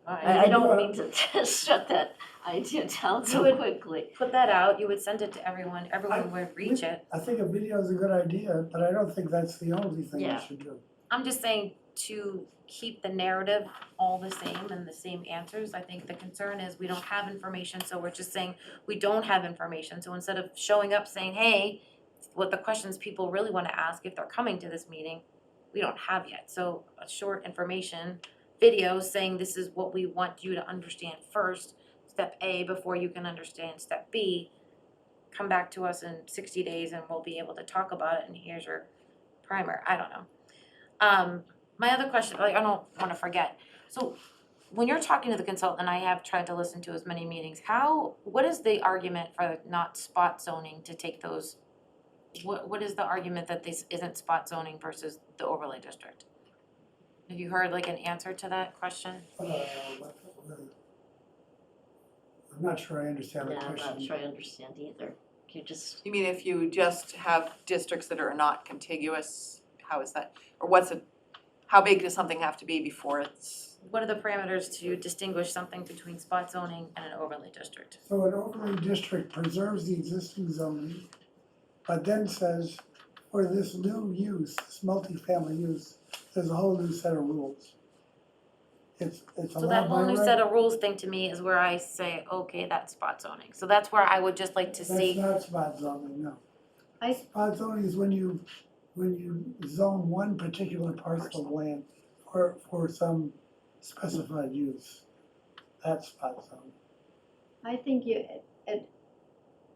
Alright. I don't mean to shut that idea down so would- quickly. Put that out, you would send it to everyone, everyone would reach it. I think a video is a good idea, but I don't think that's the only thing Yeah. we should do. I'm just saying to keep the narrative all the same and the same answers. I think the concern is we don't have information, so we're just saying we don't have information. So instead of showing up saying, hey, what the questions people really wanna ask if they're coming to this meeting, we don't have yet. So a short information video saying this is what we want you to understand first, step A, before you can understand step B. Come back to us in 60 days and we'll be able to talk about it, and here's your primer. I don't know. My other question, like, I don't wanna forget. So when you're talking to the consultant, and I have tried to listen to as many meetings, what is the argument for not spot zoning to take those? What is the argument that this isn't spot zoning versus the overlay district? Have you heard like an answer to that question? I'm not sure I understand the Yeah, I'm question. not sure I understand either. You just, You mean if you just have districts that are not contiguous, how is that, or how big does something have to be before it's? What are the parameters to distinguish something between spot zoning and an overlay district? So an overlay district preserves the existing zoning, but then says, for this new use, this multifamily use, there's a whole new set of rules. It's So that allowed by whole new right. set of rules thing to me is where I say, okay, that's spot zoning. So that's where I would just like to That's see. not spot zoning, no. I- Spot zoning is when you zone one particular parcel of land for some specified use. That's spot zoning. I think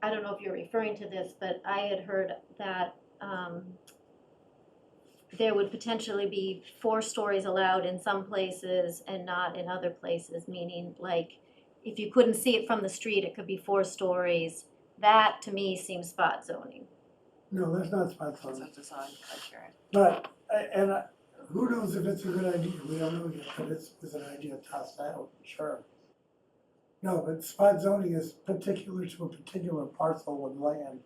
I don't know if you're referring to this, but I had heard that there would potentially be 4 stories allowed in some places and not in other places, meaning like, if you couldn't see it from the street, it could be 4 stories. That, to me, seems spot zoning. No, that's not spot It's zoning. a design criteria. But, who knows if it's a good idea, we don't know yet, but it's an idea tossed out, sure. No, but spot zoning is particular to a particular parcel of land.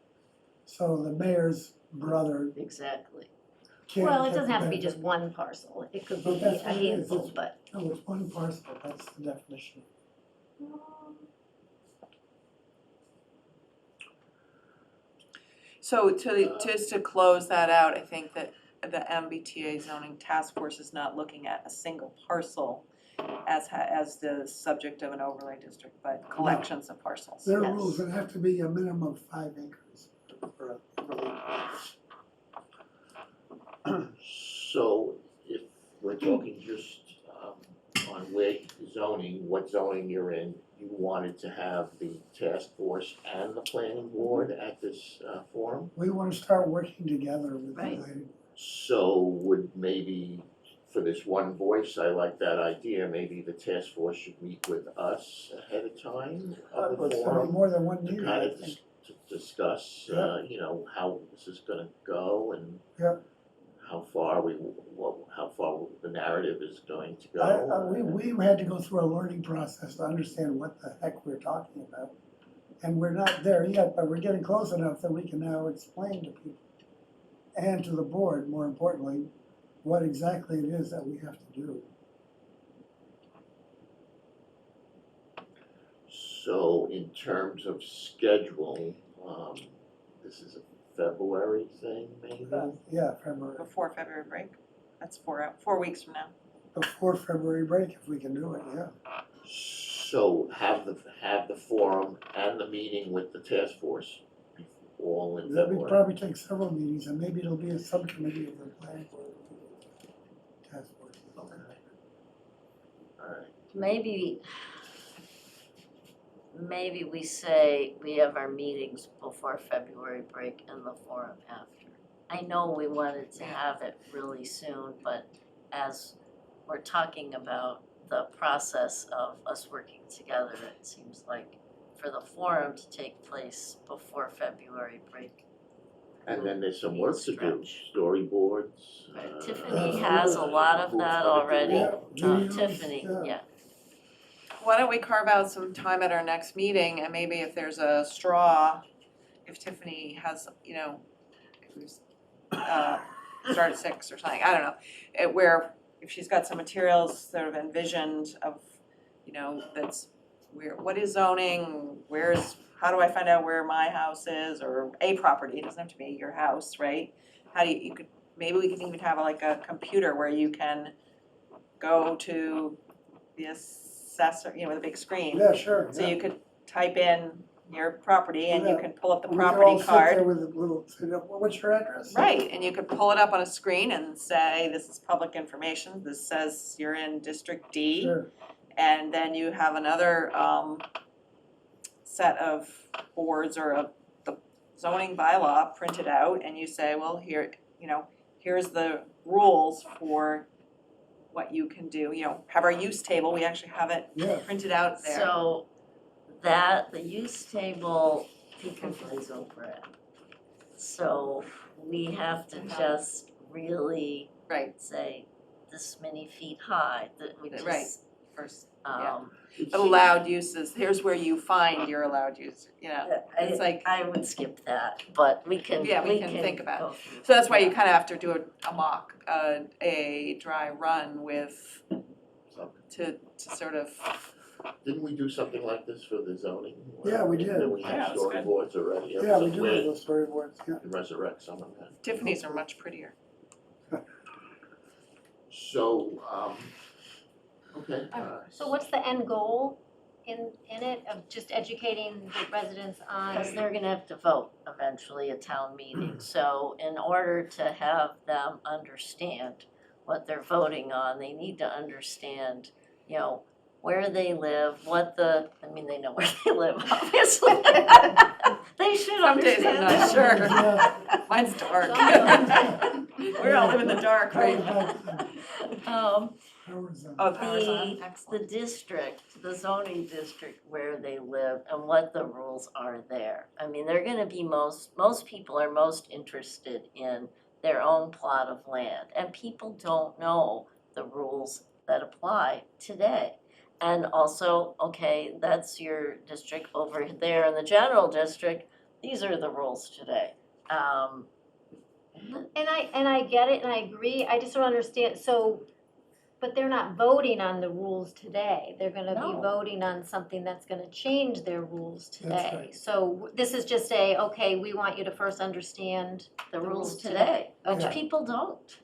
So the mayor's brother exactly. can't. Well, it get doesn't the have to be benefit. just one parcel, it could But be that's a what it is. handful, It's- but. No, it's one parcel, that's the definition. So just to close that out, I think that the MBTA zoning task force is not looking at a single parcel as the subject of an overlay district, but collections of parcels. There are Yes. rules that have to be a minimum of 5 acres for a relief. So if we're talking just on where zoning, what zoning you're in, you wanted to have the task force and the planning board at this forum? We want to start working together with the Right. planning. So would maybe, for this one voice, I like that idea, maybe the task force should meet with us ahead of time of the It's gonna be forum? more than one To meeting, kind I of think. to discuss, you know, how this is gonna go and Yeah. how far the narrative is going to go. We had to go through a learning process to understand what the heck we're talking about. And we're not there yet, but we're getting close enough that we can now explain to people and to the board, more importantly, what exactly it is that we have to do. So in terms of schedule, this is a February thing, maybe? Yeah, February, Before February break, that's 4 weeks from now. before February break, if we can do it, yeah. So have the forum and the meeting with the task force all in That would February. probably take several meetings, and maybe it'll be a subcommittee of the planning board. Task force. Alright, Maybe we say we have our meetings before February break and the forum after. I know we wanted to have it really soon, but as we're talking about the process of us working together, it seems like for the forum to take place before February break And then there's some work to do, Stretch. storyboards. Tiffany has a lot of that already. Yeah, videos, Tiffany, yeah. yeah. Why don't we carve out some time at our next meeting, and maybe if there's a straw, if Tiffany has, you know, if we start at 6 or something, I don't know, where if she's got some materials sort of envisioned of, you know, that's where, what is zoning, how do I find out where my house is, or a property, it doesn't have to be your house, right? How do you could, maybe we can even have like a computer where you can go to the assessor, you know, with a big screen. Yeah, sure, So yeah. you could type in your property and you Yeah. can pull up the We could all property sit there card. with a little, say, what's your address? Right, and you could pull it up on a screen and say, this is public information, this says you're in District D. Sure, And then you have another set of boards or the zoning bylaw printed out, and you say, well, here, you know, here's the rules for what you can do, you know, have our use table, we actually have it yeah. printed out there. So the use table, people glaze over it. So we have to just really Right, say this many feet high, that we Right. just, first, yeah. um. Allowed uses, here's where you find your allowed use, you know, it's like, I would skip that, but we can, Yeah, we we can can think about it. go through. so that's why you kind of have to do a mock, a dry run with, to sort of, Didn't we do something like this for the zoning? Yeah, we did. And we Yeah, have that's good. storyboards already. Yeah, we So do have those storyboards, yeah. we can resurrect some of that. Tiffany's are much prettier. So, okay. So what's the end goal in it of just educating the residents Because on? they're gonna have to vote eventually at town meeting, so in order to have them understand what they're voting on, they need to understand, you know, where they live, I mean, they know where they live, obviously. They should Some days I'm understand not that. sure, mine's dark. We all live in the dark, right? Oh, power's on, The excellent. district, the zoning district where they live and what the rules are there. I mean, they're gonna be most people are most interested in their own plot of land. And people don't know the rules that apply today. And also, okay, that's your district over there in the general district, these are the rules today. And I get it and I agree, I just don't understand, so, but they're not voting on the rules today. They're gonna be No. voting on something that's gonna change their rules That's today. right. So this is just okay, we want you to first understand The rules rules today, which Okay. people don't.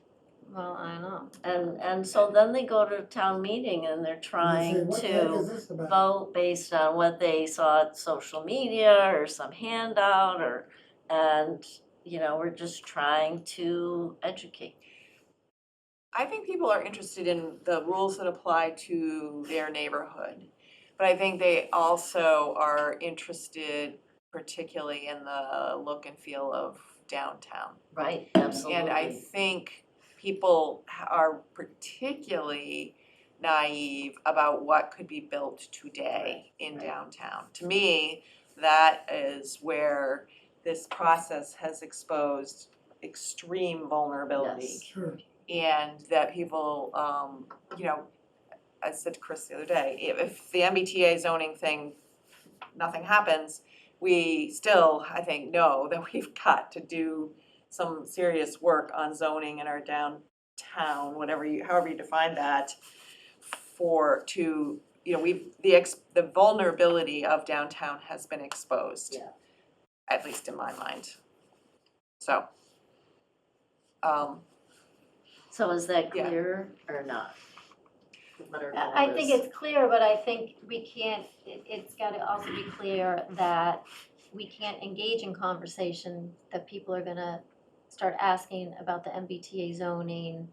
well, I know. And so then they go to town meeting and they're trying What the heck to is this about? vote based on what they saw at social media or some handout and, you know, we're just trying to educate. I think people are interested in the rules that apply to their neighborhood. But I think they also are interested particularly in the look and feel of downtown. Right, absolutely. And I think people are particularly naive about what could be built today in downtown. To me, that is where this process has exposed extreme vulnerability. Yes. Sure, And that people, you know, I said to Chris the other day, if the MBTA zoning thing, nothing happens, we still, I think, know that we've got to do some serious work on zoning in our downtown, however you define that, you know, the vulnerability of downtown has been exposed. Yeah. At least in my mind. So, So is that Yeah. clear or not? What our goal I think is? it's clear, but I think we can't, it's gotta also be clear that we can't engage in conversation that people are gonna start asking about the MBTA zoning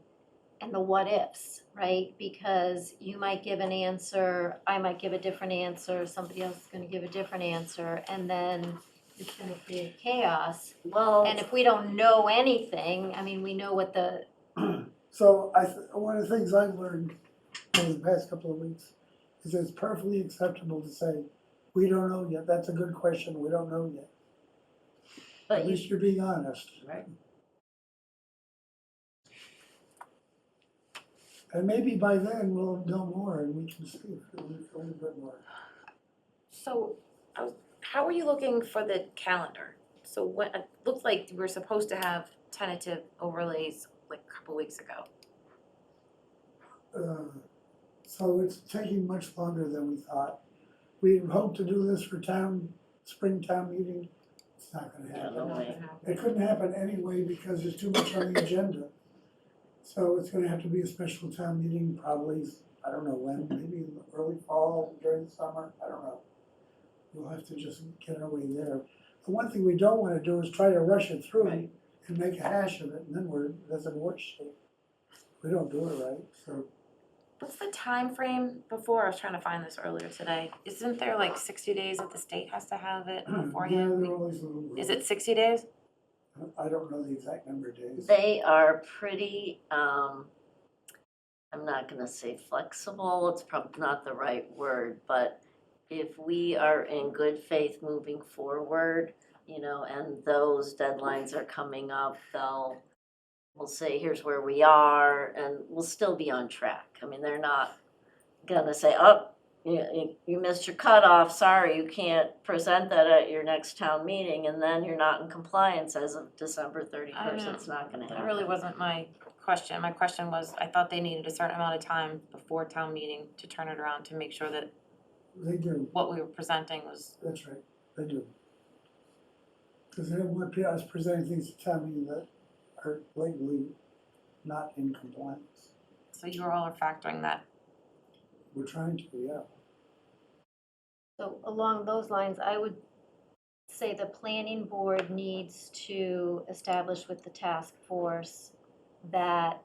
and the what ifs, right? Because you might give an answer, I might give a different answer, somebody else is gonna give a different answer, and then it's gonna create chaos. Well, And if we don't know anything, I mean, we know what the, so one of the things I've learned over the past couple of weeks is it's perfectly acceptable to say, we don't know yet, that's a good question, we don't know yet. But At you, least you're being honest. right, And maybe by then we'll know more and we can see a little bit more. So, how are you looking for the calendar? So what, it looked like we were supposed to have tentative overlays like a couple weeks ago. So it's taking much longer than we thought. We hoped to do this for spring town meeting. It's not gonna yeah, happen. no way. It couldn't happen anyway because there's too much on the agenda. So it's gonna have to be a special town meeting, probably, I don't know when, maybe in the early fall, during the summer, I don't know. We'll have to just get our way there. The one thing we don't wanna do is try to rush it through and make a hash of it, and then that's a worse shape. We don't do it right, so. What's the time frame before? I was trying to find this earlier today. Isn't there like 60 days that the state has to have it Yeah, beforehand? they're always a little. Is it 60 days? I don't know the exact number of days. They are pretty, I'm not gonna say flexible, it's probably not the right word, but if we are in good faith moving forward, you know, and those deadlines are coming up, we'll say, here's where we are, and we'll still be on track. I mean, they're not gonna say, oh, you missed your cutoff, sorry, you can't present that at your next town meeting, and then you're not in compliance as of December 31st, it's not gonna That happen. really wasn't my question. My question was, I thought they needed a certain amount of time before town meeting to turn it around to make sure that They do, what we were presenting was, that's right, they do. Because they don't want us presenting things to town meeting that are blatantly not in compliance. so you all are factoring that. We're trying to, yeah. So along those lines, I would say the planning board needs to establish with the task force that,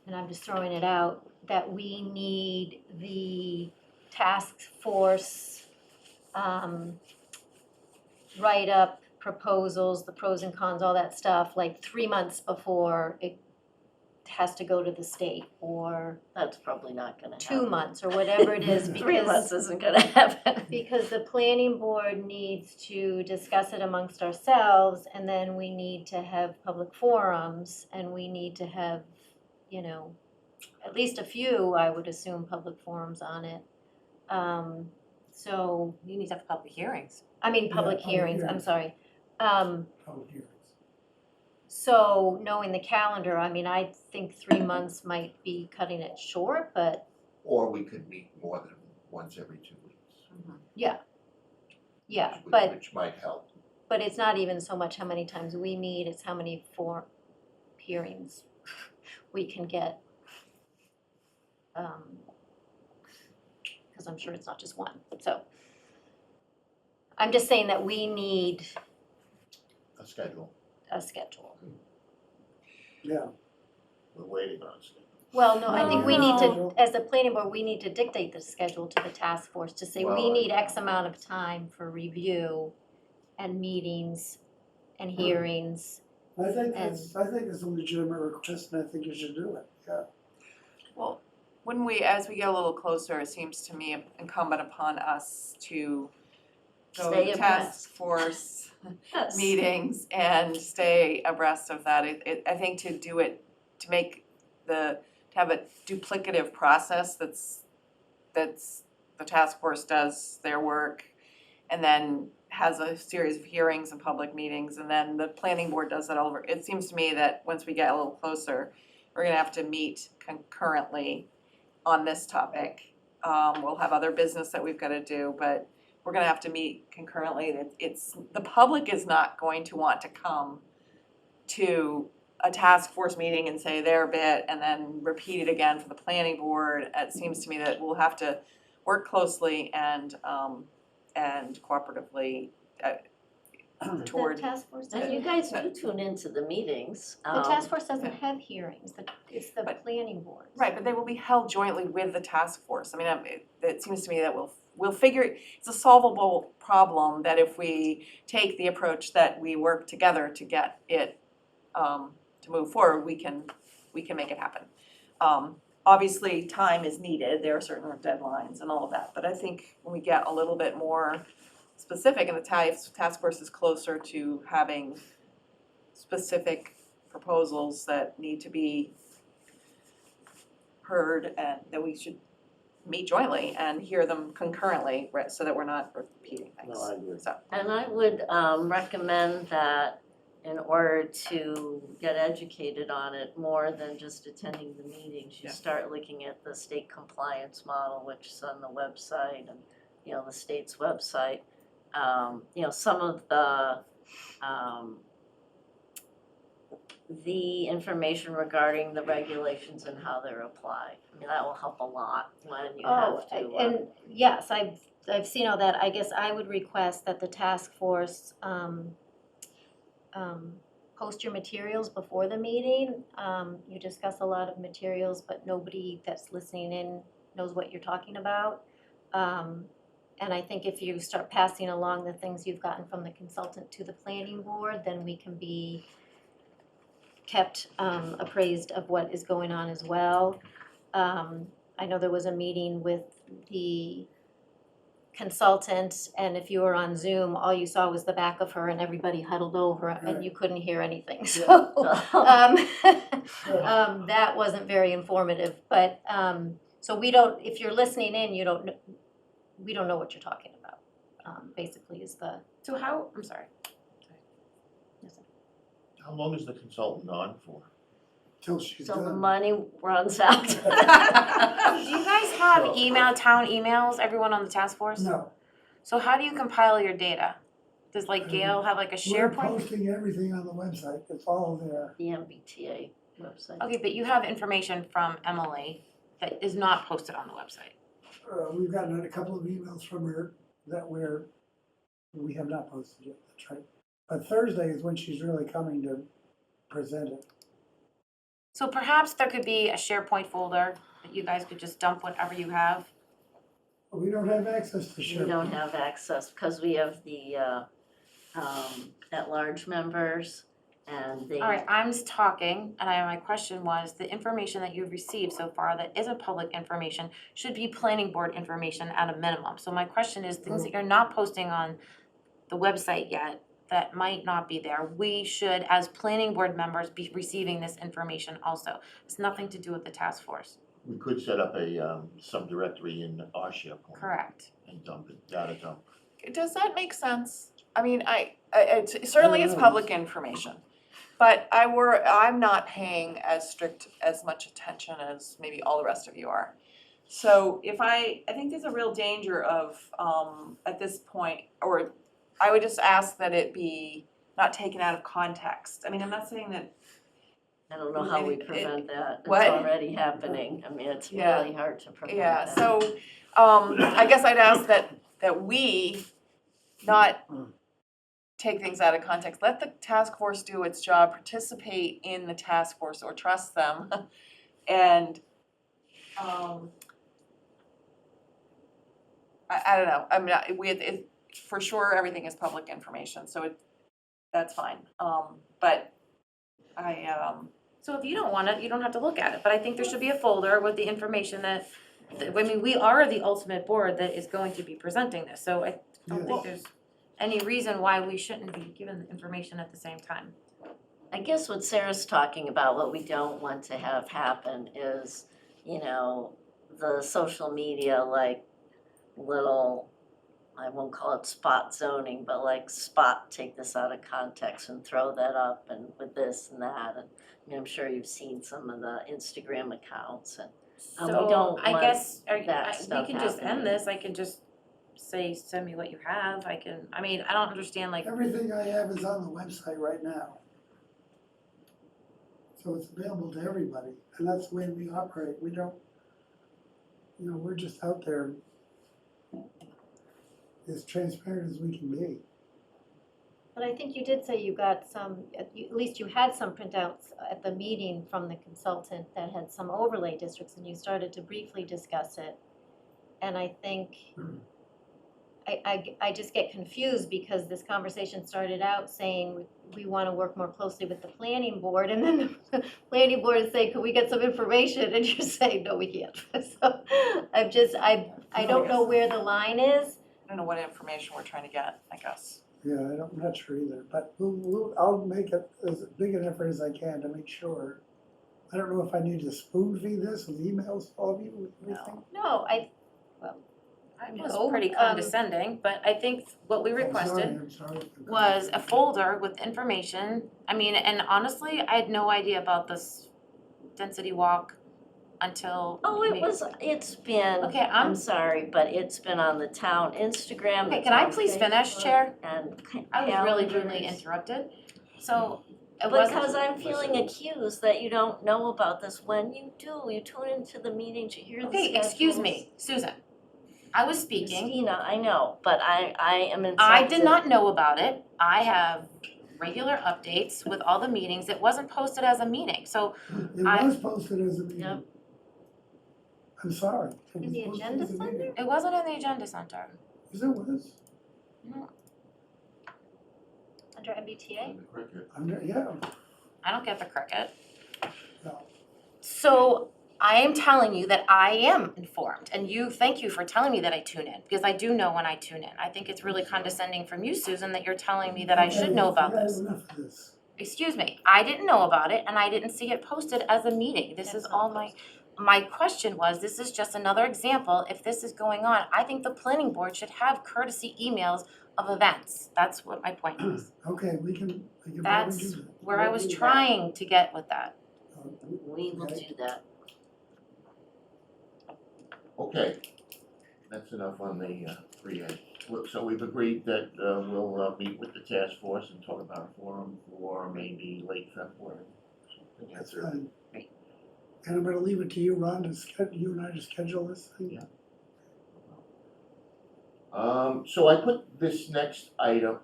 and I'm just throwing it out, that we need the task force write-up proposals, the pros and cons, all that stuff, like 3 months before it has to go to the state, or That's probably not gonna happen. 2 months, or whatever it is, 3 months because, isn't gonna happen. because the planning board needs to discuss it amongst ourselves, and then we need to have public forums, and we need to have, you know, at least a few, I would assume, public forums on it. So, You need to have public hearings. I mean, Yeah, public public hearings, I'm hearings. sorry. Public hearings. So knowing the calendar, I mean, I think 3 months might be cutting it short, but Or we could meet more than once every 2 weeks. yeah, which- Which might help. but it's not even so much how many times we meet, it's how many hearings we can get. Because I'm sure it's not just one, so. I'm just saying that we need A schedule, a schedule. Yeah, we're waiting on a schedule. Well, no, I think we need No. to, as the planning board, we need to dictate the schedule to the task force to say, we Well, need X amount of time for review and meetings and hearings. I think it's a legitimate request and I think you should do it, yeah. Well, wouldn't we, as we get a little closer, it seems to me incumbent upon us to go Stay to task abreast. force Yes. meetings and stay abreast of that. I think to do it, to have a duplicative process that's the task force does their work and then has a series of hearings and public meetings, and then the planning board does it all over. It seems to me that once we get a little closer, we're gonna have to meet concurrently on this topic. We'll have other business that we've gotta do, but we're gonna have to meet concurrently. The public is not going to want to come to a task force meeting and say their bit and then repeat it again for the planning board. It seems to me that we'll have to work closely and cooperatively toward. The task force And doesn't, you guys do tune into the meetings. the task force doesn't have hearings, it's the But- planning board. Right, but they will be held jointly with the task force. I mean, it seems to me that we'll figure, it's a solvable problem that if we take the approach that we work together to get it, to move forward, we can make it happen. Obviously, time is needed, there are certain deadlines and all of that, but I think when we get a little bit more specific, and the task force is closer to having specific proposals that need to be heard and that we should meet jointly and hear them concurrently, right, so that we're not repeating things. No, I agree. So, And I would recommend that in order to get educated on it, more than just attending the meetings, you Yeah. start looking at the state compliance model, which is on the website and, you know, the state's website. You know, some of the information regarding the regulations and how they're applied. I mean, that will help a lot when you have to. And yes, I've seen all that. I guess I would request that the task force, post your materials before the meeting. You discuss a lot of materials, but nobody that's listening in knows what you're talking about. And I think if you start passing along the things you've gotten from the consultant to the planning board, then we can be kept appraised of what is going on as well. I know there was a meeting with the consultant, and if you were on Zoom, all you saw was the back of her and everybody huddled over and you couldn't hear anything, so. That wasn't very informative, but, so we don't, if you're listening in, you don't, we don't know what you're talking about, basically is the. So how, I'm sorry. How long is the consultant on for? Till she's So the done. money runs out. Do you guys have town emails, everyone on the task force? No, So how do you compile your data? Does like Gail have like a we're SharePoint? posting everything on the website, it's all there. The MBTA website. Okay, but you have information from Emily that is not posted on the website. We've gotten a couple of emails from her that we have not posted yet, that's right. But Thursday is when she's really coming to present it. So perhaps there could be a SharePoint folder that you guys could just dump whatever you have. But we don't have access to We SharePoint. don't have access because we have the at-large members and they. All right, I'm just talking, and my question was, the information that you've received so far that isn't public information should be planning board information at a minimum. So my question is, things that you're not posting on the website yet, that might not be there, we should, as planning board members, be receiving this information also. It's nothing to do with the task force. We could set up a subdirectory in our SharePoint. Correct. And dump it, data dump. does that make sense? I mean, it certainly it's public information, but I'm not paying as much attention as maybe all the rest of you are. So if I think there's a real danger of, at this point, or I would just ask that it be not taken out of context. I mean, I'm not saying that. I don't know how we prevent that. It's what? already happening. I mean, it's Yeah. really hard to prevent Yeah, that. so, I guess I'd ask that we not take things out of context. Let the task force do its job, participate in the task force or trust them. And, I don't know, I mean, for sure, everything is public information, so that's fine. But So if you don't want it, you don't have to look at it, but I think there should be a folder with the information that, I mean, we are the ultimate board that is going to be presenting this, so I don't think there's any reason why we shouldn't be given the information at the same time. I guess what Sarah's talking about, what we don't want to have happen is, you know, the social media, like little, I won't call it spot zoning, but like take this out of context and throw that up and with this and that. And I mean, I'm sure you've seen some of the Instagram accounts and we So don't I want guess, that we stuff can just happening. end this, I can just say, send me what you have, I don't understand like. Everything I have is on the website right now. So it's available to everybody, and that's the way we operate. We don't, we're just out there as transparent as we can be. But I think you did say you got some, at least you had some printouts at the meeting from the consultant that had some overlay districts, and you started to briefly discuss it. And I think, I just get confused because this conversation started out saying we want to work more closely with the planning board, and then the planning board is saying, could we get some information? And you're saying, no, we can't. So I don't know where the line is. don't know what information we're trying to get, I guess. Yeah, I'm not sure either, but I'll make it as big an effort as I can to make sure. I don't know if I need to spoon feed this with emails to all of you, what do you think? No, I was No, pretty condescending, but I think what we requested I'm sorry. was a folder with information. I mean, and honestly, I had no idea about this density walk until. Oh, it's been, Okay, I'm sorry, but it's been on the town Instagram. Okay, it's can I on please finish, Facebook, Chair? And I was really rudely calendars. interrupted, so it wasn't. Because I'm feeling accused that you don't know about this. When you do, you tune into the meetings, you hear the Okay, schedules. excuse me, Susan. I was speaking. Christina, I know, but I am insulted. I did not know about it. I have regular updates with all the meetings. It wasn't posted as a meeting, so It was posted as a meeting. Yep. I'm sorry. It In the was posted agenda as a meeting. center? it wasn't in the agenda center. Yes, it was. Under MBTA? Yeah, I don't get the cricket. no. So I am telling you that I am informed, and thank you for telling me that I tune in, because I do know when I tune in. I think it's really condescending from you, Susan, that you're telling me that I should know about Okay, this. enough of this. Excuse me, I didn't know about it, and I didn't see it posted as a meeting. This is all my question was, this is just another example. If this is going on, I think the planning board should have courtesy emails of events. That's what my point is. Okay, we can probably do That's that. where I was trying to get with that. We will Okay. do that. Okay, that's enough on the 3A. So we've agreed that we'll meet with the task force and talk about a forum for maybe late February. Something That's after. fine. And I'm gonna leave it to you, Ron, you and I to schedule this thing. Yeah. So I put this next item,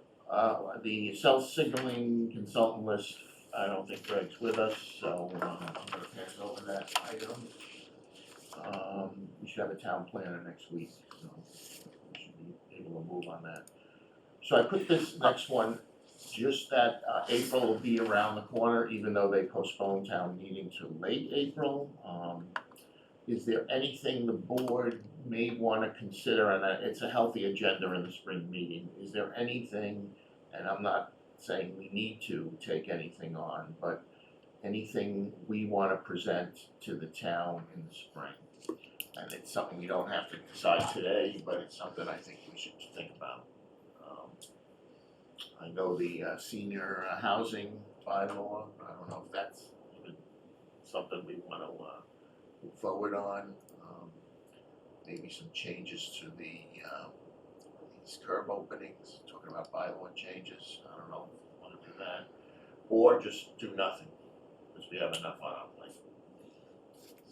the self-signaling consultant list. I don't think Greg's with us, so I'm gonna pass over that item. We should have a town planner next week, so we should be able to move on that. So I put this next one, just that April will be around the corner, even though they postponed town meeting to late April. Is there anything the board may wanna consider, and it's a healthy agenda in the spring meeting, is there anything, and I'm not saying we need to take anything on, but anything we wanna present to the town in the spring? And it's something we don't have to decide today, but it's something I think we should think about. I know the senior housing bylaw, I don't know if that's even something we wanna move forward on. Maybe some changes to the these curb openings, talking about bylaw changes, I don't know if we wanna do that. Or just do nothing, because we have enough on our plate.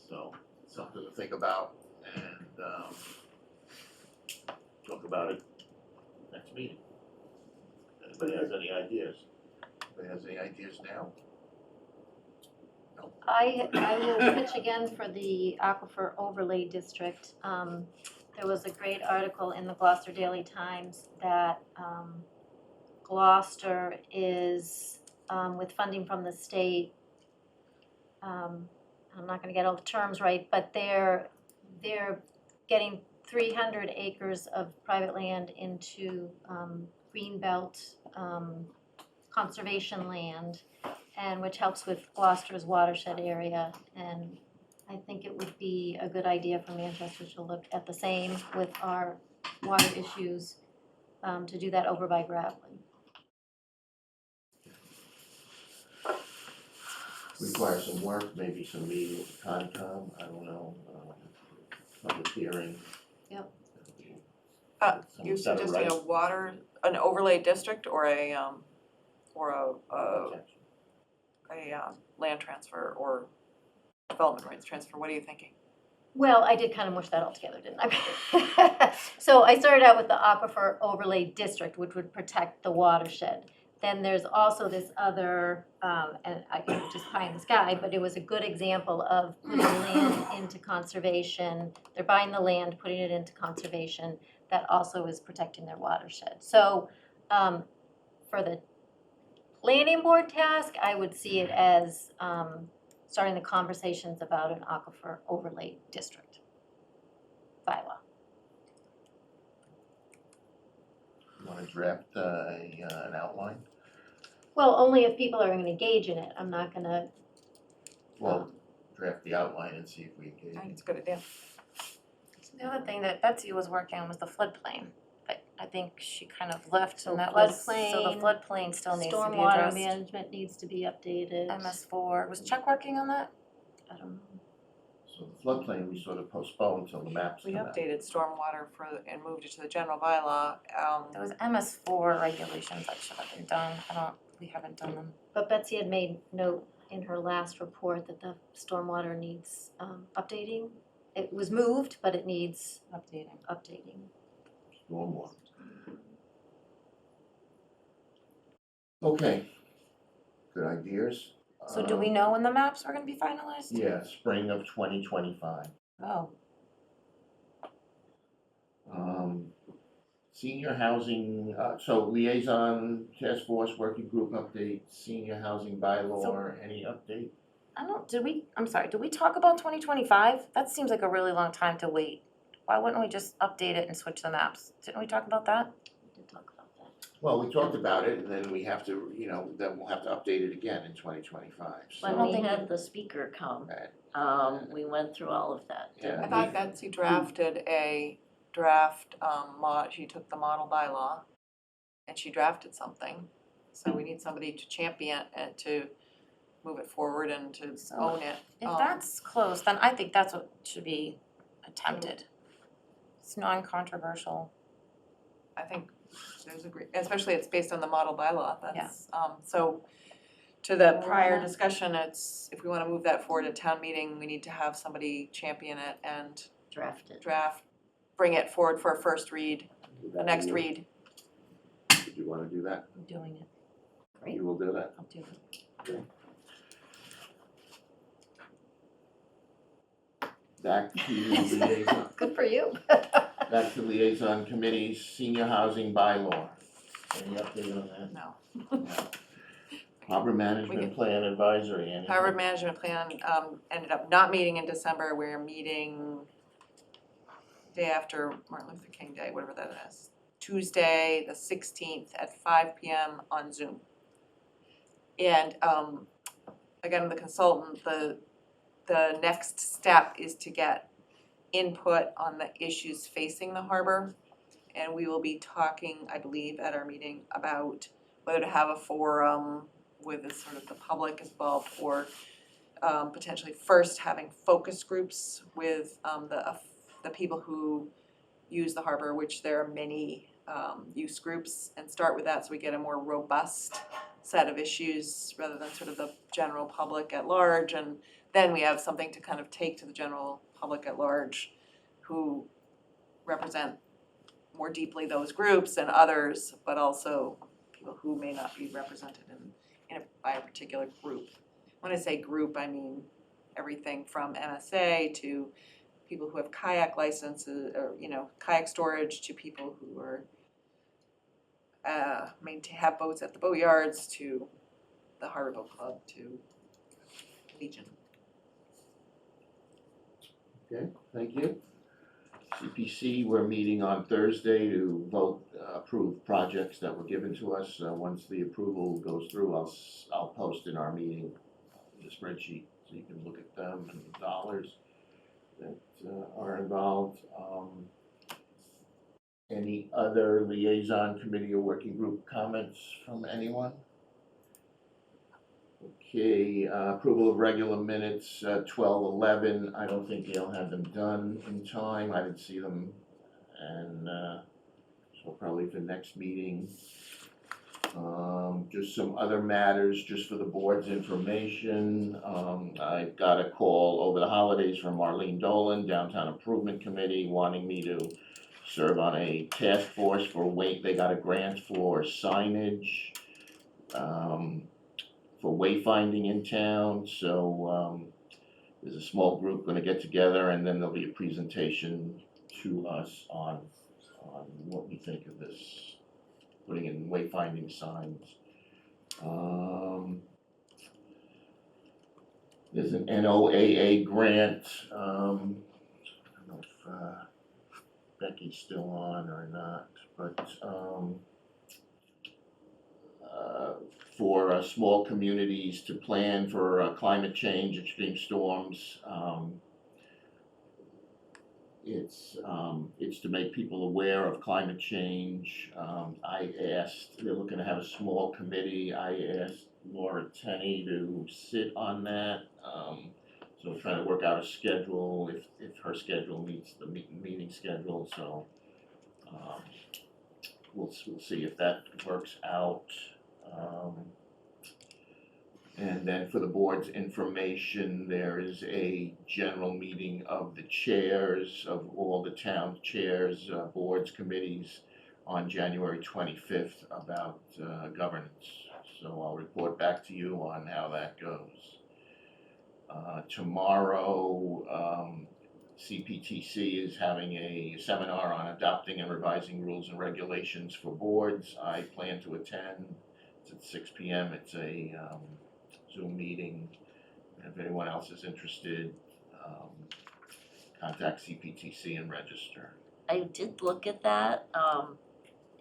So, something to think about and talk about it next meeting. Anybody has any ideas? Anybody has any ideas now? No? I will pitch again for the Aquifer Overlay District. There was a great article in the Gloucester Daily Times that Gloucester is, with funding from the state, I'm not gonna get all the terms right, but they're getting 300 acres of private land into greenbelt conservation land, and which helps with Gloucester's watershed area. And I think it would be a good idea for Manchester to look at the same with our water issues, to do that over by Gravelly. Require some work, maybe some meeting with Concom, I don't know, public hearing. Yep. You're Someone's gotta suggesting an overlay district or a write- land transfer or development rights transfer, what are you thinking? Well, I did kind of mush that all together, didn't I? So I started out with the Aquifer Overlay District, which would protect the watershed. Then there's also this other, and I can just pie in the sky, but it was a good example of putting land into conservation. They're buying the land, putting it into conservation, that also is protecting their watershed. So for the planning board task, I would see it as starting the conversations about an Aquifer Overlay District bylaw. wanna draft, an outline? Well, only if people are gonna engage in it, I'm not gonna, Well, draft the outline and see if we I think can. it's a good idea. The other thing that Betsy was working on was the floodplain, but I think she kind of left So and that was, so the floodplain, floodplain still needs to be stormwater addressed. management needs to be updated. MS4, was Chuck working on that? I don't know. So the floodplain, we sort of postponed until the maps We come out. updated stormwater and moved it to the general bylaw. There was MS4 regulations that should have been done, we haven't done them. But Betsy had made note in her last report that the stormwater needs updating. It was moved, but it needs updating. Stormwater. Okay. Good ideas. So do we know when the maps are gonna be finalized? Yeah, spring of 2025. Oh, Senior housing, so liaison task force working group update, senior housing bylaw, any update? I'm sorry, did we talk about 2025? That seems like a really long time to wait. Why wouldn't we just update it and switch the maps? Didn't we talk about that? We did talk about that. Well, we talked about it, and then we have to, then we'll have to update it again in 2025, When so. we had the speaker come, Right. we went through all of that. Yeah. I thought Betsy drafted a draft, she took the model bylaw and she drafted something. So we need somebody to champion and to move it forward and to own it. If that's close, then I think that's what should be attempted. It's non-controversial. I think there's especially it's based on the model bylaw, that's, so to the prior discussion, it's, if we wanna move that forward at town meeting, we need to have somebody champion it and Drafted. bring it forward for a first read, the next read. Did you wanna do that? I'm doing it. Great. You will do that? I'll do it. Back to liaison, Good for you. back to liaison committees, senior housing bylaw. Any update on that? No. No. Harbor Management Plan Advisory, any? Harbor Management Plan ended up not meeting in December, we're meeting day after Martin Luther King Day, whatever that is. Tuesday, the 16th at 5 PM on Zoom. And again, the consultant, the next step is to get input on the issues facing the harbor. And we will be talking, I believe, at our meeting about whether to have a forum with the sort of the public involved or potentially first having focus groups with the people who use the harbor, which there are many use groups, and start with that so we get a more robust set of issues rather than sort of the general public at large. And then we have something to kind of take to the general public at large who represent more deeply those groups and others, but also people who may not be represented by a particular group. When I say group, I mean everything from MSA to people who have kayak licenses or, kayak storage to people who are to have boats at the boatyards to the Harbor Boat Club to Legion. Okay, thank you. CPC, we're meeting on Thursday to vote, approve projects that were given to us. Once the approval goes through, I'll post in our meeting the spreadsheet so you can look at them and the dollars that are involved. Any other liaison committee or working group comments from anyone? Okay, approval of regular minutes, 12/11, I don't think Gail had them done in time, I didn't see them, and, so probably for next meeting. Just some other matters, just for the board's information, I got a call over the holidays from Marlene Dolan, Downtown Improvement Committee, wanting me to serve on a task force for they got a grant for signage, for wayfinding in town, so there's a small group gonna get together and then there'll be a presentation to us on what we think of this, putting in wayfinding signs. There's an NOAA grant, I don't know if Becky's still on or not, but for small communities to plan for climate change, extreme storms. It's to make people aware of climate change. They're looking to have a small committee. I asked Laura Tenney to sit on that. So we're trying to work out a schedule, if her schedule meets the meeting schedule, so we'll see if that works out. And then for the board's information, there is a general meeting of the chairs of all the town chairs, boards, committees on January 25th about governance. So I'll report back to you on how that goes. Tomorrow, CPTC is having a seminar on adopting and revising rules and regulations for boards. I plan to attend. It's at 6 p.m. It's a Zoom meeting. If anyone else is interested, contact CPTC and register. I did look at that,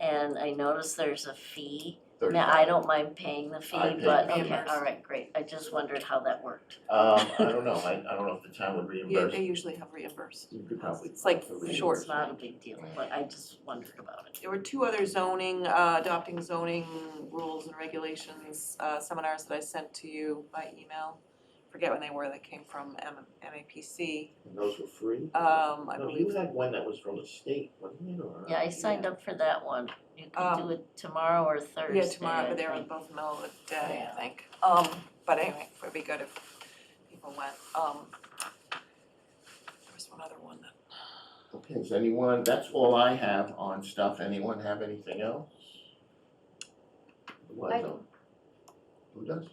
and I noticed there's a fee. Now, I don't mind paying the I fee, pay but, the okay, fee. all right, great. I just wondered how that worked. I don't know. I don't know if the town would Yeah, reimburse. they usually have reimbursed. You could probably. It's like short. It's not a big deal, but I just wondered about it. There were two other zoning, adopting zoning rules and regulations seminars that I sent to you by email. Forget when they were, they came from MAPC. And those were free? I No, you believe, had one that was from the state, wasn't it, or? Yeah, I signed up for that one. You could do it tomorrow or Thursday. yeah, tomorrow, I but they were think. both in the middle of the day, Yeah. I think. But anyway, it would be good if people went. There was one other one that. Okay, does anyone, that's all I have on stuff. Anyone have anything else? I do. Who does?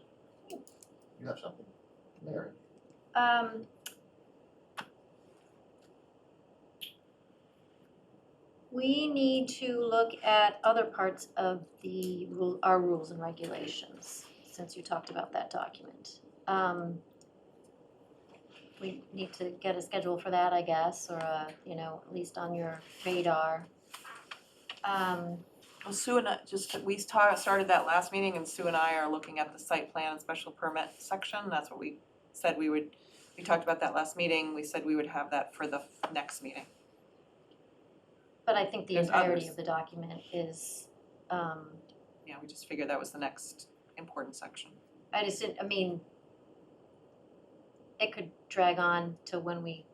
You have something? Mary? We need to look at other parts of our rules and regulations, since you talked about that document. We need to get a schedule for that, I guess, or at least on your radar. Well, Sue and I, we started that last meeting, and Sue and I are looking at the site plan and special permit section. That's what we said we talked about that last meeting. We said we would have that for the next meeting. But I think the There's entirety others. of the document is, Yeah, we just figured that was the next important section. it could drag on to when we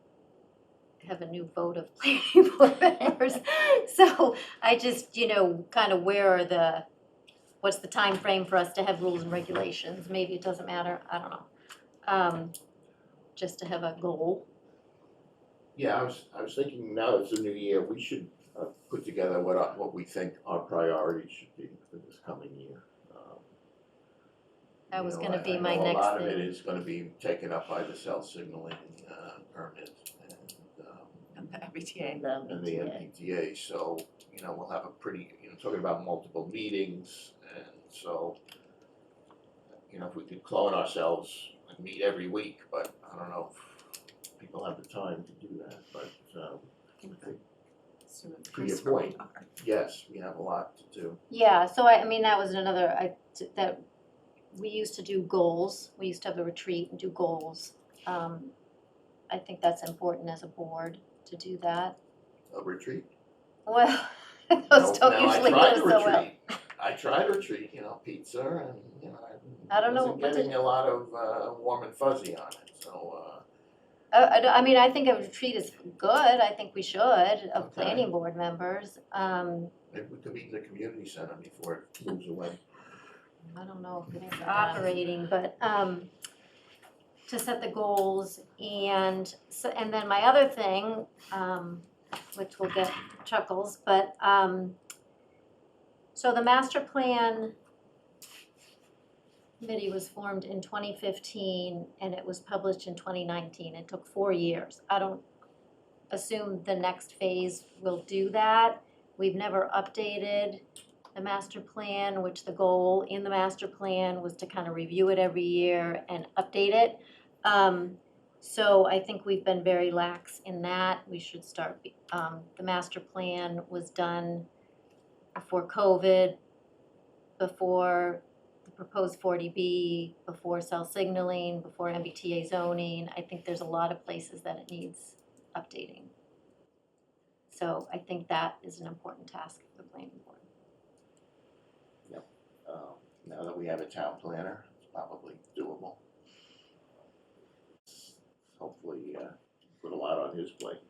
have a new vote of planning board members. So I just, kind of what's the time frame for us to have rules and regulations? Maybe it doesn't matter, I don't know. Just to have a goal. Yeah, I was thinking now it's a new year, we should put together what we think our priorities should be for this coming year. That was You know, gonna be I my know next a lot of it thing. is gonna be taken up by the cell signaling permit And the MBTA. and the MPTA, so, we'll have a pretty, talking about multiple meetings, and so, if we could clone ourselves and meet every week, but I don't know if people have the time to do that, but, I think, Sue and to your Chris point, are- yes, we have a lot to do. Yeah, so that was another, that we used to do goals. We used to have a retreat and do goals. I think that's important as a board to do that. A retreat? Well, those don't usually go so well. I tried to retreat, pizza and, I don't know, wasn't what getting did- a lot of warm and fuzzy on it, so, I think a retreat is good. I think we should, of Okay. planning board members. maybe we could meet in the community center before it moves away. I don't know if it's operating, but, to set the goals and then my other thing, which will get chuckles, but, so the master plan committee was formed in 2015 and it was published in 2019. It took 4 years. I don't assume the next phase will do that. We've never updated the master plan, which the goal in the master plan was to kind of review it every year and update it. So I think we've been very lax in that. We should start, the master plan was done before COVID. before the proposed 40B, before cell signaling, before MBTA zoning. I think there's a lot of places that it needs updating. So I think that is an important task for the planning board. Now that we have a town planner, it's probably doable. Hopefully, put a lot on his plate.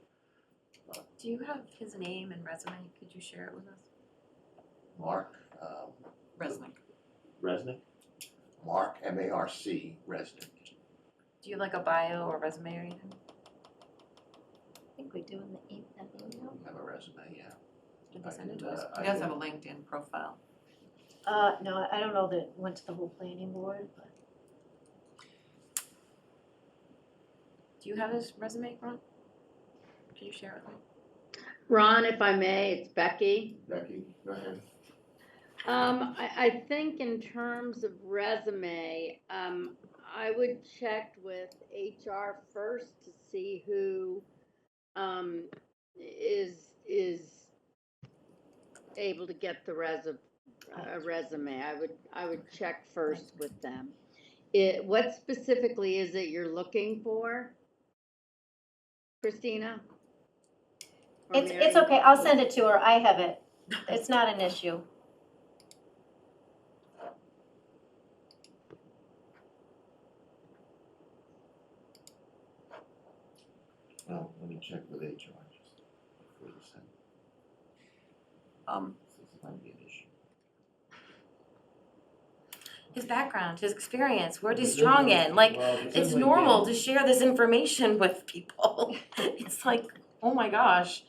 Do you have his name and resume? Could you share it with us? Mark, Resnick. Resnick? Mark, M-A-R-C, Resnick. Do you have like a bio or resume or anything? I think we do in the email. We have a resume, yeah. Did they send it to us? He does have a LinkedIn profile. No, I don't know that it went to the whole planning board, but Do you have his resume, Ron? Can you share it with me? Ron, if I may, it's Becky. Becky, go ahead. I think in terms of resume, I would check with HR first to see who, is able to get the resume. I would check first with them. What specifically is it you're looking for? Christina? Or it's Mary? okay, I'll send it to her, I have it. It's not an issue. Well, let me check with HR just before you send. This might be an issue. His background, his experience, what he's strong in, like, Well, if it's in normal LinkedIn, to share this information with people. It's like, oh my gosh.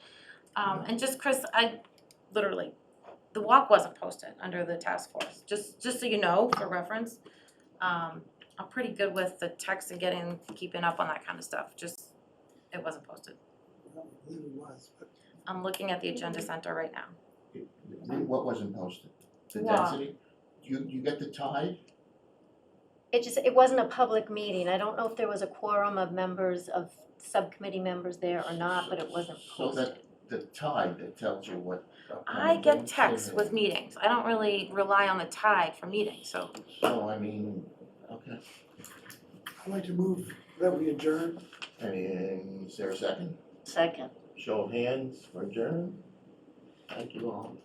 And just Chris, literally, the walk wasn't posted under the task force, just so you know, for reference. I'm pretty good with the text and keeping up on that kind of stuff, just, it wasn't posted. I don't believe it was, but I'm looking at the agenda center right now. What wasn't posted? The Wow. density? You get the tide? It wasn't a public meeting. I don't know if there was a quorum of members, of subcommittee members there or not, but it wasn't So posted. that, the tide that tells you what. I get texts with meetings, I don't really rely on the tide for meetings, so. So, I mean, okay. I'd like to move that we adjourn. And is there a second? Second. Show of hands for adjourn? Thank you all.